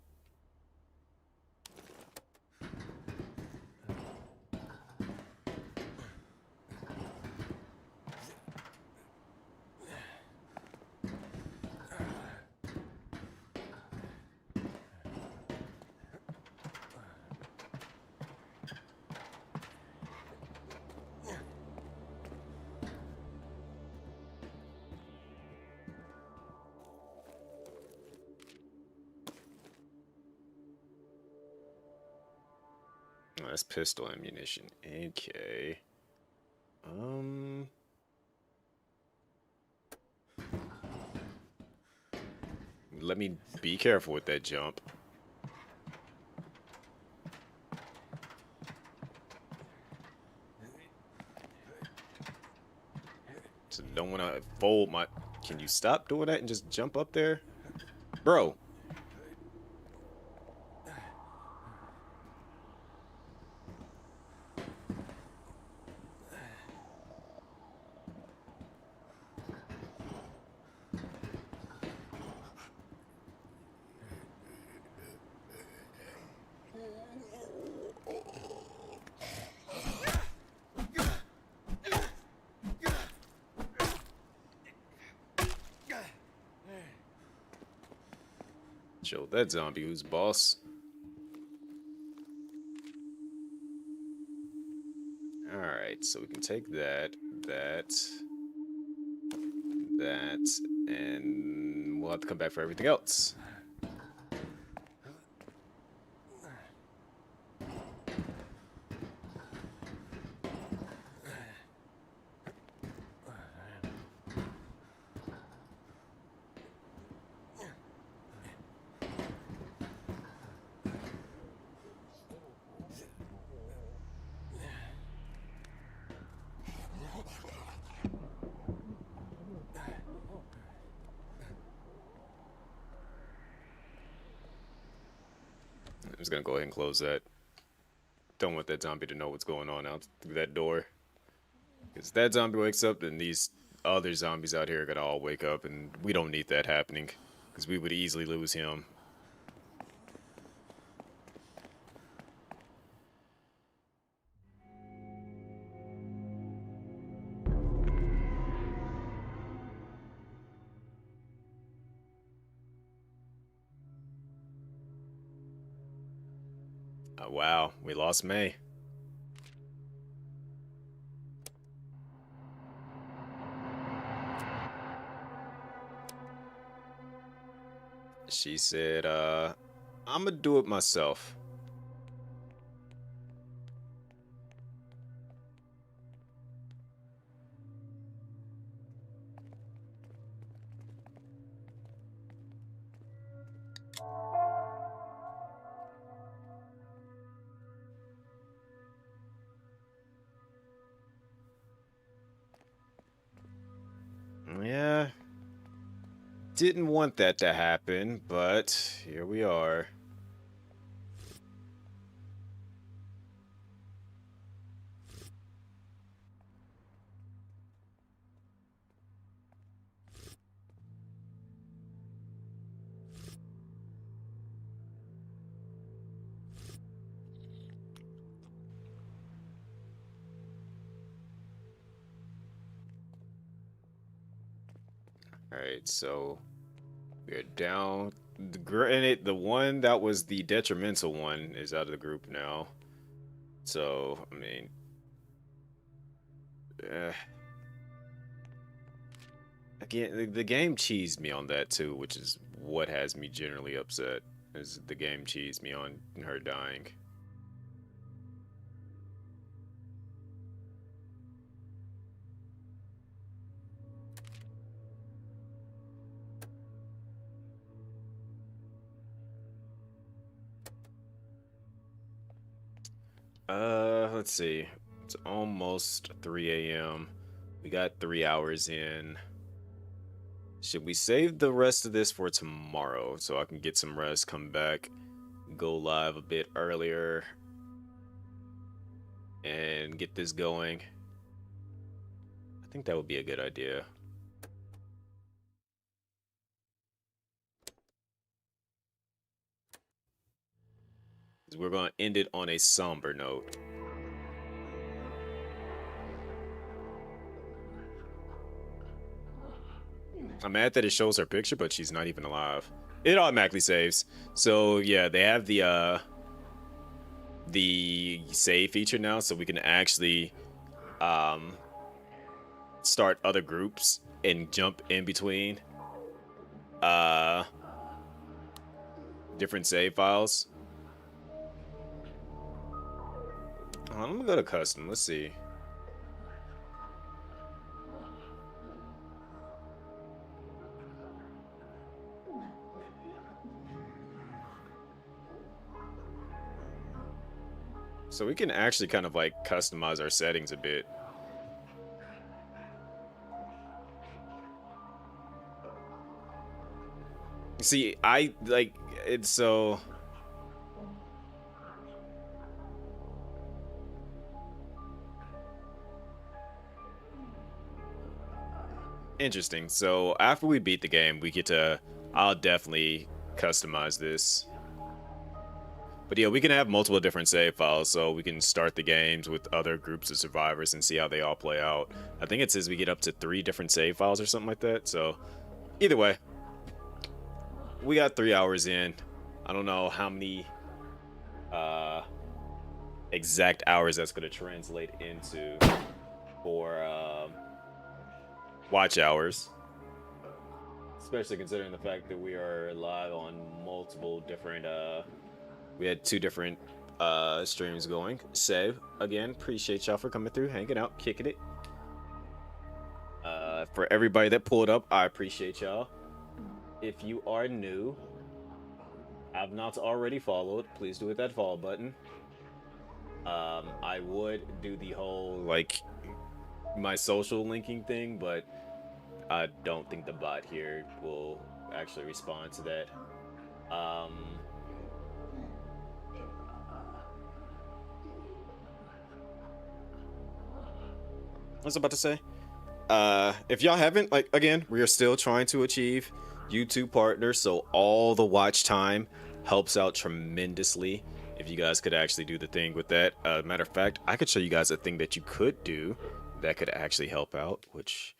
Oh, that's pistol ammunition. Okay. Let me be careful with that jump. So don't want to fold my... Can you stop doing that and just jump up there? Bro. Show that zombie who's boss. Alright, so we can take that, and we'll have to come back for everything else. I'm just gonna go ahead and close that. Don't want that zombie to know what's going on out through that door. Because if that zombie wakes up, then these other zombies out here are gonna all wake up, and we don't need that happening. Because we would easily lose him. Wow, we lost May. She said, I'm gonna do it myself. Yeah. Didn't want that to happen, but here we are. Alright, so we're down. Granted, the one that was the detrimental one is out of the group now. So, I mean, eh. Again, the game cheesed me on that too, which is what has me generally upset. Is the game cheesed me on her dying. Let's see. It's almost 3 a.m. We got 3 hours in. Should we save the rest of this for tomorrow so I can get some rest, come back, go live a bit earlier, and get this going? I think that would be a good idea. 'Cause we're going to end it on a somber note. I'm mad that it shows her picture, but she's not even alive. It automatically saves. So yeah, they have the save feature now, so we can actually start other groups and jump in between different save files. I'm gonna go to custom. Let's see. So we can actually kind of like customize our settings a bit. See, I like it's so interesting. So after we beat the game, we get to I'll definitely customize this. But yeah, we can have multiple different save files, so we can start the games with other groups of survivors and see how they all play out. I think it says we get up to 3 different save files or something like that. So either way, we got 3 hours in. I don't know how many exact hours that's going to translate into for watch hours, especially considering the fact that we are live on multiple different we had 2 different streams going. Save again, appreciate y'all for coming through, hanging out, kicking it. For everybody that pulled up, I appreciate y'all. If you are new, have not already followed, please do hit that follow button. I would do the whole like my social linking thing, but I don't think the bot here will actually respond to that. I was about to say, if y'all haven't, like, again, we are still trying to achieve YouTube partners, so all the watch time helps out tremendously. If you guys could actually do the thing with that. Matter of fact, I could show you guys a thing that you could do that could actually help out, which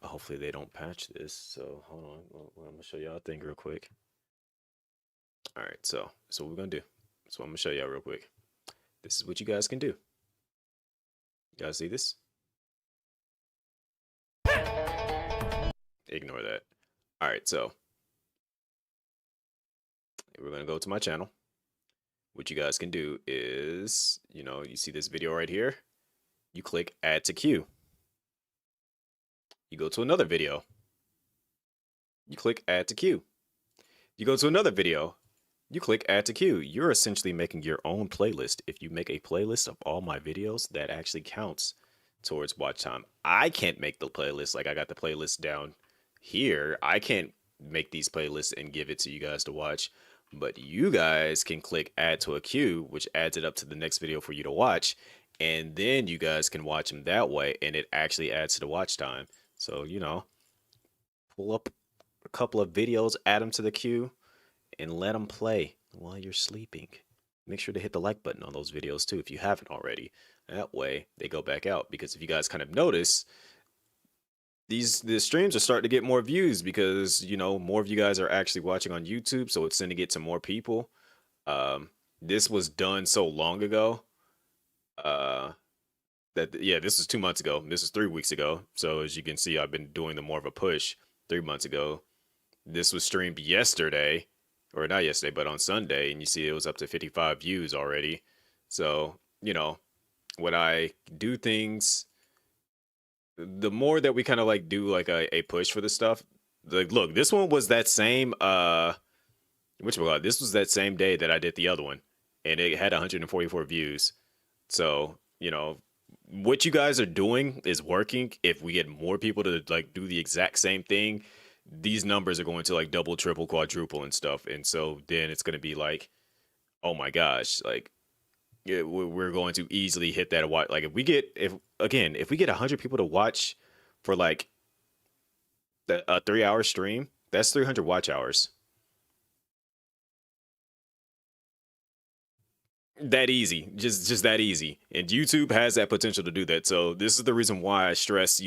hopefully they don't patch this. So hold on, I'm gonna show y'all a thing real quick. All right, so what we're gonna do. So I'm gonna show y'all real quick. This is what you guys can do. You guys see this? Ignore that. All right, so we're gonna go to my channel. What you guys can do is, you see this video right here. You click add to queue. You go to another video. You click add to queue. You go to another video. You click add to queue. You're essentially making your own playlist. If you make a playlist of all my videos, that actually counts towards watch time. I can't make the playlist. Like I got the playlist down here. I can't make these playlists and give it to you guys to watch. But you guys can click add to a queue, which adds it up to the next video for you to watch. And then you guys can watch them that way. And it actually adds to the watch time. So, pull up a couple of videos, add them to the queue, and let them play while you're sleeping. Make sure to hit the like button on those videos too if you haven't already. That way they go back out, because if you guys kind of notice, the streams are starting to get more views because more of you guys are actually watching on YouTube, so it's sending it to more people. This was done so long ago. This is 2 months ago. This is 3 weeks ago. So as you can see, I've been doing the more of a push 3 months ago. This was streamed yesterday, or not yesterday, but on Sunday, and you see it was up to 55 views already. So, when I do things, the more that we kind of like do like a push for the stuff, like look, this one was that same this was that same day that I did the other one, and it had 144 views. So, what you guys are doing is working. If we get more people to like do the exact same thing, these numbers are going to like double, triple, quadruple and stuff. And so then it's going to be like, oh my gosh, like we're going to easily hit that. Like if we get 100 people to watch for like a 3-hour stream, that's 300 watch hours. That easy, just that easy. And YouTube has that potential to do that. So this is the reason why I stress,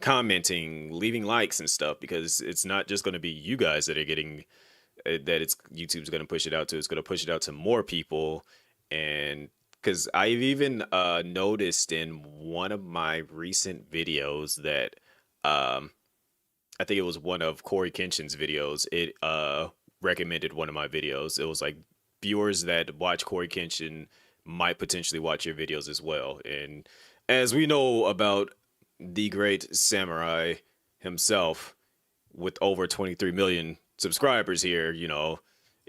commenting, leaving likes and stuff, because it's not just going to be you guys that are getting that it's YouTube's going to push it out to. It's going to push it out to more people. And because I've even noticed in one of my recent videos that I think it was one of Corey Kenshin's videos, it recommended one of my videos. It was like viewers that watch Corey Kenshin might potentially watch your videos as well. And as we know about the great samurai himself, with over 23 million subscribers here,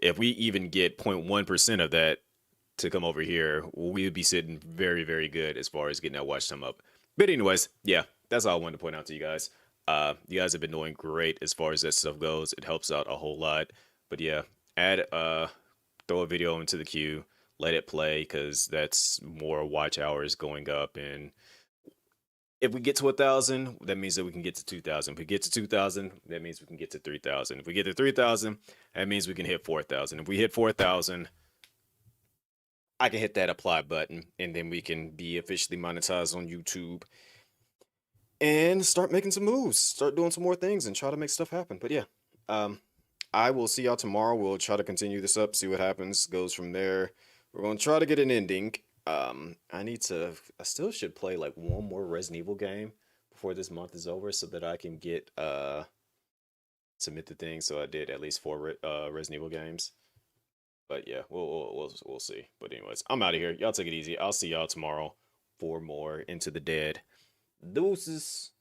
if we even get 0.1% of that to come over here, we would be sitting very, very good as far as getting that watch time up. But anyways, yeah, that's all I wanted to point out to you guys. You guys have been doing great as far as that stuff goes. It helps out a whole lot. But yeah, throw a video into the queue, let it play, because that's more watch hours going up. And if we get to 1,000, that means that we can get to 2,000. If we get to 2,000, that means we can get to 3,000. If we get to 3,000, that means we can hit 4,000. If we hit 4,000, I can hit that apply button, and then we can be officially monetized on YouTube and start making some moves, start doing some more things, and try to make stuff happen. But yeah, I will see y'all tomorrow. We'll try to continue this up, see what happens, goes from there. We're going to try to get an ending. I still should play like one more Resident Evil game before this month is over, so that I can get, submit the thing. So I did at least 4 Resident Evil games. But yeah, we'll see. But anyways, I'm out of here. Y'all take it easy. I'll see y'all tomorrow for more Into the Dead. Deuces.